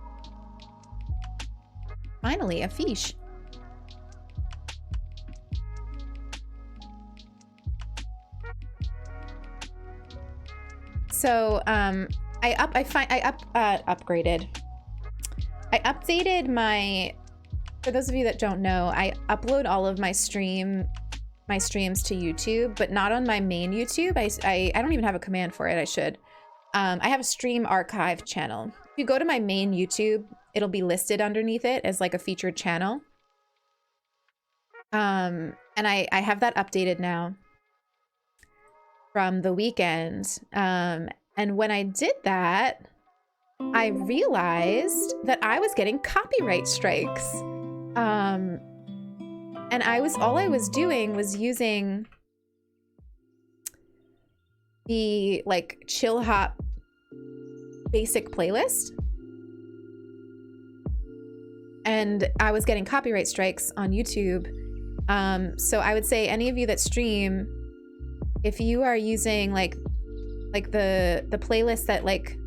Finally, a fish. So, I upgraded. I updated my, for those of you that don't know, I upload all of my streams to YouTube, but not on my main YouTube. I don't even have a command for it. I should. I have a stream archive channel. If you go to my main YouTube, it'll be listed underneath it as like a featured channel. And I have that updated now from the weekend. And when I did that, I realized that I was getting copyright strikes. And all I was doing was using the like chill hop basic playlist. and I was getting copyright strikes on YouTube. So I would say any of you that stream, if you are using like the playlist that like,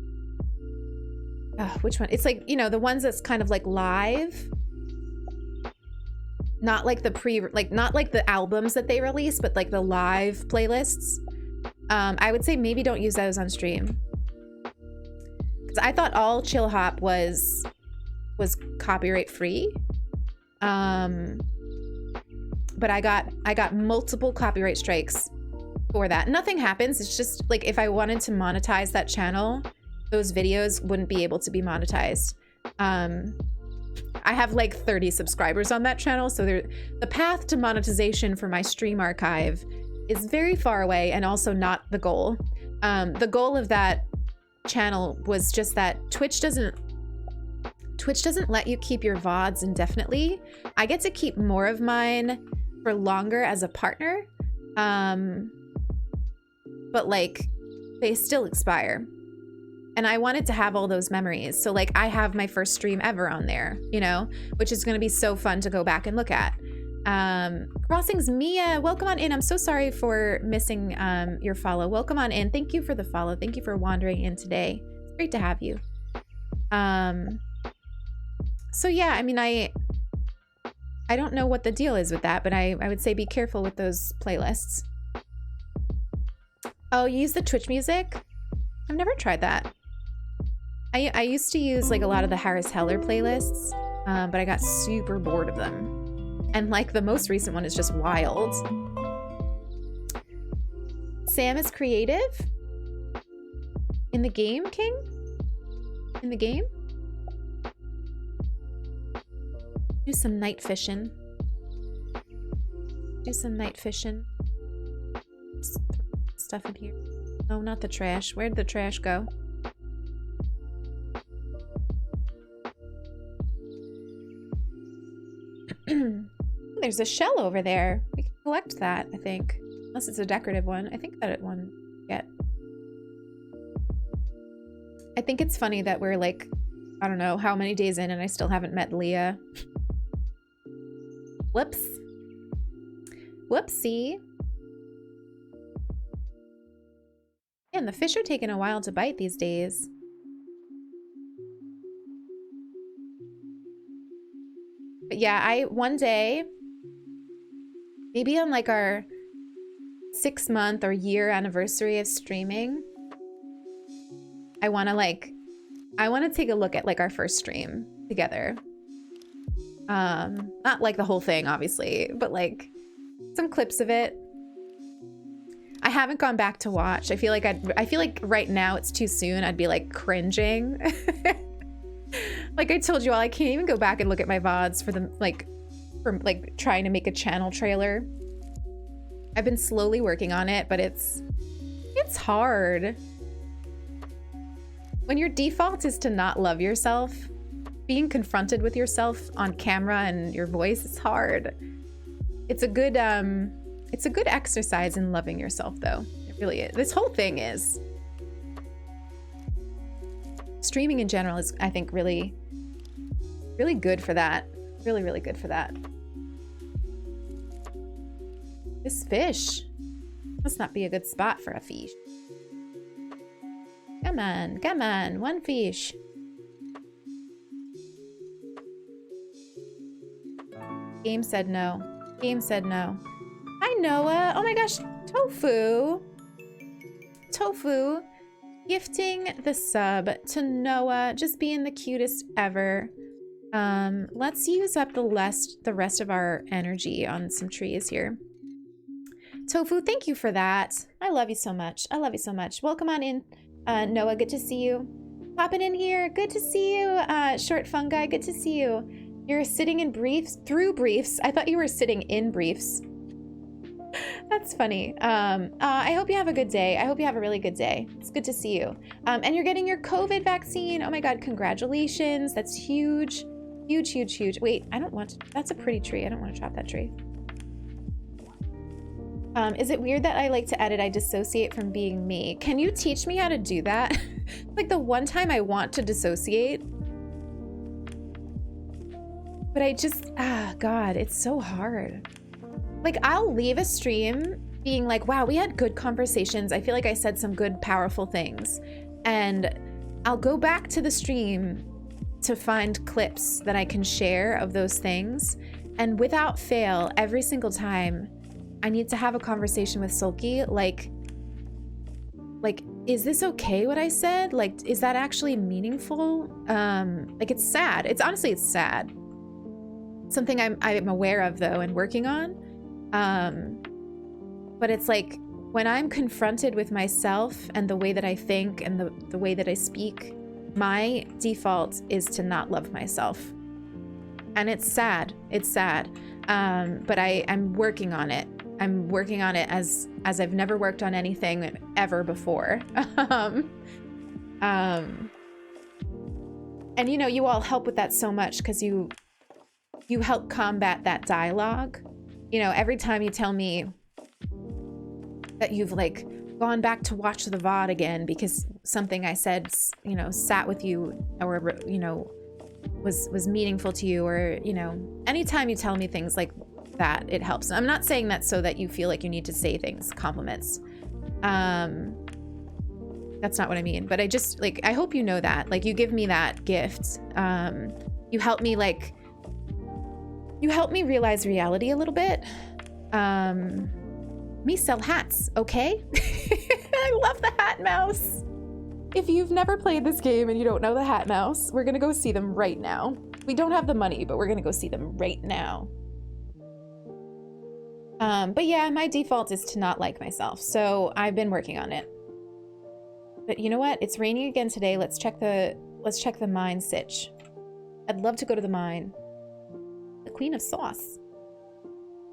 which one? It's like, you know, the ones that's kind of like live, not like not like the albums that they release, but like the live playlists. I would say maybe don't use those on stream. Because I thought all chill hop was copyright free. But I got multiple copyright strikes for that. Nothing happens. It's just like if I wanted to monetize that channel, those videos wouldn't be able to be monetized. I have like 30 subscribers on that channel, so the path to monetization for my stream archive is very far away and also not the goal. The goal of that channel was just that Twitch doesn't let you keep your VODs indefinitely. I get to keep more of mine for longer as a partner, but like they still expire. And I wanted to have all those memories. So like I have my first stream ever on there, you know, which is gonna be so fun to go back and look at. Crossings Mia, welcome on in. I'm so sorry for missing your follow. Welcome on in. Thank you for the follow. Thank you for wandering in today. It's great to have you. So yeah, I mean, I don't know what the deal is with that, but I would say be careful with those playlists. Oh, you use the Twitch music? I've never tried that. I used to use like a lot of the Harris Heller playlists, but I got super bored of them. And like the most recent one is just wild. Sam is creative? In the game, King? In the game? Do some night fishing. Do some night fishing. Just throw stuff in here. No, not the trash. Where'd the trash go? There's a shell over there. We can collect that, I think. Unless it's a decorative one. I think that one get. I think it's funny that we're like, I don't know how many days in and I still haven't met Leah. Whoops. Whoopsie. Man, the fish are taking a while to bite these days. But yeah, one day, maybe on like our 6-month or year anniversary of streaming, I want to take a look at like our first stream together. Not like the whole thing, obviously, but like some clips of it. I haven't gone back to watch. I feel like right now it's too soon. I'd be like cringing. Like I told you all, I can't even go back and look at my VODs for trying to make a channel trailer. I've been slowly working on it, but it's hard. When your default is to not love yourself, being confronted with yourself on camera and your voice, it's hard. It's a good exercise in loving yourself, though. It really is. This whole thing is. Streaming in general is, I think, really, really good for that. Really, really good for that. This fish must not be a good spot for a fish. Come on, one fish. Game said no. Game said no. Hi, Noah. Oh my gosh, Tofu. Tofu. Gifting the sub to Noah. Just being the cutest ever. Let's use up the rest of our energy on some trees here. Tofu, thank you for that. I love you so much. I love you so much. Welcome on in, Noah. Good to see you. Popping in here. Good to see you. Short Fungi. Good to see you. You're sitting in briefs. Through briefs. I thought you were sitting in briefs. That's funny. I hope you have a good day. I hope you have a really good day. It's good to see you. And you're getting your COVID vaccine. Oh my God, congratulations. That's huge. Huge, huge, huge. Wait, I don't want to, that's a pretty tree. I don't want to chop that tree. Is it weird that I like to edit? I dissociate from being me. Can you teach me how to do that? Like the one time I want to dissociate. But I just, God, it's so hard. Like, I'll leave a stream being like, wow, we had good conversations. I feel like I said some good, powerful things. And I'll go back to the stream to find clips that I can share of those things. And without fail, every single time, I need to have a conversation with Sulky, like, is this okay what I said? Like, is that actually meaningful? Like, it's sad. Honestly, it's sad. Something I'm aware of though and working on. But it's like when I'm confronted with myself and the way that I think and the way that I speak, my default is to not love myself. And it's sad. It's sad. But I'm working on it. I'm working on it as I've never worked on anything ever before. And you know, you all help with that so much because you help combat that dialogue. You know, every time you tell me that you've like gone back to watch the VOD again because something I said, you know, sat with you or, you know, was meaningful to you, or, you know, anytime you tell me things like that, it helps. I'm not saying that so that you feel like you need to say things, compliments. That's not what I mean, but I just like, I hope you know that, like, you give me that gift. You help me realize reality a little bit. Me sell hats, okay? I love the hat mouse. If you've never played this game and you don't know the hat mouse, we're gonna go see them right now. We don't have the money, but we're gonna go see them right now. But yeah, my default is to not like myself, so I've been working on it. But you know what? It's raining again today. Let's check the mine sitch. I'd love to go to the mine. The Queen of Sauce.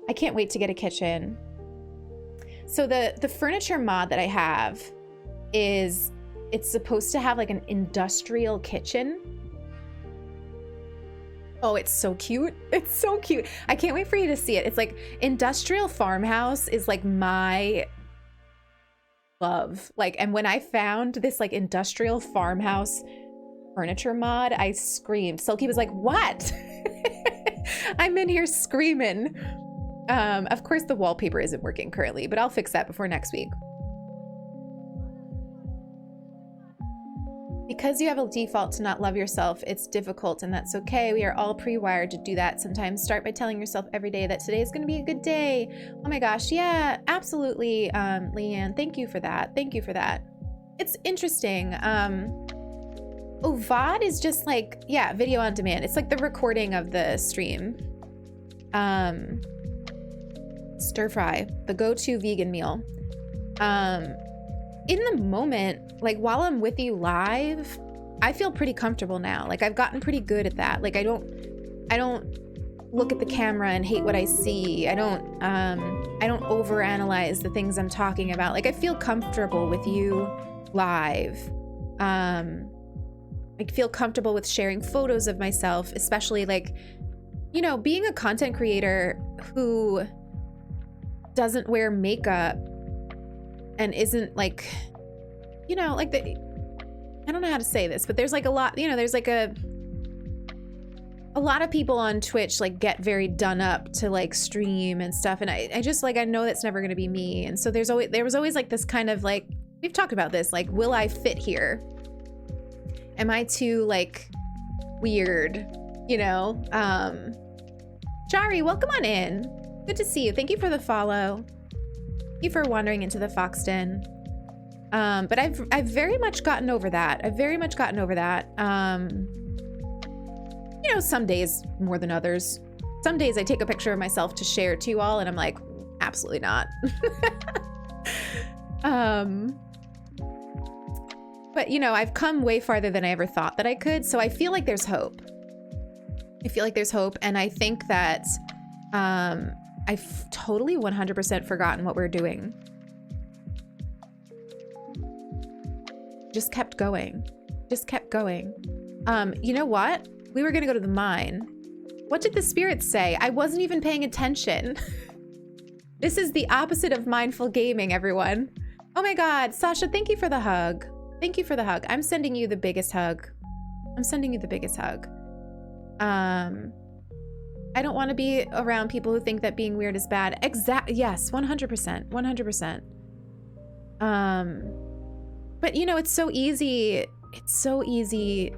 I can't wait to get a kitchen. So the furniture mod that I have is, it's supposed to have like an industrial kitchen. Oh, it's so cute. It's so cute. I can't wait for you to see it. It's like industrial farmhouse is like my love. Like, and when I found this like industrial farmhouse furniture mod, I screamed. Silky was like, what? I'm in here screaming. Of course the wallpaper isn't working currently, but I'll fix that before next week. Because you have a default to not love yourself, it's difficult, and that's okay. We are all pre-wired to do that sometimes. Start by telling yourself every day that today is going to be a good day. Oh my gosh, yeah, absolutely, Leanne. Thank you for that. Thank you for that. It's interesting. Oh, VOD is just like, yeah, video on demand. It's like the recording of the stream. Stir fry, the go-to vegan meal. In the moment, like while I'm with you live, I feel pretty comfortable now. Like I've gotten pretty good at that. Like I don't look at the camera and hate what I see. I don't overanalyze the things I'm talking about. Like I feel comfortable with you live. I feel comfortable with sharing photos of myself, especially like, you know, being a content creator who doesn't wear makeup and isn't like, you know, like I don't know how to say this, but there's like a lot, you know, there's like a lot of people on Twitch like get very done up to like stream and stuff. And I just like, I know that's never going to be me. And so there was always like this kind of like, we've talked about this, like, will I fit here? Am I too like weird, you know? Jari, welcome on in. Good to see you. Thank you for the follow. Thank you for wandering into the Fox Den. But I've very much gotten over that. I've very much gotten over that. You know, some days more than others. Some days I take a picture of myself to share to you all and I'm like, absolutely not. But you know, I've come way farther than I ever thought that I could. So I feel like there's hope. I feel like there's hope. And I think that, I've totally 100% forgotten what we're doing. Just kept going. Just kept going. You know what? We were gonna go to the mine. What did the spirits say? I wasn't even paying attention. This is the opposite of mindful gaming, everyone. Oh my God, Sasha, thank you for the hug. Thank you for the hug. I'm sending you the biggest hug. I'm sending you the biggest hug. I don't want to be around people who think that being weird is bad. Yes, 100%, 100%. But you know, it's so easy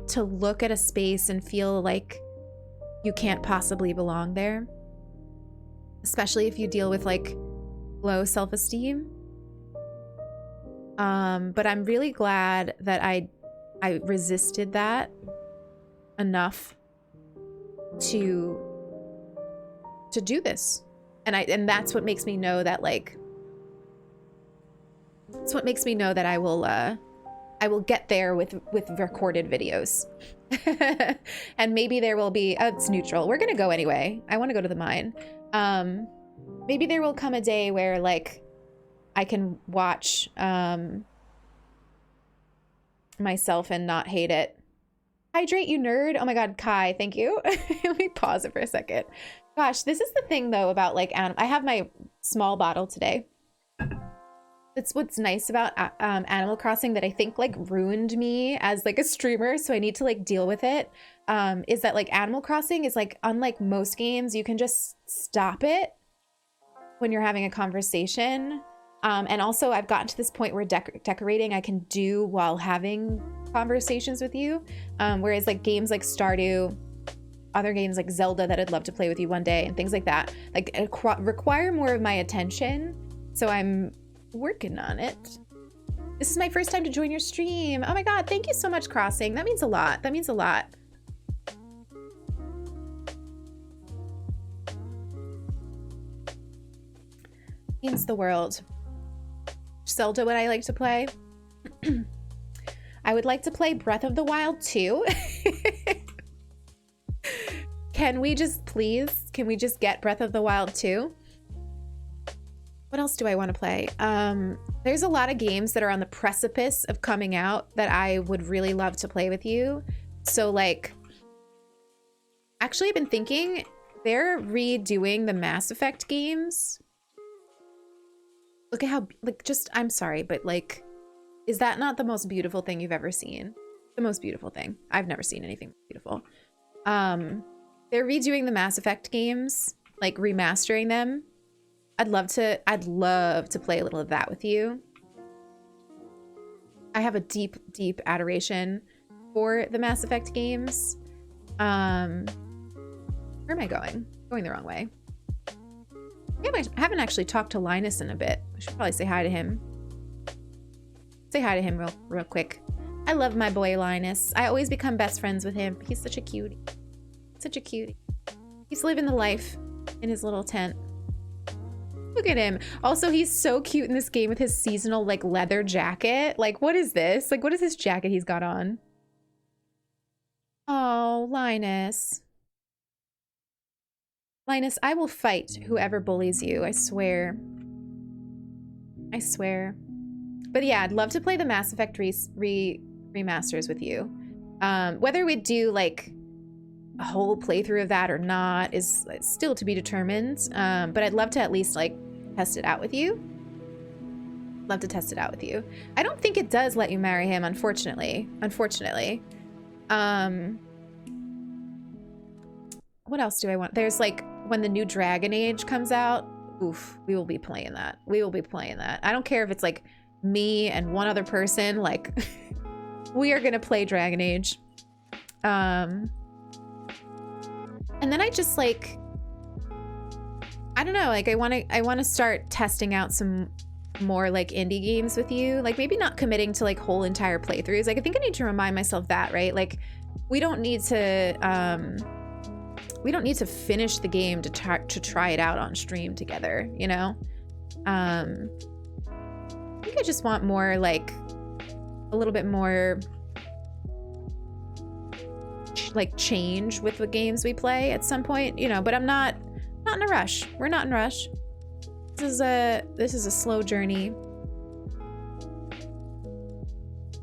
to look at a space and feel like you can't possibly belong there, especially if you deal with like low self-esteem. But I'm really glad that I resisted that enough to do this. And that's what makes me know that like, it's what makes me know that I will get there with recorded videos. And maybe there will be, it's neutral. We're gonna go anyway. I want to go to the mine. Maybe there will come a day where like I can watch myself and not hate it. Hydrate, you nerd. Oh my god, Kai, thank you. Let me pause it for a second. Gosh, this is the thing though about like I have my small bottle today. It's what's nice about Animal Crossing that I think like ruined me as like a streamer, so I need to like deal with it, is that like Animal Crossing is like, unlike most games, you can just stop it when you're having a conversation. And also I've gotten to this point where decorating I can do while having conversations with you, whereas like games like Stardew, other games like Zelda that I'd love to play with you one day and things like that, like require more of my attention. So I'm working on it. This is my first time to join your stream. Oh my god, thank you so much, Crossing. That means a lot. That means a lot. Means the world. Zelda would I like to play? I would like to play Breath of the Wild 2. Can we just get Breath of the Wild 2? What else do I want to play? There's a lot of games that are on the precipice of coming out that I would really love to play with you. So like, actually I've been thinking they're redoing the Mass Effect games. Look at how, like, just, I'm sorry, but like, is that not the most beautiful thing you've ever seen? The most beautiful thing. I've never seen anything beautiful. They're redoing the Mass Effect games, like remastering them. I'd love to play a little of that with you. I have a deep, deep adoration for the Mass Effect games. Where am I going? Going the wrong way. I haven't actually talked to Linus in a bit. I should probably say hi to him. Say hi to him real quick. I love my boy Linus. I always become best friends with him. He's such a cutie. Such a cutie. He's living the life in his little tent. Look at him. Also, he's so cute in this game with his seasonal like leather jacket. Like, what is this? Like, what is this jacket he's got on? Oh, Linus. Linus, I will fight whoever bullies you. I swear. I swear. But yeah, I'd love to play the Mass Effect remasters with you. Whether we do like a whole playthrough of that or not is still to be determined. But I'd love to at least like test it out with you. Love to test it out with you. I don't think it does let you marry him, unfortunately. Unfortunately. What else do I want? There's like when the new Dragon Age comes out. Oof, we will be playing that. We will be playing that. I don't care if it's like me and one other person. Like, we are gonna play Dragon Age. And then I just like, I don't know, like I want to start testing out some more like indie games with you. Like maybe not committing to like whole entire playthroughs. Like I think I need to remind myself that, right? Like we don't need to finish the game to try it out on stream together, you know? I think I just want more like a little bit more like change with the games we play at some point, you know, but I'm not in a rush. We're not in a rush. This is a slow journey.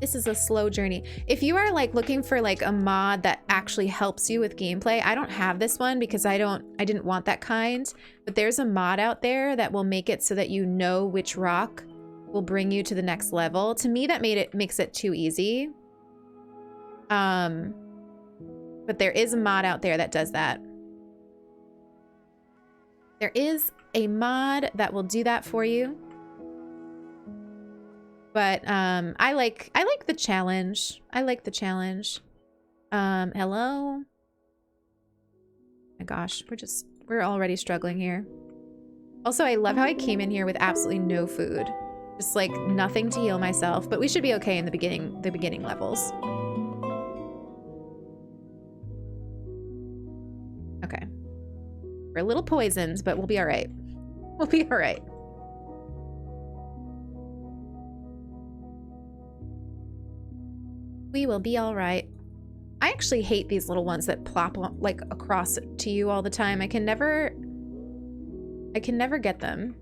This is a slow journey. If you are like looking for like a mod that actually helps you with gameplay, I don't have this one because I didn't want that kind, but there's a mod out there that will make it so that you know which rock will bring you to the next level. To me, that makes it too easy. But there is a mod out there that does that. There is a mod that will do that for you. But I like the challenge. I like the challenge. Hello? My gosh, we're already struggling here. Also, I love how I came in here with absolutely no food. Just like nothing to heal myself, but we should be okay in the beginning levels. Okay. We're a little poisoned, but we'll be all right. We'll be all right. We will be all right. I actually hate these little ones that plop like across to you all the time. I can never get them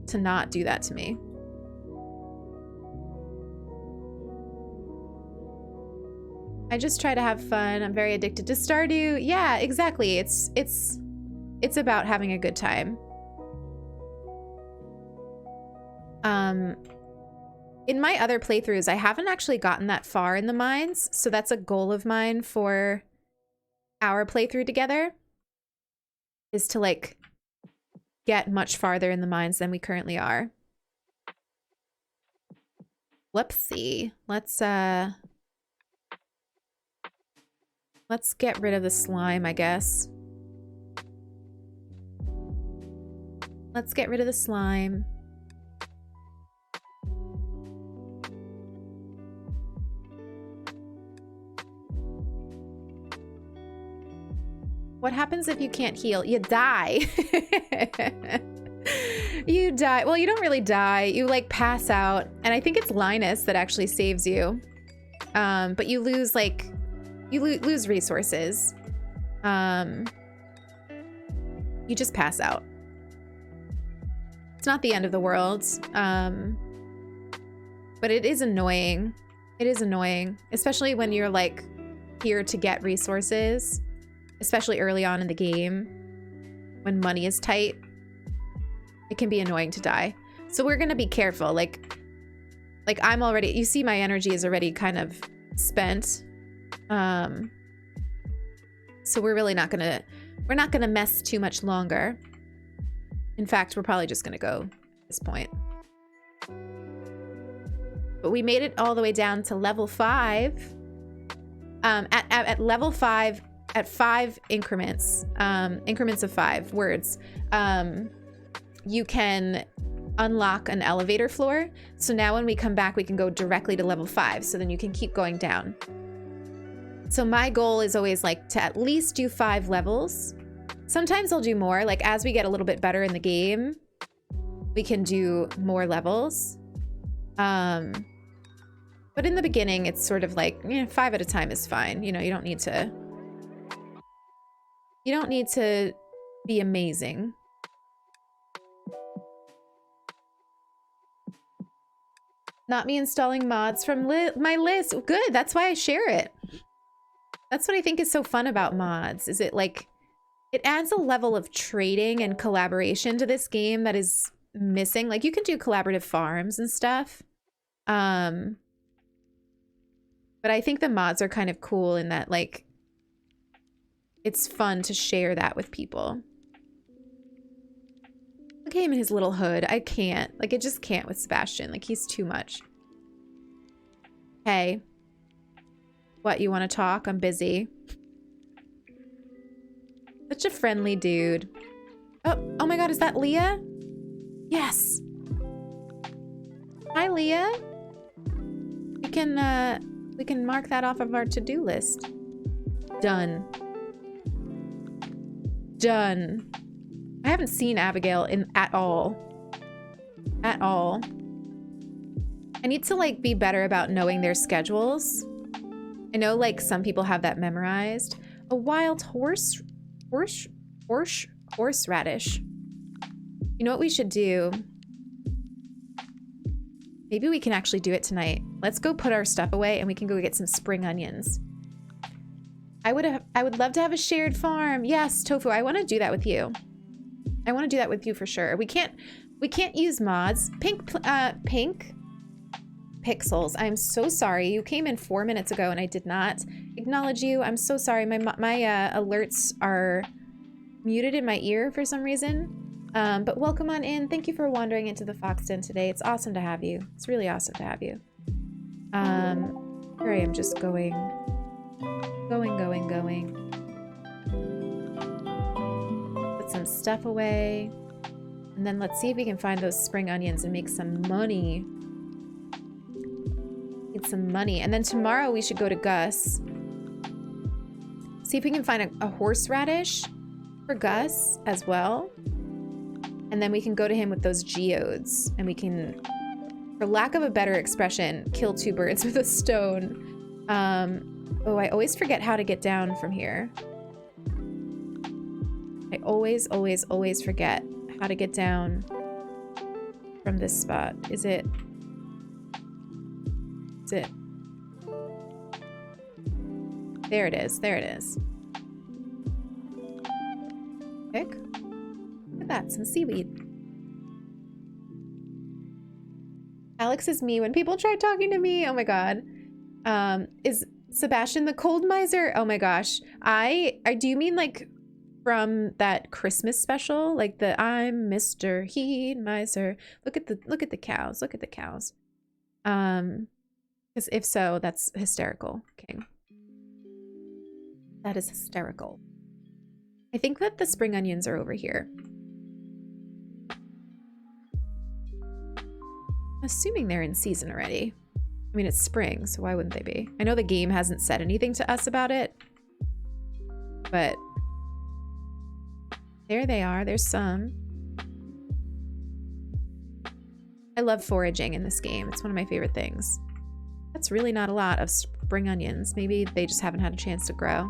to not do that to me. I just try to have fun. I'm very addicted to Stardew. Yeah, exactly. It's about having a good time. In my other playthroughs, I haven't actually gotten that far in the mines, so that's a goal of mine for our playthrough together, is to like get much farther in the mines than we currently are. Whoopsie. Let's get rid of the slime, I guess. Let's get rid of the slime. What happens if you can't heal? You die. You die. Well, you don't really die. You like pass out. And I think it's Linus that actually saves you. But you lose like, you lose resources. You just pass out. It's not the end of the world. But it is annoying. It is annoying, especially when you're like here to get resources. Especially early on in the game, when money is tight, it can be annoying to die. So we're gonna be careful. Like I'm already, you see my energy is already kind of spent. So we're really not gonna mess too much longer. In fact, we're probably just gonna go at this point. But we made it all the way down to level 5. At level 5, at 5 increments, increments of 5 words, you can unlock an elevator floor. So now when we come back, we can go directly to level 5. So then you can keep going down. So my goal is always like to at least do 5 levels. Sometimes I'll do more. Like as we get a little bit better in the game, we can do more levels. But in the beginning, it's sort of like, 5 at a time is fine. You know, you don't need to be amazing. Not me installing mods from my list. Good, that's why I share it. That's what I think is so fun about mods, is it like, it adds a level of trading and collaboration to this game that is missing. Like you can do collaborative farms and stuff. But I think the mods are kind of cool in that like, it's fun to share that with people. Look at him in his little hood. I can't. Like, I just can't with Sebastian. Like, he's too much. Hey. What, you want to talk? I'm busy. Such a friendly dude. Oh my god, is that Leah? Yes. Hi, Leah. We can mark that off of our to-do list. Done. Done. I haven't seen Abigail at all. At all. I need to like be better about knowing their schedules. I know like some people have that memorized. A wild horseradish. You know what we should do? Maybe we can actually do it tonight. Let's go put our stuff away and we can go get some spring onions. I would love to have a shared farm. Yes, Tofu, I want to do that with you. I want to do that with you for sure. We can't use mods. Pink Pixels, I'm so sorry. You came in 4 minutes ago and I did not acknowledge you. I'm so sorry. My alerts are muted in my ear for some reason. But welcome on in. Thank you for wandering into the Fox Den today. It's awesome to have you. It's really awesome to have you. Here I am just going. Put some stuff away. And then let's see if we can find those spring onions and make some money. Need some money. And then tomorrow we should go to Gus. See if we can find a horseradish for Gus as well. And then we can go to him with those geodes. And we can, for lack of a better expression, kill two birds with a stone. Oh, I always forget how to get down from here. I always forget how to get down from this spot. Is it? There it is. There it is. Pick. Look at that. Some seaweed. Alex is me when people try talking to me. Oh my god. Is Sebastian the cold miser? Oh my gosh. I do you mean like from that Christmas special? Like the I'm Mr. Heat Miser. Look at the cows. Look at the cows. Because if so, that's hysterical, King. That is hysterical. I think that the spring onions are over here. Assuming they're in season already. I mean, it's spring, so why wouldn't they be? I know the game hasn't said anything to us about it, but there they are. There's some. I love foraging in this game. It's one of my favorite things. That's really not a lot of spring onions. Maybe they just haven't had a chance to grow.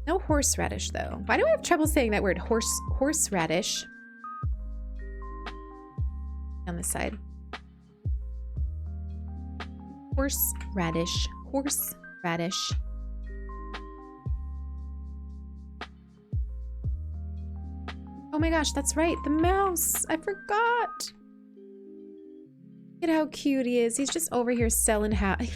No horseradish, though. Why do I have trouble saying that word? Horseradish. On this side. Horseradish. Horseradish. Oh my gosh, that's right. The mouse. I forgot. Look at how cute he is. He's just over here selling hats.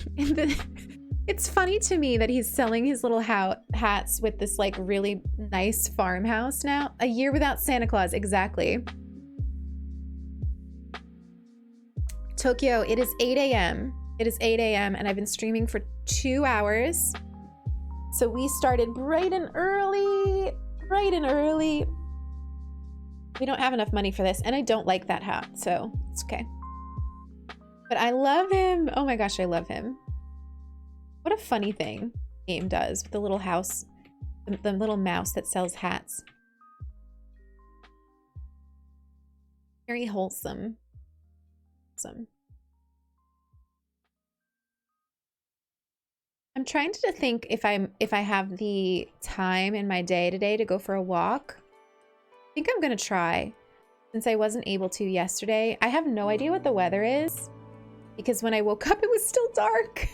It's funny to me that he's selling his little hats with this like really nice farmhouse now. A year without Santa Claus, exactly. Tokyo, it is 8 a.m. It is 8 a.m. and I've been streaming for 2 hours. So we started bright and early. Bright and early. We don't have enough money for this, and I don't like that hat, so it's okay. But I love him. Oh my gosh, I love him. What a funny thing the game does with the little house, the little mouse that sells hats. Very wholesome. I'm trying to think if I have the time in my day today to go for a walk. I think I'm gonna try, since I wasn't able to yesterday. I have no idea what the weather is, because when I woke up it was still dark.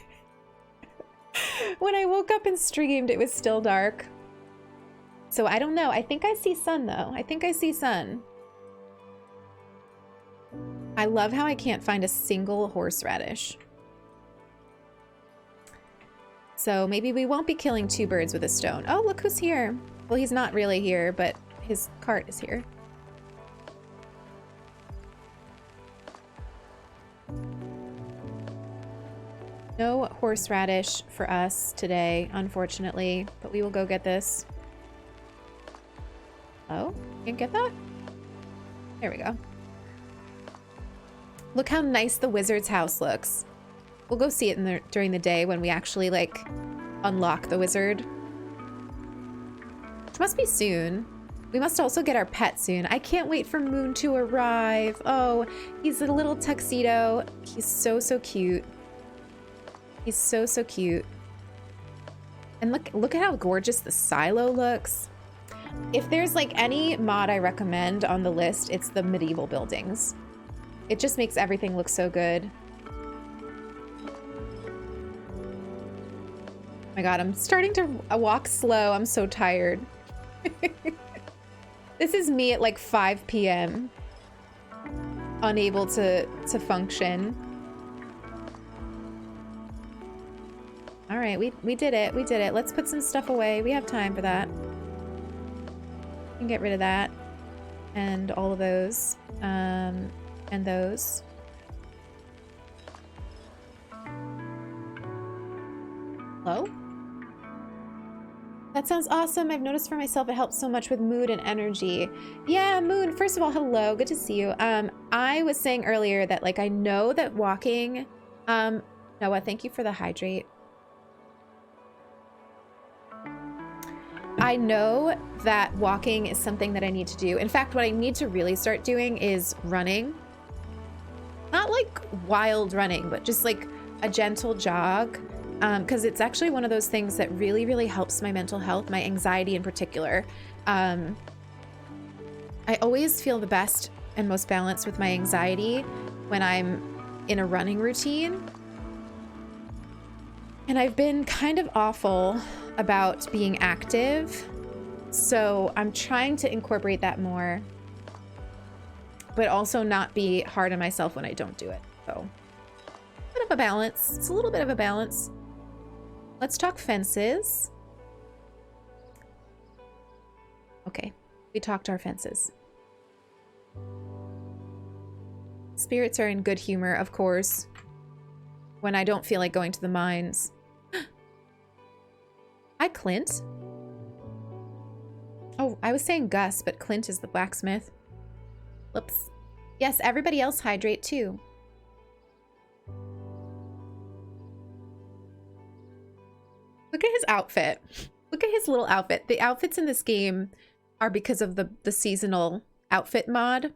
When I woke up and streamed it was still dark. So I don't know. I think I see sun though. I think I see sun. I love how I can't find a single horseradish. So maybe we won't be killing two birds with a stone. Oh, look who's here. Well, he's not really here, but his cart is here. No horseradish for us today, unfortunately, but we will go get this. Oh, can't get that? There we go. Look how nice the wizard's house looks. We'll go see it during the day when we actually, like, unlock the wizard. Which must be soon. We must also get our pet soon. I can't wait for Moon to arrive. Oh, he's in a little tuxedo. He's so, so cute. He's so, so cute. And look at how gorgeous the silo looks. If there's like any mod I recommend on the list, it's the medieval buildings. It just makes everything look so good. Oh my god, I'm starting to walk slow. I'm so tired. This is me at like 5 p.m. Unable to function. All right, we did it. We did it. Let's put some stuff away. We have time for that. We can get rid of that. And all of those. And those. Hello? That sounds awesome. I've noticed for myself it helps so much with mood and energy. Yeah, Moon, first of all, hello. Good to see you. I was saying earlier that, like, I know that walking... Noah, thank you for the hydrate. I know that walking is something that I need to do. In fact, what I need to really start doing is running. Not like wild running, but just like a gentle jog. Because it's actually one of those things that really, really helps my mental health, my anxiety in particular. I always feel the best and most balanced with my anxiety when I'm in a running routine. And I've been kind of awful about being active, so I'm trying to incorporate that more, but also not be hard on myself when I don't do it. So, a bit of a balance. It's a little bit of a balance. Let's talk fences. Okay, we talked our fences. Spirits are in good humor, of course, when I don't feel like going to the mines. Hi, Clint. Oh, I was saying Gus, but Clint is the blacksmith. Whoops. Yes, everybody else hydrate too. Look at his outfit. Look at his little outfit. The outfits in this game are because of the seasonal outfit mod.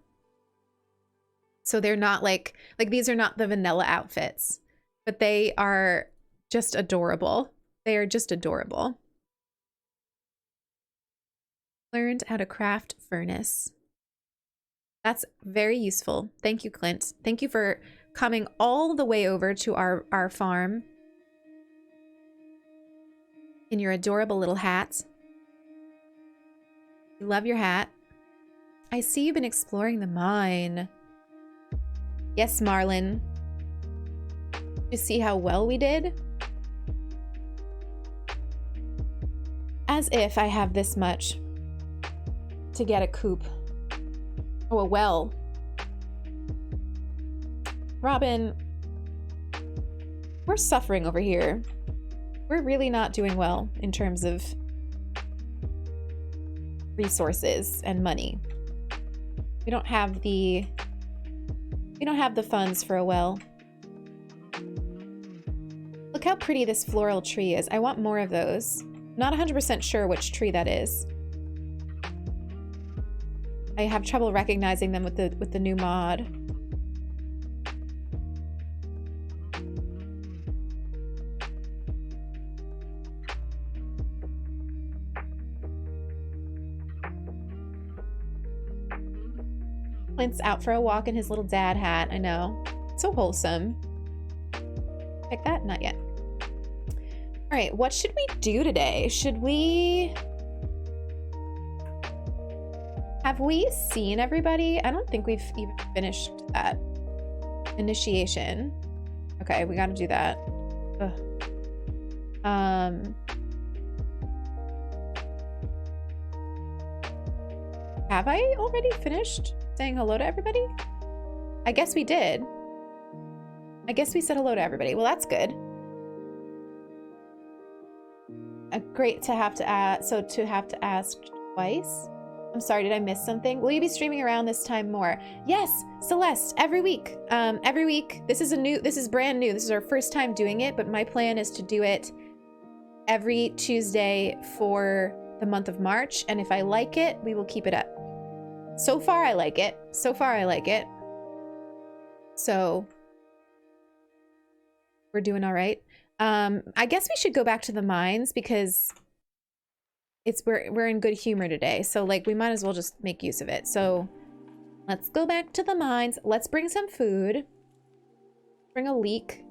So they're not like these are not the vanilla outfits, but they are just adorable. They are just adorable. Learned how to craft furnace. That's very useful. Thank you, Clint. Thank you for coming all the way over to our farm in your adorable little hat. I love your hat. I see you've been exploring the mine. Yes, Marlin. You see how well we did? As if I have this much to get a coop. Oh, a well. Robin, we're suffering over here. We're really not doing well in terms of resources and money. We don't have the funds for a well. Look how pretty this floral tree is. I want more of those. Not 100% sure which tree that is. I have trouble recognizing them with the new mod. Clint's out for a walk in his little dad hat. I know. So wholesome. Pick that? Not yet. All right, what should we do today? Should we... Have we seen everybody? I don't think we've even finished that. Initiation. Okay, we gotta do that. Ugh. Have I already finished saying hello to everybody? I guess we did. I guess we said hello to everybody. Well, that's good. Great to have to ask. So to have to ask twice. I'm sorry, did I miss something? Will you be streaming around this time more? Yes, Celeste, every week. Every week. This is brand new. This is our first time doing it, but my plan is to do it every Tuesday for the month of March. And if I like it, we will keep it up. So far, I like it. So we're doing all right. I guess we should go back to the mines because we're in good humor today. So like we might as well just make use of it. So let's go back to the mines. Let's bring some food. Bring a leek.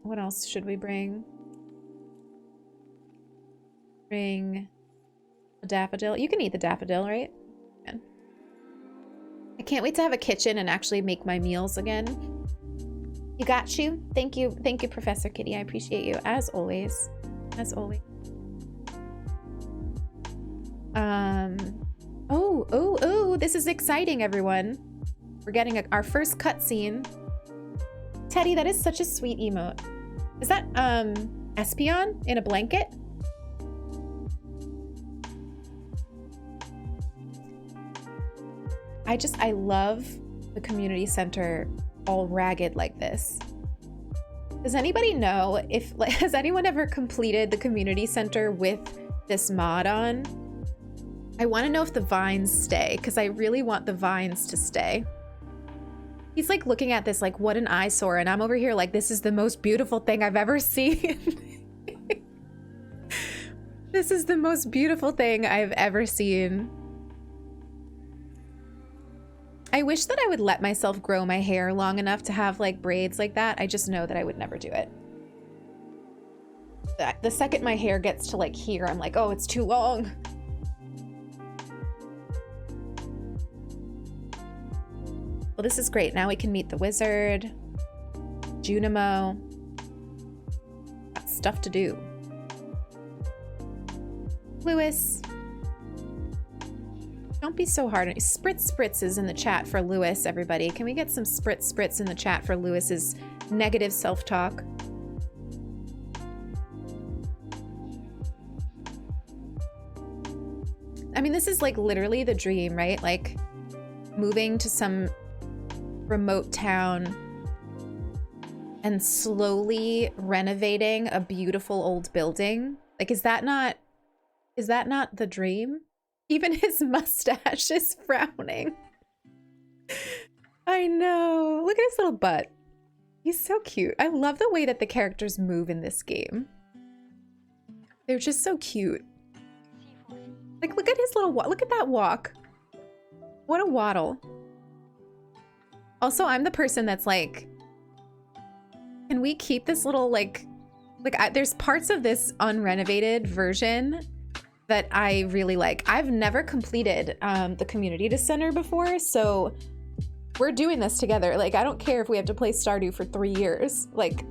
What else should we bring? Bring a daffodil. You can eat the daffodil, right? I can't wait to have a kitchen and actually make my meals again. You got you. Thank you, Professor Kitty. I appreciate you as always. As always. Oh, this is exciting, everyone. We're getting our first cutscene. Teddy, that is such a sweet emote. Is that Espeon in a blanket? I love the community center all ragged like this. Does anybody know if, like, has anyone ever completed the community center with this mod on? I want to know if the vines stay, because I really want the vines to stay. He's like looking at this like, what an eyesore, and I'm over here like, this is the most beautiful thing I've ever seen. This is the most beautiful thing I've ever seen. I wish that I would let myself grow my hair long enough to have like braids like that. I just know that I would never do it. The second my hair gets to like here, I'm like, oh, it's too long. Well, this is great. Now we can meet the wizard, Junimo. Got stuff to do. Lewis. Don't be so hard on Spritz Spritz is in the chat for Lewis, everybody. Can we get some Spritz Spritz in the chat for Lewis's negative self-talk? I mean, this is like literally the dream, right? Like moving to some remote town and slowly renovating a beautiful old building. Like, is that not the dream? Even his mustache is frowning. I know. Look at his little butt. He's so cute. I love the way that the characters move in this game. They're just so cute. Like, look at his little walk. Look at that walk. What a waddle. Also, I'm the person that's like, can we keep this little, there's parts of this unrenovated version that I really like. I've never completed the community center before, so we're doing this together. Like, I don't care if we have to play Stardew for 3 years. Like,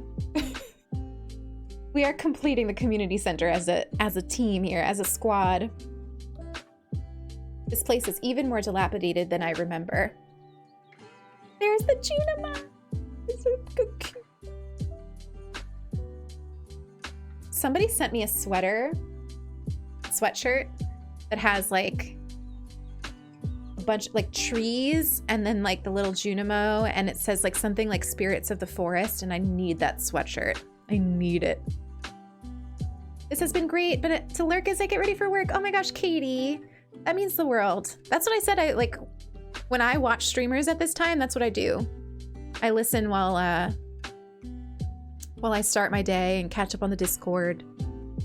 we are completing the community center as a team here, as a squad. This place is even more dilapidated than I remember. There's the Junima. It's so cute. Somebody sent me a sweatshirt that has like a bunch like trees and then like the little Junimo, and it says like something like spirits of the forest, and I need that sweatshirt. I need it. This has been great, but to lurk as I get ready for work. Oh my gosh, Katie, that means the world. That's what I said. I like when I watch streamers at this time, that's what I do. I listen while I start my day and catch up on the Discord.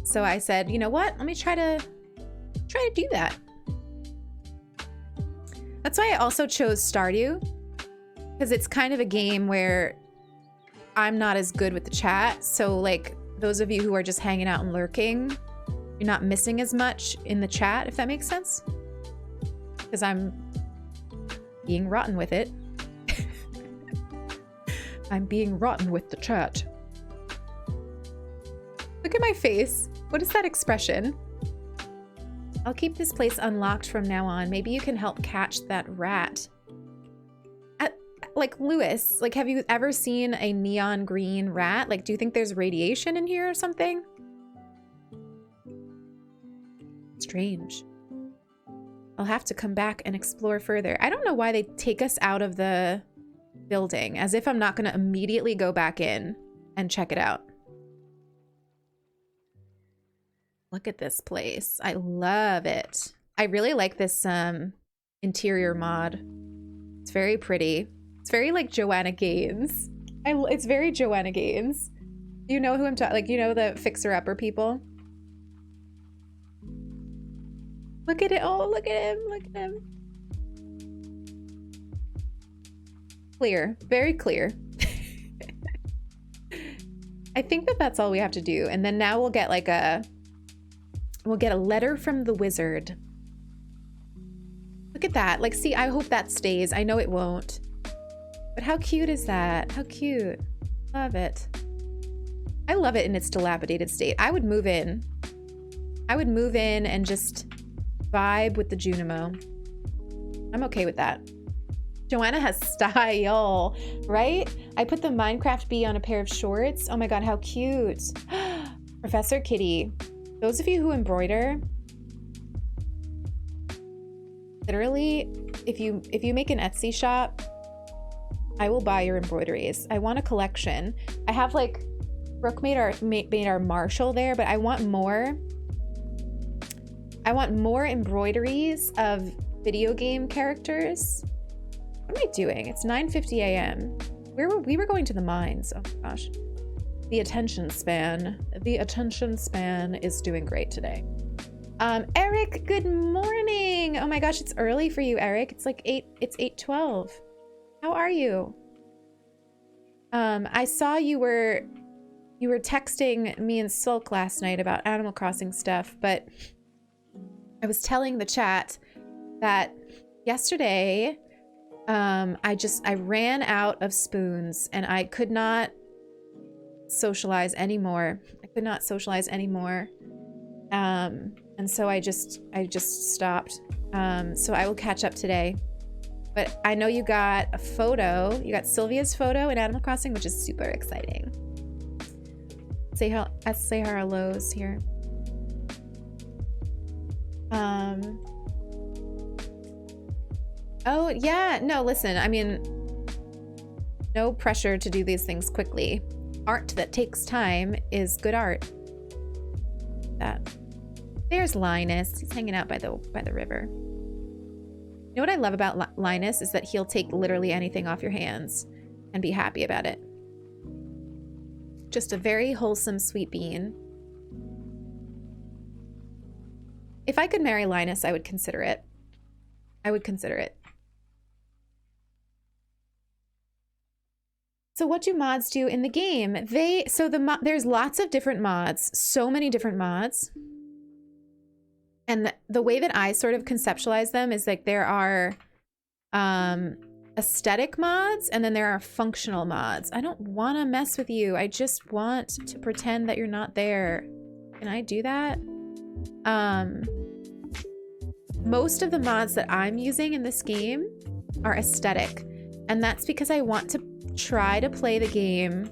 So I said, you know what? Let me try to do that. That's why I also chose Stardew, because it's kind of a game where I'm not as good with the chat. So like those of you who are just hanging out and lurking, you're not missing as much in the chat, if that makes sense. Because I'm being rotten with it. I'm being rotten with the chat. Look at my face. What is that expression? I'll keep this place unlocked from now on. Maybe you can help catch that rat. Like, Lewis, like, have you ever seen a neon green rat? Like, do you think there's radiation in here or something? Strange. I'll have to come back and explore further. I don't know why they take us out of the building, as if I'm not going to immediately go back in and check it out. Look at this place. I love it. I really like this interior mod. It's very pretty. It's very like Joanna Gaines. It's very Joanna Gaines. You know who I'm talking, like, you know, the fixer-upper people? Look at it. Oh, look at him. Look at him. Clear. Very clear. I think that that's all we have to do. And then now we'll get like we'll get a letter from the wizard. Look at that. Like, see, I hope that stays. I know it won't. But how cute is that? How cute. Love it. I love it in its dilapidated state. I would move in. I would move in and just vibe with the Junimo. I'm okay with that. Joanna has style, right? I put the Minecraft bee on a pair of shorts. Oh my god, how cute. Professor Kitty. Those of you who embroider, literally, if you make an Etsy shop, I will buy your embroideries. I want a collection. I have like, Brooke made our Marshall there, but I want more. I want more embroideries of video game characters. What am I doing? It's 9:50 a.m. We were going to the mines. Oh my gosh. The attention span is doing great today. Eric, good morning. Oh my gosh, it's early for you, Eric. It's like 8:12. How are you? I saw you were texting me and Sulk last night about Animal Crossing stuff, but I was telling the chat that yesterday I ran out of spoons and I could not socialize anymore. And so I just stopped. So I will catch up today. But I know you got a photo. You got Sylvia's photo in Animal Crossing, which is super exciting. Say hellos here. Oh yeah, no, listen, I mean, no pressure to do these things quickly. Art that takes time is good art. There's Linus. He's hanging out by the river. You know what I love about Linus is that he'll take literally anything off your hands and be happy about it. Just a very wholesome, sweet bean. If I could marry Linus, I would consider it. I would consider it. So what do mods do in the game? There's lots of different mods, so many different mods. And the way that I sort of conceptualize them is like there are aesthetic mods and then there are functional mods. I don't want to mess with you. I just want to pretend that you're not there. Can I do that? Most of the mods that I'm using in this game are aesthetic. And that's because I want to try to play the game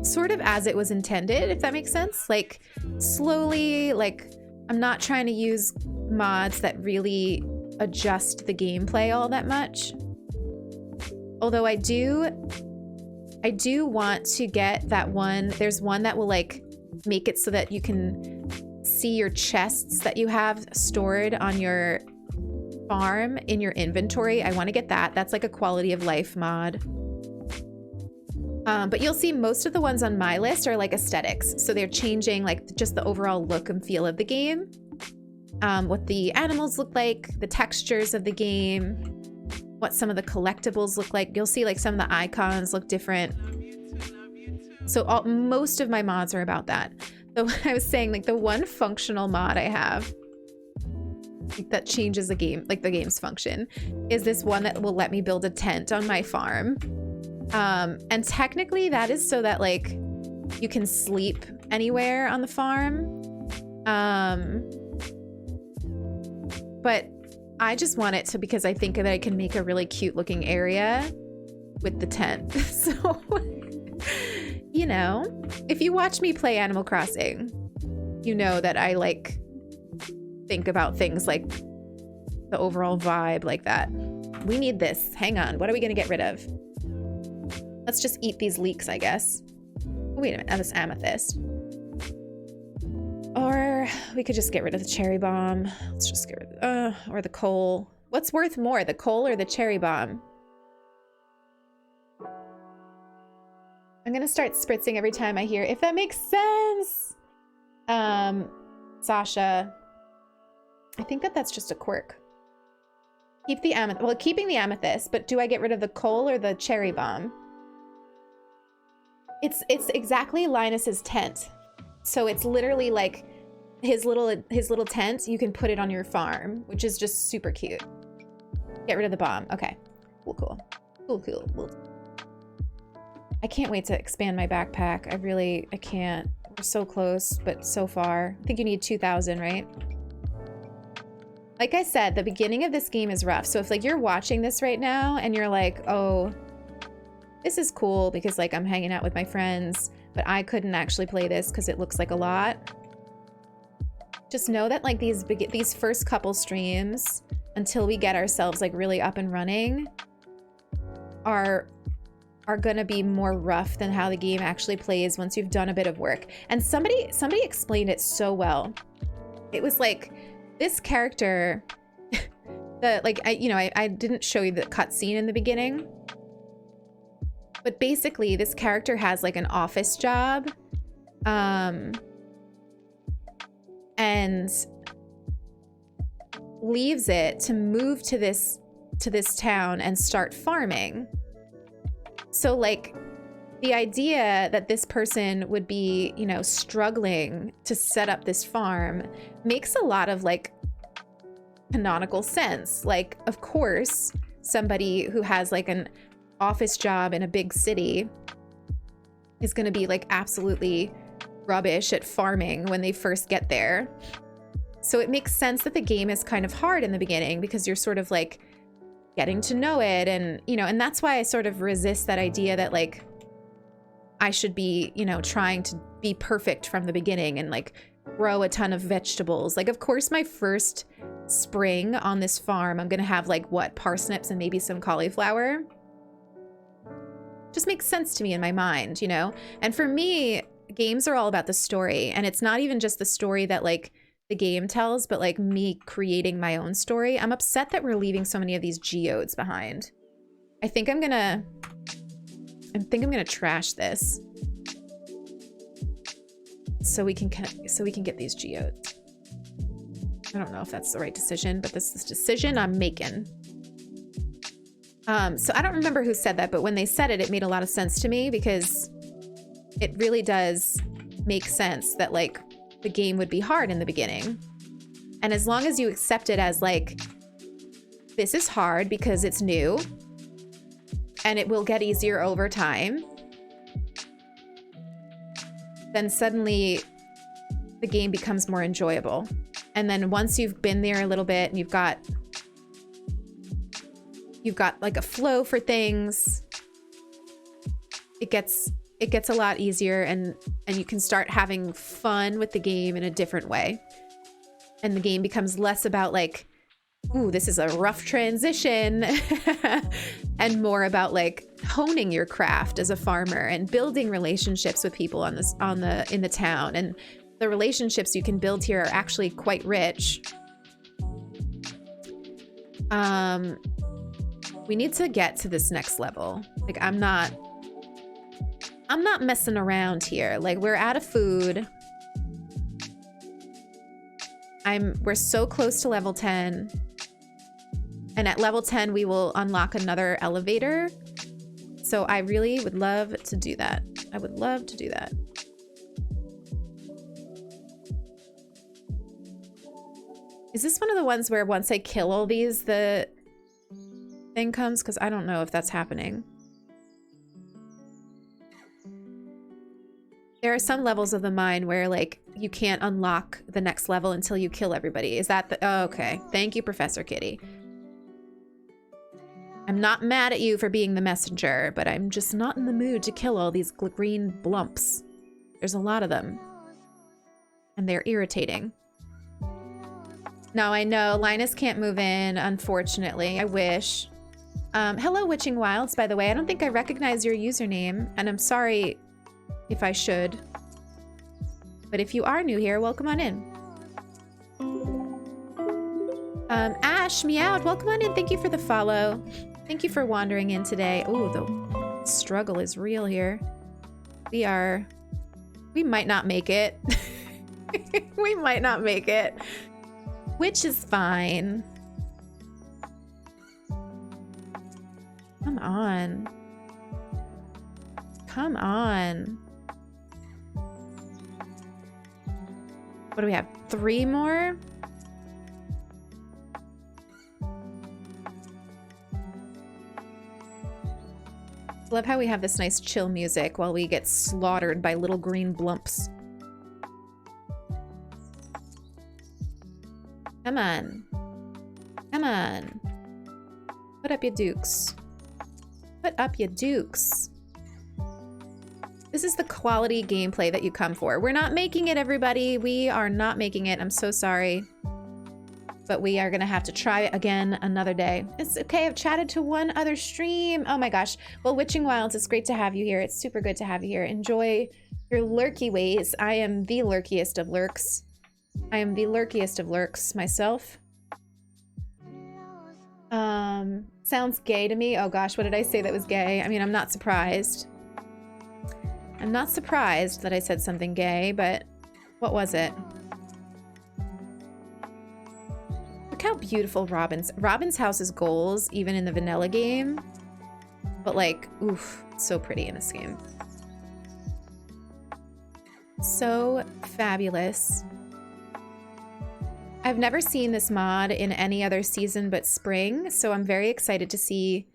sort of as it was intended, if that makes sense. Like slowly, like I'm not trying to use mods that really adjust the gameplay all that much. Although I do want to get that one. There's one that will like make it so that you can see your chests that you have stored on your farm in your inventory. I want to get that. That's like a quality of life mod. But you'll see most of the ones on my list are like aesthetics. So they're changing like just the overall look and feel of the game. What the animals look like, the textures of the game, what some of the collectibles look like. You'll see like some of the icons look different. So most of my mods are about that. So I was saying like the one functional mod I have that changes the game, like the game's function, is this one that will let me build a tent on my farm. And technically that is so that like you can sleep anywhere on the farm. But I just want it to, because I think that I can make a really cute looking area with the tent. So, you know, if you watch me play Animal Crossing, you know that I like think about things like the overall vibe like that. We need this. Hang on. What are we going to get rid of? Let's just eat these leeks, I guess. Oh, wait a minute. This amethyst. Or we could just get rid of the cherry bomb. Let's just get rid of, or the coal. What's worth more, the coal or the cherry bomb? I'm going to start spritzing every time I hear, if that makes sense. Sasha. I think that's just a quirk. Keep the amethyst. Well, keeping the amethyst, but do I get rid of the coal or the cherry bomb? It's exactly Linus's tent. So it's literally like his little tent. You can put it on your farm, which is just super cute. Get rid of the bomb. Okay. Cool. I can't wait to expand my backpack. I can't. We're so close, but so far. I think you need 2,000, right? Like I said, the beginning of this game is rough. So if like you're watching this right now and you're like, oh, this is cool because like I'm hanging out with my friends, but I couldn't actually play this because it looks like a lot. Just know that like these first couple streams until we get ourselves like really up and running are gonna be more rough than how the game actually plays once you've done a bit of work. And somebody explained it so well. It was like this character, I didn't show you the cutscene in the beginning, but basically this character has like an office job, and leaves it to move to this town and start farming. So like the idea that this person would be, you know, struggling to set up this farm makes a lot of like canonical sense. Like, of course, somebody who has like an office job in a big city is going to be like absolutely rubbish at farming when they first get there. So it makes sense that the game is kind of hard in the beginning because you're sort of like getting to know it, and you know, and that's why I sort of resist that idea that like I should be, you know, trying to be perfect from the beginning and like grow a ton of vegetables. Like, of course, my first spring on this farm, I'm gonna have like what, parsnips and maybe some cauliflower. Just makes sense to me in my mind, you know? And for me, games are all about the story, and it's not even just the story that like the game tells, but like me creating my own story. I'm upset that we're leaving so many of these geodes behind. I think I'm gonna trash this so we can get these geodes. I don't know if that's the right decision, but this is the decision I'm making. So I don't remember who said that, but when they said it, it made a lot of sense to me because it really does make sense that like the game would be hard in the beginning. And as long as you accept it as like, this is hard because it's new and it will get easier over time, then suddenly the game becomes more enjoyable. And then once you've been there a little bit and you've got like a flow for things, it gets a lot easier, and you can start having fun with the game in a different way. And the game becomes less about like, ooh, this is a rough transition, and more about like honing your craft as a farmer and building relationships with people in the town. And the relationships you can build here are actually quite rich. We need to get to this next level. Like, I'm not messing around here. Like, we're out of food. We're so close to level 10. And at level 10, we will unlock another elevator. So I really would love to do that. I would love to do that. Is this one of the ones where once I kill all these, the thing comes? Because I don't know if that's happening. There are some levels of the mine where like you can't unlock the next level until you kill everybody. Is that the... Oh, okay. Thank you, Professor Kitty. I'm not mad at you for being the messenger, but I'm just not in the mood to kill all these green blumps. There's a lot of them. And they're irritating. No, I know. Linus can't move in, unfortunately. I wish. Hello, Witching Wilds, by the way. I don't think I recognize your username, and I'm sorry if I should. But if you are new here, welcome on in. Ash, Meowed, welcome on in. Thank you for the follow. Thank you for wandering in today. Oh, the struggle is real here. We might not make it. We might not make it. Which is fine. Come on. Come on. What do we have? 3 more? Love how we have this nice chill music while we get slaughtered by little green blumps. Come on. Come on. Put up your dukes. Put up your dukes. This is the quality gameplay that you come for. We're not making it, everybody. We are not making it. I'm so sorry. But we are gonna have to try it again another day. It's okay, I've chatted to one other stream. Oh my gosh. Well, Witching Wilds, it's great to have you here. It's super good to have you here. Enjoy your lurky ways. I am the lurkiest of lurks. I am the lurkiest of lurks myself. Sounds gay to me. Oh gosh, what did I say that was gay? I mean, I'm not surprised. I'm not surprised that I said something gay, but what was it? Look how beautiful Robin's house is goals, even in the vanilla game. But like, oof, so pretty in this game. So fabulous. I've never seen this mod in any other season but spring, so I'm very excited to see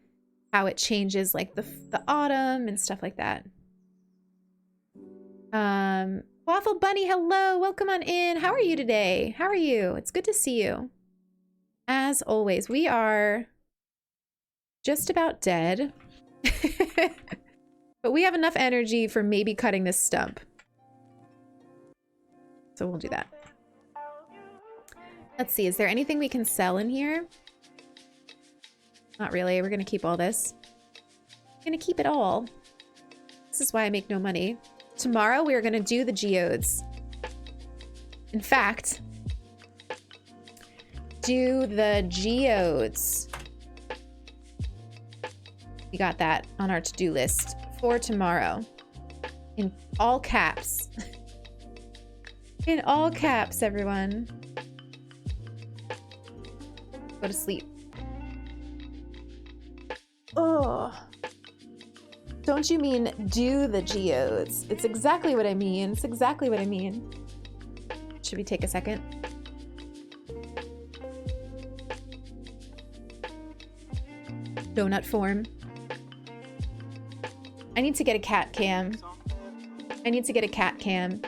how it changes like the autumn and stuff like that. Waffle Bunny, hello, welcome on in. How are you today? How are you? It's good to see you. As always, we are just about dead, but we have enough energy for maybe cutting this stump. So we'll do that. Let's see, is there anything we can sell in here? Not really, we're gonna keep all this. We're gonna keep it all. This is why I make no money. Tomorrow we are gonna do the geodes. In fact, do the geodes. We got that on our to-do list for tomorrow. In all caps. In all caps, everyone. Go to sleep. Oh. Don't you mean do the geodes? It's exactly what I mean. It's exactly what I mean. Should we take a second? Donut form. I need to get a cat cam. I need to get a cat cam.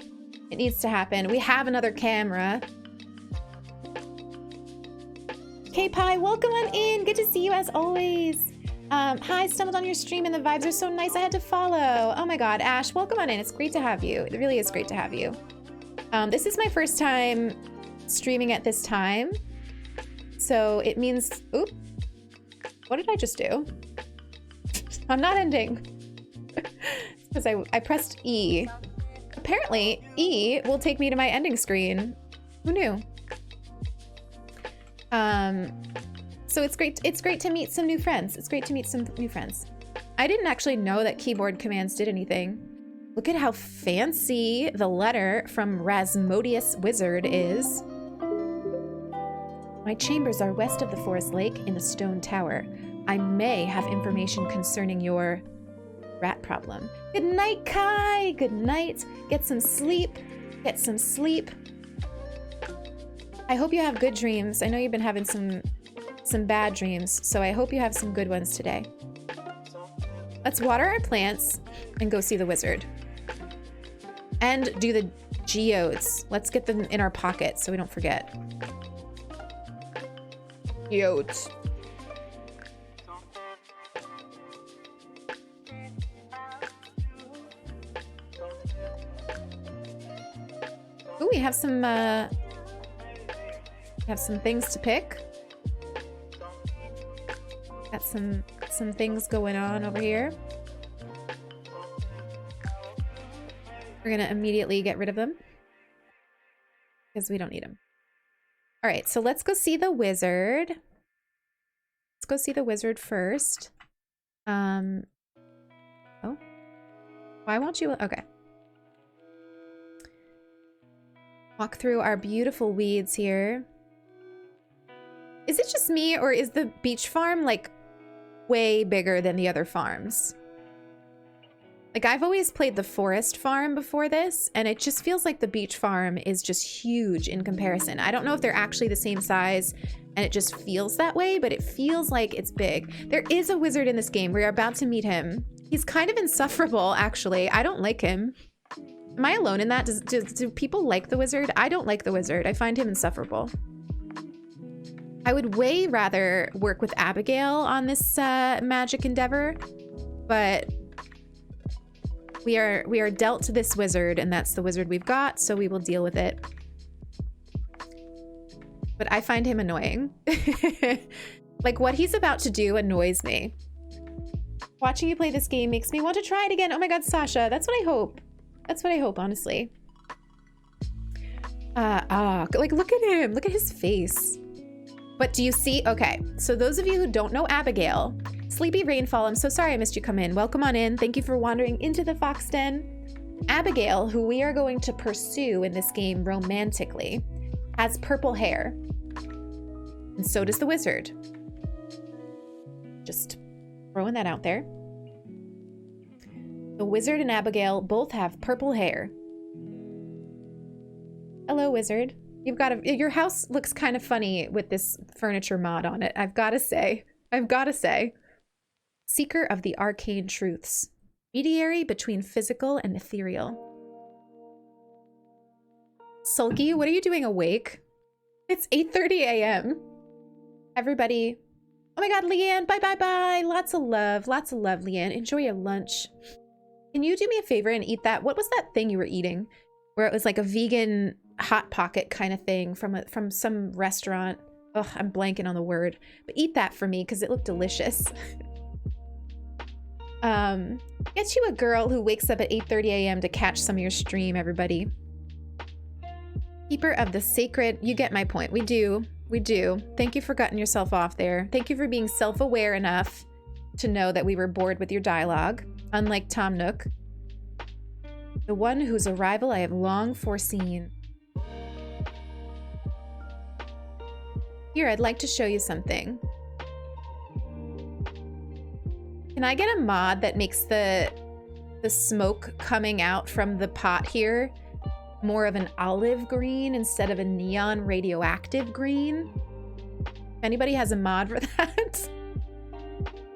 It needs to happen. We have another camera. K-Pie, welcome on in. Good to see you as always. Hi, stumbled on your stream and the vibes are so nice. I had to follow. Oh my God, Ash, welcome on in. It's great to have you. It really is great to have you. This is my first time streaming at this time. So it means, oop, what did I just do? I'm not ending. Because I pressed E. Apparently, E will take me to my ending screen. Who knew? So it's great to meet some new friends. It's great to meet some new friends. I didn't actually know that keyboard commands did anything. Look at how fancy the letter from Rasmodius Wizard is. My chambers are west of the forest lake in the stone tower. I may have information concerning your rat problem. Good night, Kai. Good night. Get some sleep. Get some sleep. I hope you have good dreams. I know you've been having some bad dreams, so I hope you have some good ones today. Let's water our plants and go see the wizard. And do the geodes. Let's get them in our pocket so we don't forget. Geodes. Ooh, we have some things to pick. Got some things going on over here. We're gonna immediately get rid of them because we don't need them. All right, so let's go see the wizard. Let's go see the wizard first. Oh, why won't you? Okay. Walk through our beautiful weeds here. Is it just me, or is the beach farm like way bigger than the other farms? Like, I've always played the forest farm before this, and it just feels like the beach farm is just huge in comparison. I don't know if they're actually the same size, and it just feels that way, but it feels like it's big. There is a wizard in this game. We're about to meet him. He's kind of insufferable, actually. I don't like him. Am I alone in that? Do people like the wizard? I don't like the wizard. I find him insufferable. I would way rather work with Abigail on this magic endeavor, but we are dealt to this wizard, and that's the wizard we've got, so we will deal with it. But I find him annoying. Like, what he's about to do annoys me. Watching you play this game makes me want to try it again. Oh my god, Sasha, that's what I hope. That's what I hope, honestly. Like, look at him. Look at his face. But do you see? Okay, so those of you who don't know Abigail, Sleepy Rainfall, I'm so sorry I missed you come in. Welcome on in. Thank you for wandering into the Fox Den. Abigail, who we are going to pursue in this game romantically, has purple hair. And so does the wizard. Just throwing that out there. The wizard and Abigail both have purple hair. Hello, wizard. You've got your house looks kind of funny with this furniture mod on it. I've got to say. Seeker of the arcane truths. Mediary between physical and ethereal. Sulky, what are you doing awake? It's 8:30 a.m. Everybody. Oh my god, Leanne, bye. Lots of love, Leanne. Enjoy your lunch. Can you do me a favor and eat that? What was that thing you were eating? Where it was like a vegan Hot Pocket kind of thing from some restaurant. Ugh, I'm blanking on the word. But eat that for me because it looked delicious. Get you a girl who wakes up at 8:30 a.m. to catch some of your stream, everybody. Keeper of the sacred. You get my point. We do. Thank you for cutting yourself off there. Thank you for being self-aware enough to know that we were bored with your dialogue, unlike Tom Nook. The one whose arrival I have long foreseen. Here, I'd like to show you something. Can I get a mod that makes the smoke coming out from the pot here more of an olive green instead of a neon radioactive green? If anybody has a mod for that,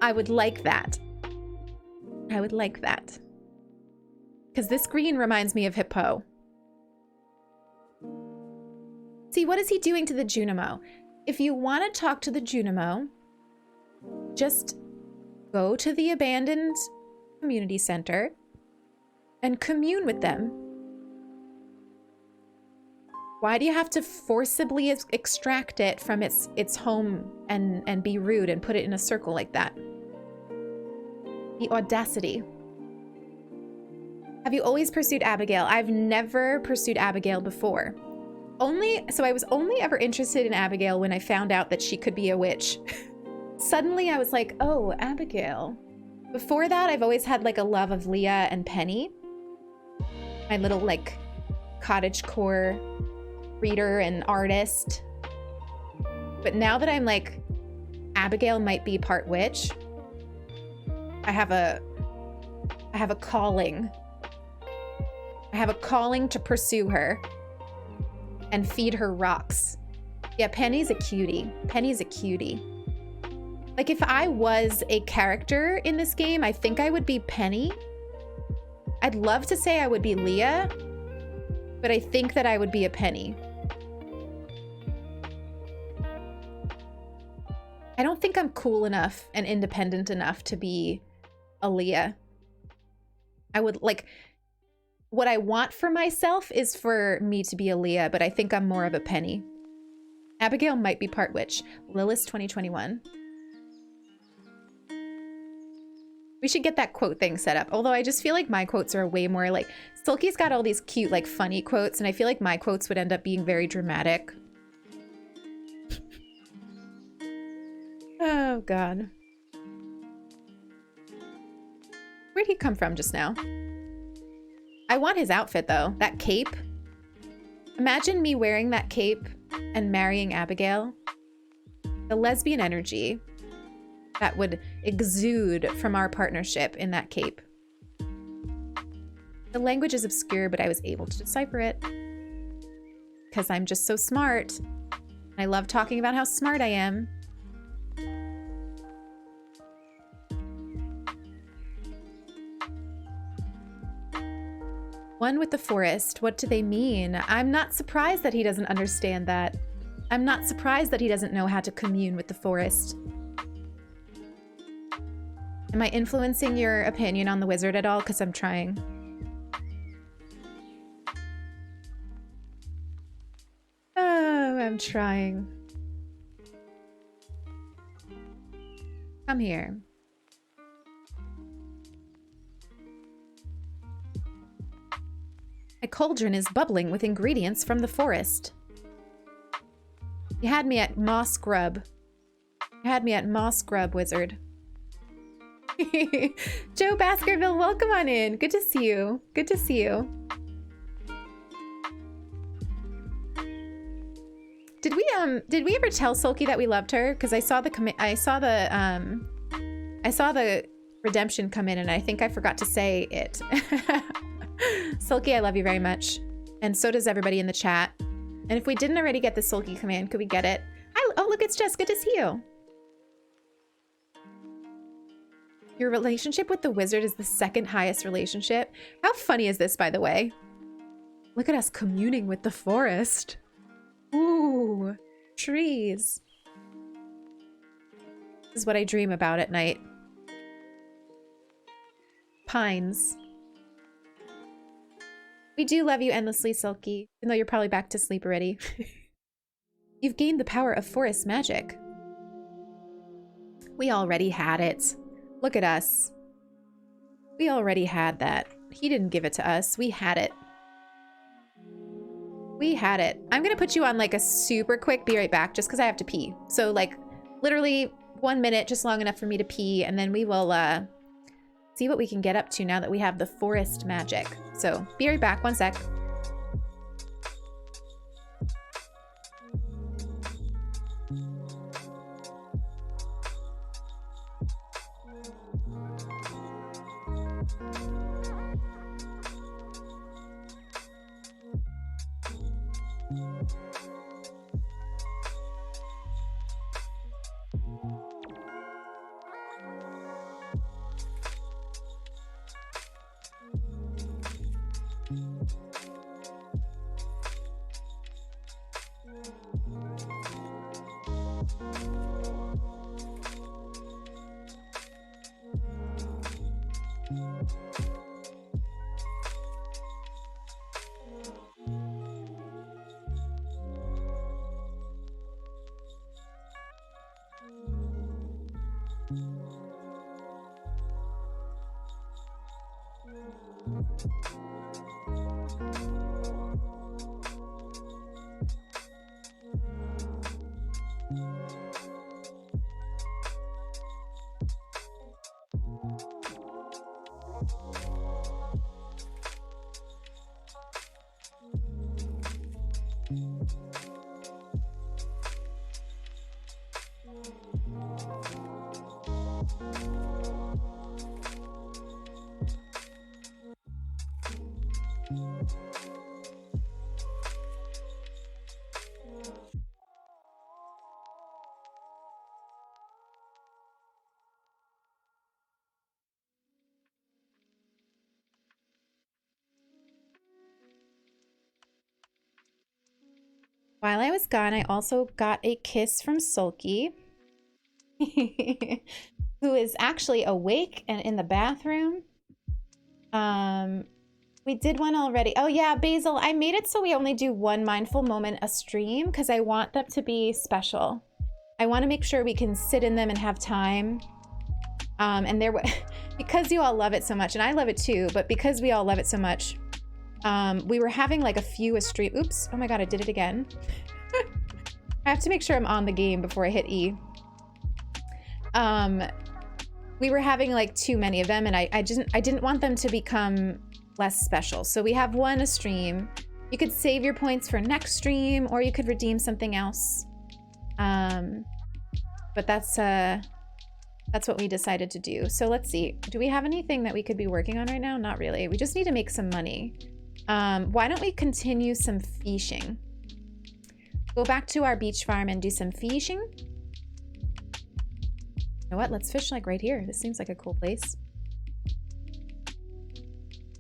I would like that. Because this green reminds me of Hippo. See, what is he doing to the Junimo? If you want to talk to the Junimo, just go to the abandoned community center and commune with them. Why do you have to forcibly extract it from its home and be rude and put it in a circle like that? The audacity. Have you always pursued Abigail? I've never pursued Abigail before. So I was only ever interested in Abigail when I found out that she could be a witch. Suddenly I was like, oh, Abigail. Before that, I've always had like a love of Leah and Penny. My little like cottagecore reader and artist. But now that I'm like, Abigail might be part witch, I have a calling. I have a calling to pursue her and feed her rocks. Yeah, Penny's a cutie. Like, if I was a character in this game, I think I would be Penny. I'd love to say I would be Leah, but I think that I would be a Penny. I don't think I'm cool enough and independent enough to be a Leah. I would, like, what I want for myself is for me to be a Leah, but I think I'm more of a Penny. Abigail might be part witch. Lilith 2021. We should get that quote thing set up. Although I just feel like my quotes are way more like... Sulky's got all these cute, like, funny quotes, and I feel like my quotes would end up being very dramatic. Oh, God. Where'd he come from just now? I want his outfit, though. That cape. Imagine me wearing that cape and marrying Abigail. The lesbian energy that would exude from our partnership in that cape. The language is obscure, but I was able to decipher it. Because I'm just so smart. I love talking about how smart I am. One with the forest. What do they mean? I'm not surprised that he doesn't understand that. I'm not surprised that he doesn't know how to commune with the forest. Am I influencing your opinion on the wizard at all? Because I'm trying. Oh, I'm trying. Come here. My cauldron is bubbling with ingredients from the forest. You had me at moss grub. You had me at moss grub, wizard. Joe Baskerville, welcome on in. Good to see you. Good to see you. Did we ever tell Sulky that we loved her? Because I saw the redemption come in, and I think I forgot to say it. Sulky, I love you very much, and so does everybody in the chat. And if we didn't already get the Sulky command, could we get it? Oh, look, it's Jess. Good to see you. Your relationship with the wizard is the second highest relationship. How funny is this, by the way? Look at us communing with the forest. Ooh, trees. This is what I dream about at night. Pines. We do love you endlessly, Sulky, even though you're probably back to sleep already. You've gained the power of forest magic. We already had it. Look at us. We already had that. He didn't give it to us. We had it. We had it. I'm gonna put you on like a super quick be right back just because I have to pee. So like literally 1 minute, just long enough for me to pee, and then we will see what we can get up to now that we have the forest magic. So be right back, 1 sec. While I was gone, I also got a kiss from Sulky, who is actually awake and in the bathroom. We did one already. Oh yeah, Basil, I made it so we only do one mindful moment a stream because I want them to be special. I want to make sure we can sit in them and have time. And there, because you all love it so much, and I love it too, but because we all love it so much, we were having like a few a stream. Oops, oh my god, I did it again. I have to make sure I'm on the game before I hit E. We were having like too many of them, and I didn't want them to become less special. So we have one a stream. You could save your points for next stream, or you could redeem something else. But that's what we decided to do. So let's see. Do we have anything that we could be working on right now? Not really. We just need to make some money. Why don't we continue some fishing? Go back to our beach farm and do some fishing. You know what? Let's fish like right here. This seems like a cool place.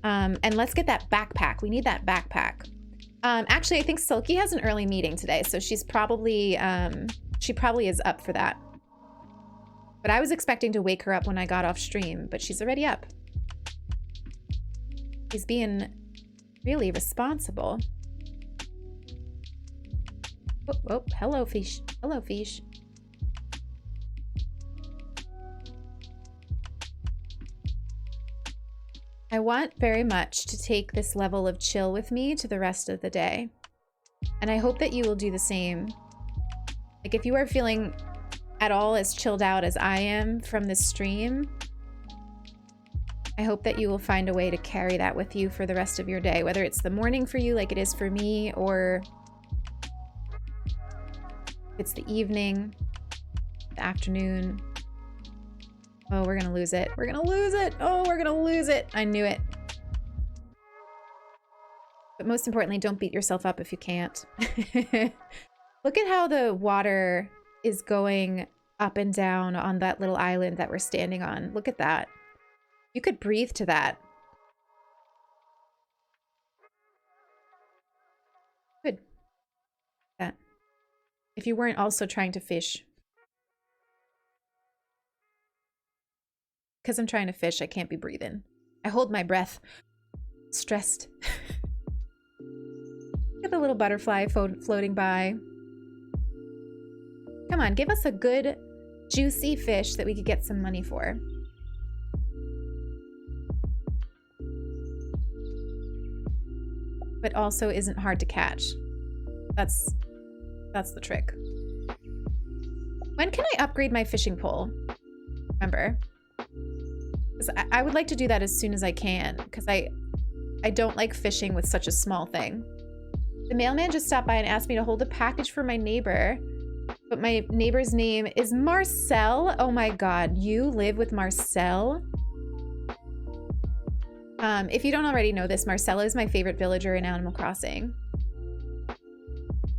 And let's get that backpack. We need that backpack. Actually, I think Silky has an early meeting today, so she's probably, she probably is up for that. But I was expecting to wake her up when I got off stream, but she's already up. She's being really responsible. Oh, oh, hello, fish. Hello, fish. I want very much to take this level of chill with me to the rest of the day. And I hope that you will do the same. Like, if you are feeling at all as chilled out as I am from this stream, I hope that you will find a way to carry that with you for the rest of your day, whether it's the morning for you like it is for me, or it's the evening, the afternoon. Oh, we're gonna lose it. We're gonna lose it. Oh, we're gonna lose it. I knew it. But most importantly, don't beat yourself up if you can't. Look at how the water is going up and down on that little island that we're standing on. Look at that. You could breathe to that. Good. That. If you weren't also trying to fish. Because I'm trying to fish, I can't be breathing. I hold my breath. Stressed. Look at the little butterfly floating by. Come on, give us a good, juicy fish that we could get some money for. But also isn't hard to catch. That's the trick. When can I upgrade my fishing pole? Remember? Because I would like to do that as soon as I can, because I don't like fishing with such a small thing. The mailman just stopped by and asked me to hold a package for my neighbor, but my neighbor's name is Marcel. Oh my god, you live with Marcel? If you don't already know this, Marcella is my favorite villager in Animal Crossing.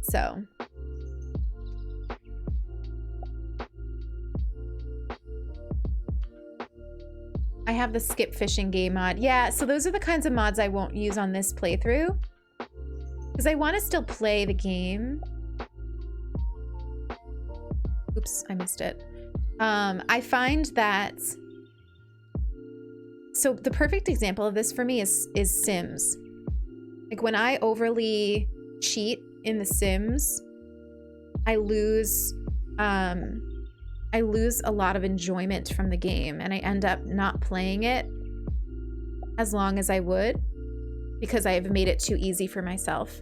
So. I have the skip fishing game mod. Yeah, so those are the kinds of mods I won't use on this playthrough. Because I want to still play the game. Oops, I missed it. I find that... So the perfect example of this for me is Sims. Like when I overly cheat in The Sims, I lose a lot of enjoyment from the game, and I end up not playing it as long as I would because I have made it too easy for myself.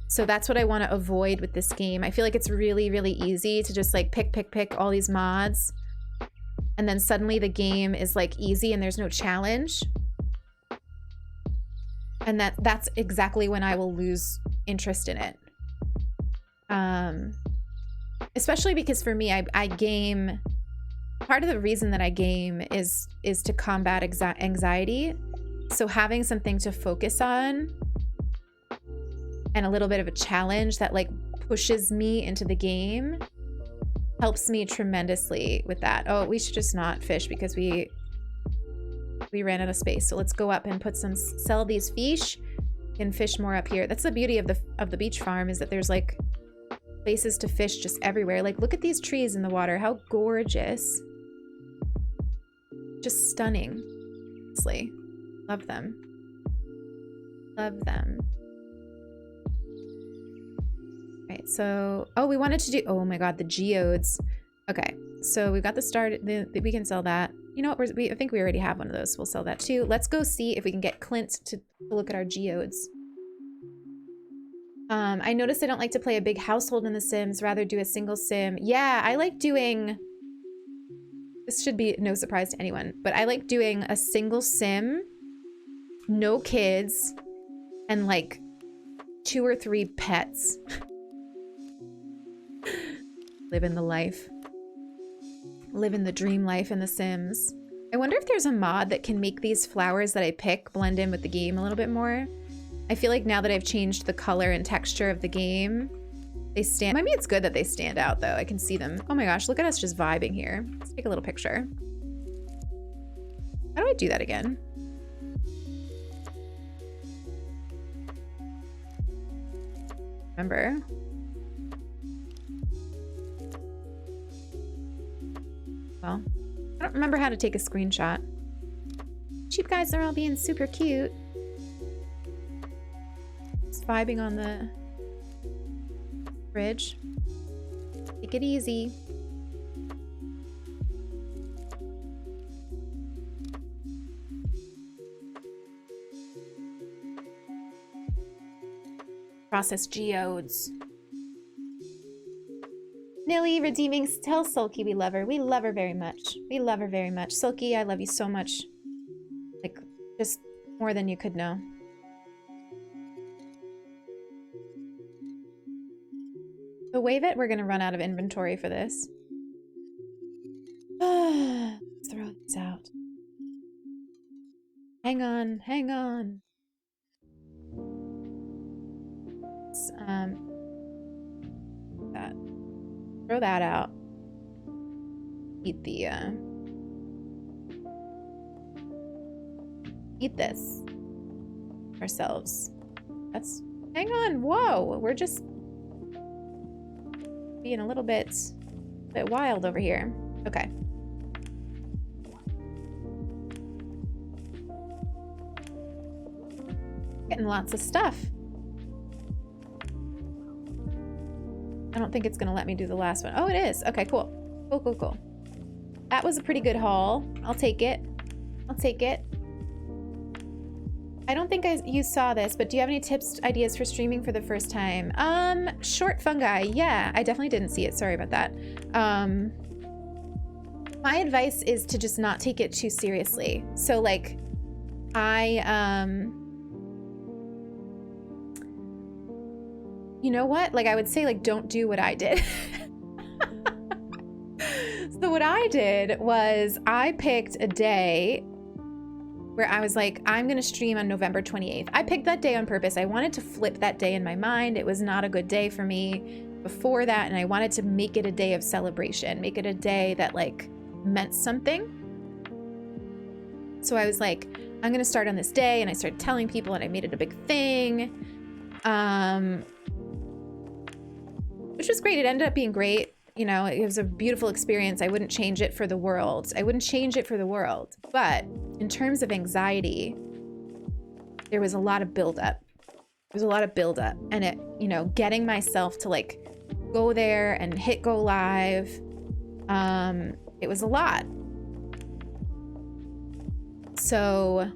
So that's what I want to avoid with this game. I feel like it's really, really easy to just like pick all these mods, and then suddenly the game is like easy and there's no challenge. And that's exactly when I will lose interest in it. Especially because for me, I game, part of the reason that I game is to combat anxiety. So having something to focus on and a little bit of a challenge that like pushes me into the game helps me tremendously with that. Oh, we should just not fish because we ran out of space. So let's go up and sell these fish and fish more up here. That's the beauty of the beach farm, is that there's like places to fish just everywhere. Like, look at these trees in the water. How gorgeous. Just stunning. Honestly. Love them. Love them. Right, so... Oh, we wanted to do... Oh my god, the geodes. Okay, so we've got the start... we can sell that. You know what? I think we already have one of those. We'll sell that too. Let's go see if we can get Clint to look at our geodes. I noticed I don't like to play a big household in The Sims, rather do a single sim. Yeah, I like doing... This should be no surprise to anyone, but I like doing a single sim, no kids, and like 2 or 3 pets. Living the life. Living the dream life in The Sims. I wonder if there's a mod that can make these flowers that I pick blend in with the game a little bit more. I feel like now that I've changed the color and texture of the game, they stand... Maybe it's good that they stand out, though. I can see them. Oh my gosh, look at us just vibing here. Let's take a little picture. How do I do that again? remember. Well, I don't remember how to take a screenshot. Sheep guys are all being super cute. Just vibing on the bridge. Take it easy. Process geodes. Nilly redeeming. Tell Sulky we love her. We love her very much. We love her very much. Sulky, I love you so much. Like, just more than you could know. So wave it. We're gonna run out of inventory for this. Let's throw this out. Hang on, hang on. Let's, that. Throw that out. Eat the, eat this ourselves. That's, hang on, whoa, we're just being a little bit wild over here. Okay. Getting lots of stuff. I don't think it's gonna let me do the last one. Oh, it is. Okay, cool. Cool, cool, cool. That was a pretty good haul. I'll take it. I'll take it. I don't think you saw this, but do you have any tips, ideas for streaming for the first time? Short fungi. Yeah, I definitely didn't see it. Sorry about that. My advice is to just not take it too seriously. So like, you know what? Like I would say like, don't do what I did. So what I did was I picked a day where I was like, I'm gonna stream on November 28th. I picked that day on purpose. I wanted to flip that day in my mind. It was not a good day for me before that, and I wanted to make it a day of celebration, make it a day that like meant something. So I was like, I'm gonna start on this day, and I started telling people, and I made it a big thing, which was great. It ended up being great. You know, it was a beautiful experience. I wouldn't change it for the world. I wouldn't change it for the world. But in terms of anxiety, there was a lot of buildup. There's a lot of buildup. And it, you know, getting myself to like go there and hit go live, it was a lot. So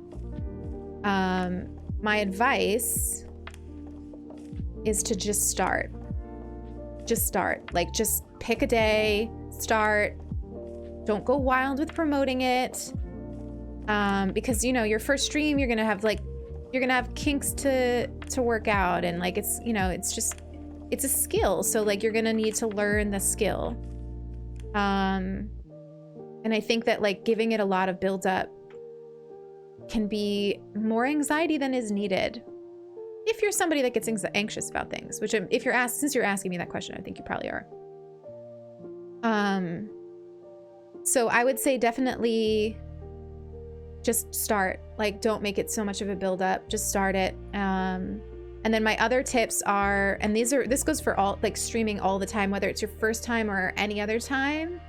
my advice is to just start. Just start. Like, just pick a day, start. Don't go wild with promoting it. Because, you know, your first stream, you're gonna have kinks to work out, and like, it's, you know, it's a skill. So like, you're gonna need to learn the skill. And I think that like giving it a lot of build up can be more anxiety than is needed. If you're somebody that gets anxious about things, which since you're asking me that question, I think you probably are. So I would say definitely just start. Like, don't make it so much of a build up. Just start it. And then my other tips are, and this goes for all, like streaming all the time, whether it's your first time or any other time.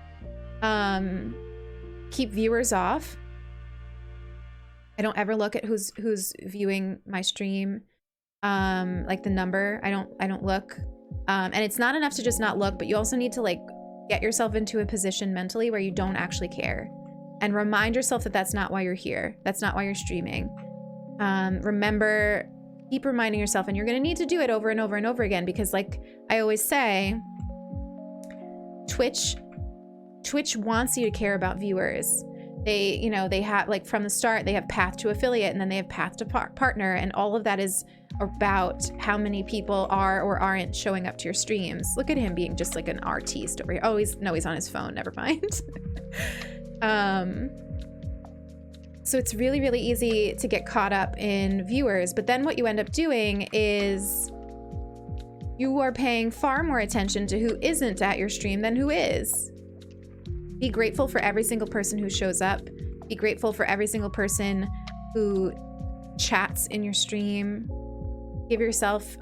Keep viewers off. I don't ever look at who's viewing my stream. Like the number, I don't look. And it's not enough to just not look, but you also need to like get yourself into a position mentally where you don't actually care, and remind yourself that that's not why you're here. That's not why you're streaming. Remember, keep reminding yourself, and you're going to need to do it over and over and over again, because like I always say, Twitch wants you to care about viewers. They, you know, they have like from the start, they have path to affiliate, and then they have path to partner, and all of that is about how many people are or aren't showing up to your streams. Look at him being just like an artiste over here. Oh, he's on his phone. Never mind. So it's really, really easy to get caught up in viewers. But then what you end up doing is you are paying far more attention to who isn't at your stream than who is. Be grateful for every single person who shows up. Be grateful for every single person who chats in your stream. Give yourself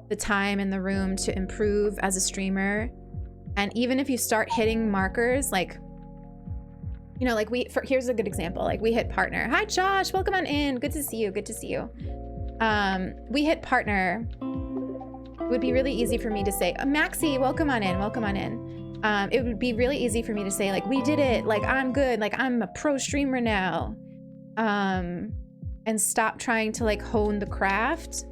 the time and the room to improve as a streamer. And even if you start hitting markers, like, you know, like here's a good example. Like we hit partner. Hi, Josh, welcome on in. Good to see you, good to see you. We hit partner. It would be really easy for me to say, Maxie, welcome on in, welcome on in. It would be really easy for me to say, like, we did it, like, I'm good, like, I'm a pro streamer now. And stop trying to, like, hone the craft.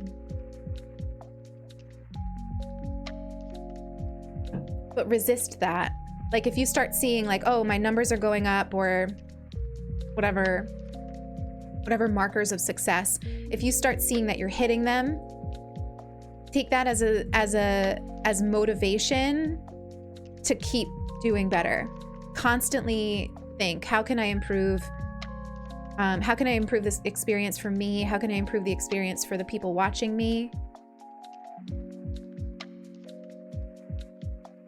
But resist that. Like, if you start seeing, like, oh, my numbers are going up, or whatever markers of success, if you start seeing that you're hitting them, take that as motivation to keep doing better. Constantly think, how can I improve? How can I improve this experience for me? How can I improve the experience for the people watching me?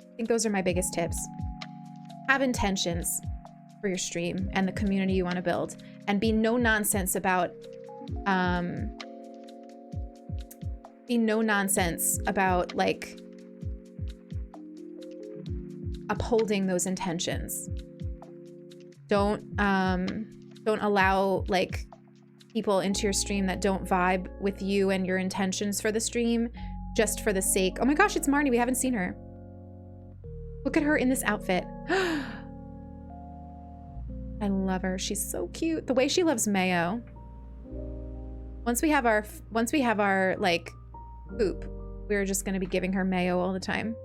I think those are my biggest tips. Have intentions for your stream and the community you want to build, and be no nonsense about like upholding those intentions. Don't allow like people into your stream that don't vibe with you and your intentions for the stream just for the sake. Oh my gosh, it's Marnie. We haven't seen her. Look at her in this outfit. I love her. She's so cute. The way she loves mayo. Once we have our like poop, we're just going to be giving her mayo all the time.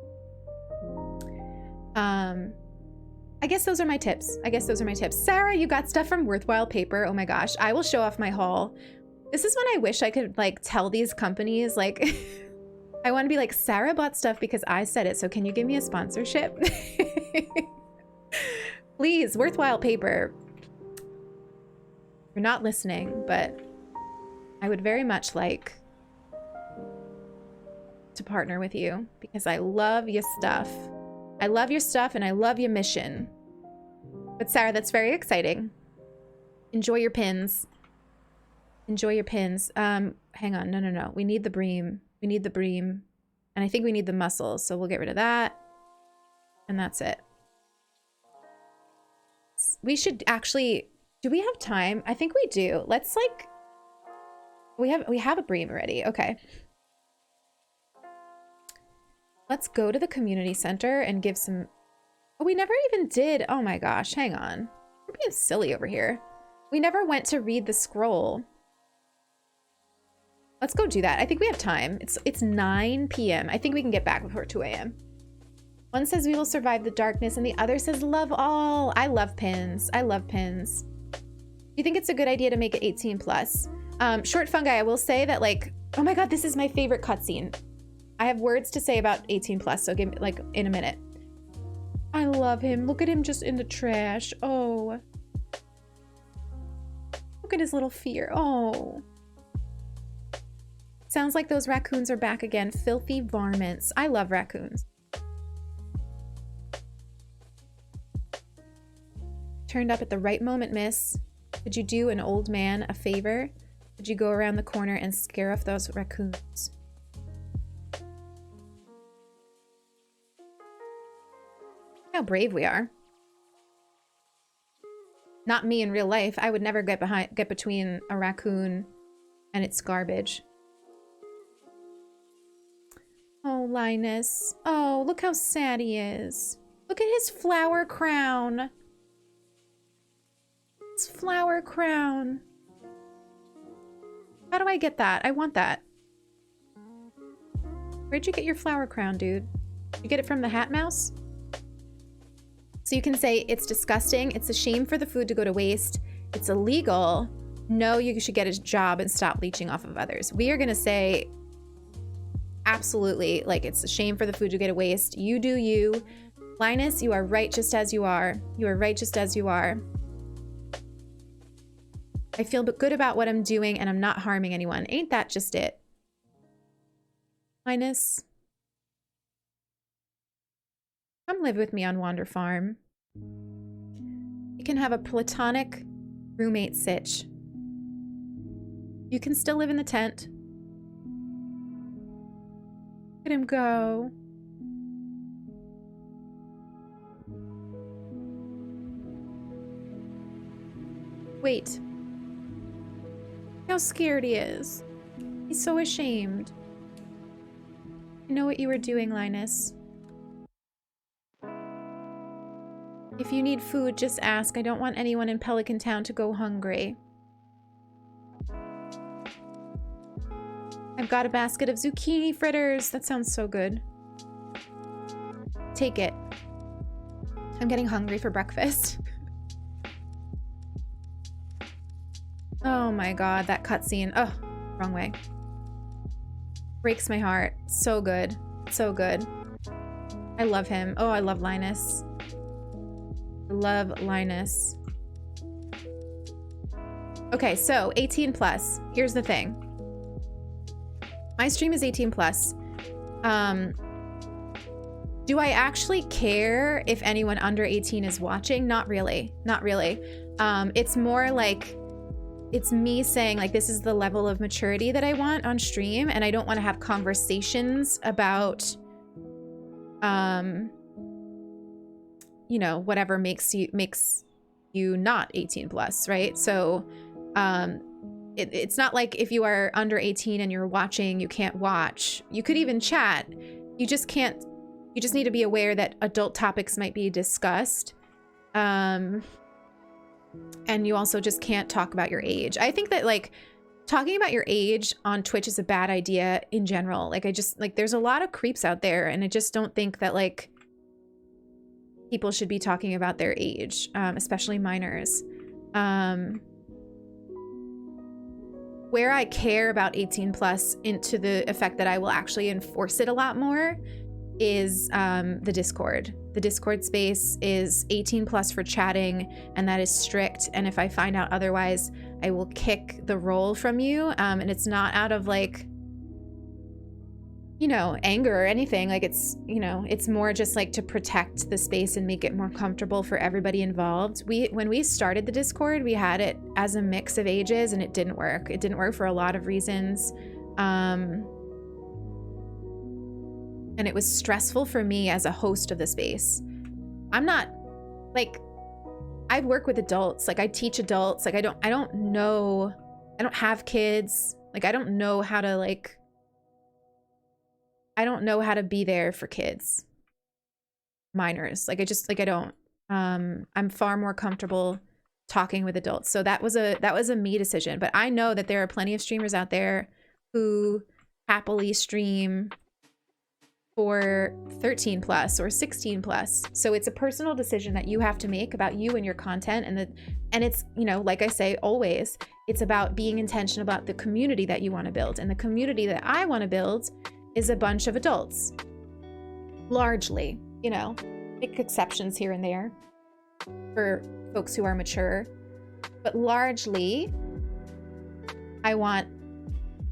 I guess those are my tips. Sarah, you got stuff from Worthwhile Paper. Oh my gosh. I will show off my haul. This is when I wish I could like tell these companies, like, I want to be like, Sarah bought stuff because I said it. So can you give me a sponsorship? Please, Worthwhile Paper. You're not listening, but I would very much like to partner with you because I love your stuff. I love your stuff and I love your mission. But Sarah, that's very exciting. Enjoy your pins. Enjoy your pins. Hang on. No. We need the bream. We need the bream. And I think we need the muscles. So we'll get rid of that. And that's it. We should actually... Do we have time? I think we do. Let's like... We have a bream already. Okay. Let's go to the community center and give some... Oh, we never even did... Oh my gosh, hang on. We're being silly over here. We never went to read the scroll. Let's go do that. I think we have time. It's 9 p.m. I think we can get back before 2 a.m. One says we will survive the darkness and the other says love all. I love pins. I love pins. Do you think it's a good idea to make it 18 plus? Short fungi, I will say that like... Oh my god, this is my favorite cutscene. I have words to say about 18 plus, so give me like in a minute. I love him. Look at him just in the trash. Oh. Look at his little fear. Oh. Sounds like those raccoons are back again. Filthy varmints. I love raccoons. Turned up at the right moment, miss. Could you do an old man a favor? Could you go around the corner and scare off those raccoons? How brave we are. Not me in real life. I would never get between a raccoon and its garbage. Oh, Linus. Oh, look how sad he is. Look at his flower crown. His flower crown. How do I get that? I want that. Where'd you get your flower crown, dude? Did you get it from the Hat Mouse? So you can say, it's disgusting. It's a shame for the food to go to waste. It's illegal. No, you should get a job and stop leeching off of others. We are going to say, absolutely, like, it's a shame for the food to go to waste. You do you. Linus, you are right just as you are. You are right just as you are. I feel good about what I'm doing and I'm not harming anyone. Ain't that just it? Linus. Come live with me on Wander Farm. You can have a platonic roommate sitch. You can still live in the tent. Look at him go. Wait. How scared he is. He's so ashamed. I know what you were doing, Linus. If you need food, just ask. I don't want anyone in Pelican Town to go hungry. I've got a basket of zucchini fritters. That sounds so good. Take it. I'm getting hungry for breakfast. Oh my god, that cutscene. Oh, wrong way. Breaks my heart. So good. So good. I love him. Oh, I love Linus. I love Linus. Okay, so 18 plus. Here's the thing. My stream is 18 plus. Do I actually care if anyone under 18 is watching? Not really. Not really. It's more like it's me saying like this is the level of maturity that I want on stream, and I don't want to have conversations about you know, whatever makes you not 18 plus, right? So it's not like if you are under 18 and you're watching, you can't watch. You could even chat. You just can't. You just need to be aware that adult topics might be discussed. And you also just can't talk about your age. I think that like talking about your age on Twitch is a bad idea in general. Like I just like there's a lot of creeps out there, and I just don't think that like people should be talking about their age, especially minors. Where I care about 18 plus into the effect that I will actually enforce it a lot more is the Discord. The Discord space is 18 plus for chatting, and that is strict. And if I find out otherwise, I will kick the role from you. And it's not out of like, you know, anger or anything. Like it's, you know, it's more just like to protect the space and make it more comfortable for everybody involved. When we started the Discord, we had it as a mix of ages, and it didn't work. It didn't work for a lot of reasons. And it was stressful for me as a host of the space. I'm not like, I work with adults. Like I teach adults. Like I don't know, I don't have kids. Like I don't know how to like, I don't know how to be there for kids, minors. Like I just, like I don't, I'm far more comfortable talking with adults. So that was a me decision, but I know that there are plenty of streamers out there who happily stream for 13 plus or 16 plus. So it's a personal decision that you have to make about you and your content. And it's, you know, like I say, always, it's about being intentional about the community that you want to build. And the community that I want to build is a bunch of adults. Largely, you know, make exceptions here and there for folks who are mature. But largely, I want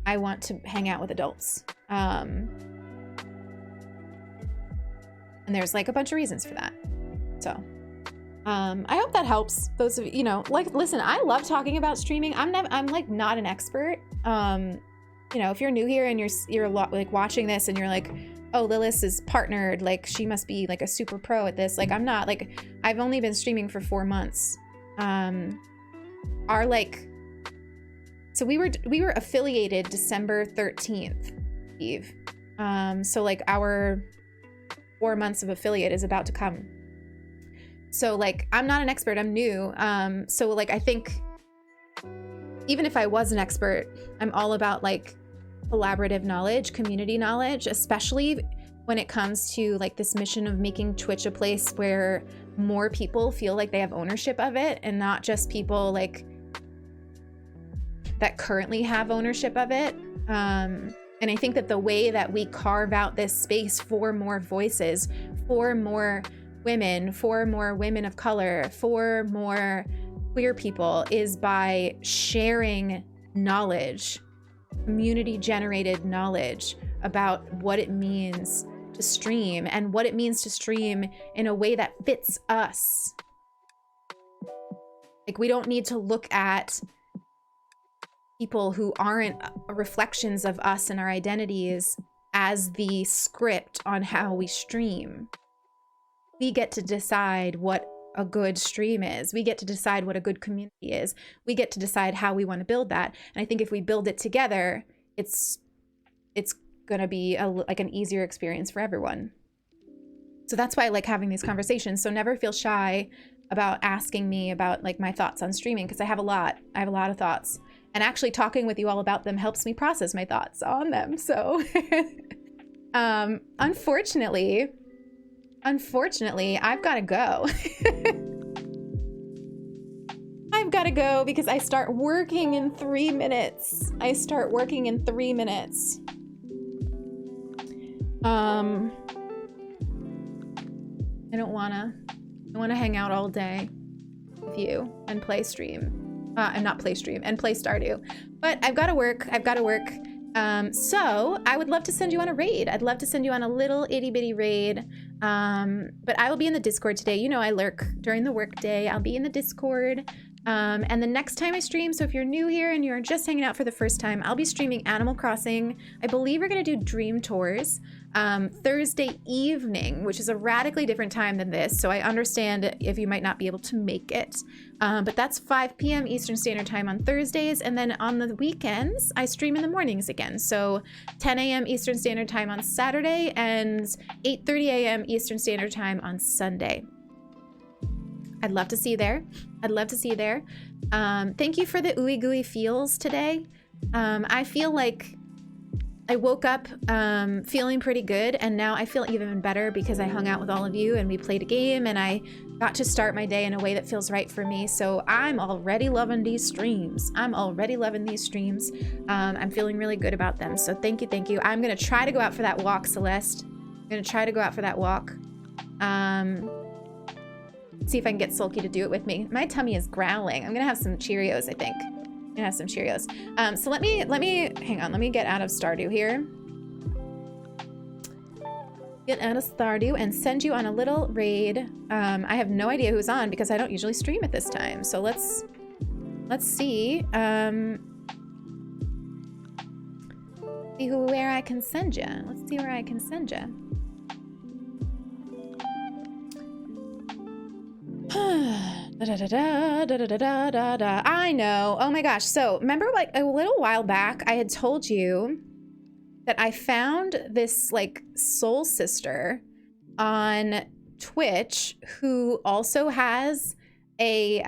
to hang out with adults. And there's like a bunch of reasons for that. So I hope that helps those of you know, like, listen, I love talking about streaming. I'm like not an expert. You know, if you're new here and you're like watching this and you're like, oh, Lilith is partnered, like she must be like a super pro at this. Like I'm not. Like I've only been streaming for 4 months. Our like, so we were affiliated December 13th, Eve. So like our 4 months of affiliate is about to come. So like, I'm not an expert, I'm new. So like, I think even if I was an expert, I'm all about like collaborative knowledge, community knowledge, especially when it comes to like this mission of making Twitch a place where more people feel like they have ownership of it, and not just people like that currently have ownership of it. And I think that the way that we carve out this space for more voices, for more women of color, for more queer people, is by sharing knowledge, community-generated knowledge about what it means to stream and what it means to stream in a way that fits us. Like, we don't need to look at people who aren't reflections of us and our identities as the script on how we stream. We get to decide what a good stream is. We get to decide what a good community is. We get to decide how we want to build that. And I think if we build it together, it's gonna be like an easier experience for everyone. So that's why I like having these conversations. So never feel shy about asking me about like my thoughts on streaming, because I have a lot of thoughts, and actually talking with you all about them helps me process my thoughts on them. So unfortunately, I've got to go. I've got to go because I start working in 3 minutes. I don't wanna. I wanna hang out all day with you and play stream. And not play stream, and play Stardew. But I've gotta work. So I would love to send you on a raid. I'd love to send you on a little itty bitty raid. But I will be in the Discord today. You know, I lurk during the work day. I'll be in the Discord. And the next time I stream, so if you're new here and you're just hanging out for the first time, I'll be streaming Animal Crossing. I believe we're gonna do Dream Tours Thursday evening, which is a radically different time than this. So I understand if you might not be able to make it. But that's 5 p.m. Eastern Standard Time on Thursdays. And then on the weekends, I stream in the mornings again. So 10 a.m. Eastern Standard Time on Saturday and 8:30 a.m. Eastern Standard Time on Sunday. I'd love to see you there. Thank you for the ooey gooey feels today. I feel like I woke up feeling pretty good, and now I feel even better because I hung out with all of you and we played a game and I got to start my day in a way that feels right for me. So I'm already loving these streams. I'm feeling really good about them. So thank you. I'm gonna try to go out for that walk, Celeste. See if I can get Sulky to do it with me. My tummy is growling. I'm gonna have some Cheerios, I think. So let me hang on. Let me get out of Stardew here. Get out of Stardew and send you on a little raid. I have no idea who's on because I don't usually stream at this time. So let's see. See where I can send you. Let's see where I can send you. I know. Oh my gosh. So remember like a little while back, I had told you that I found this like soul sister on Twitch who also has a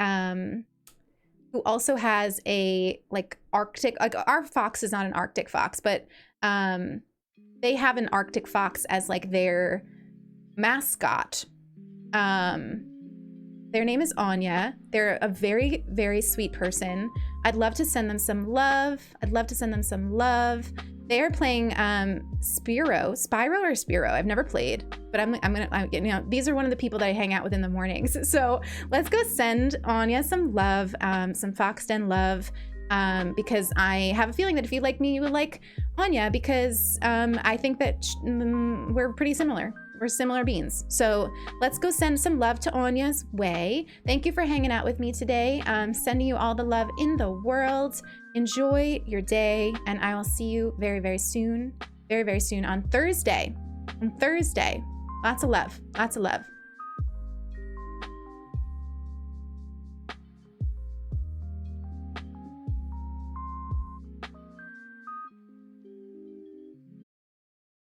like Arctic, like our fox is not an Arctic fox, but they have an Arctic fox as like their mascot. Their name is Anya. They're a very, very sweet person. I'd love to send them some love. They are playing Spyro or Spyro. I've never played, but I'm you know, these are one of the people that I hang out with in the mornings. So let's go send Anya some love, some Foxden love, because I have a feeling that if you like me, you would like Anya, because I think that we're pretty similar. We're similar beings. So let's go send some love to Anya's way. Thank you for hanging out with me today. Sending you all the love in the world. Enjoy your day, and I will see you very, very soon on Thursday. Lots of love.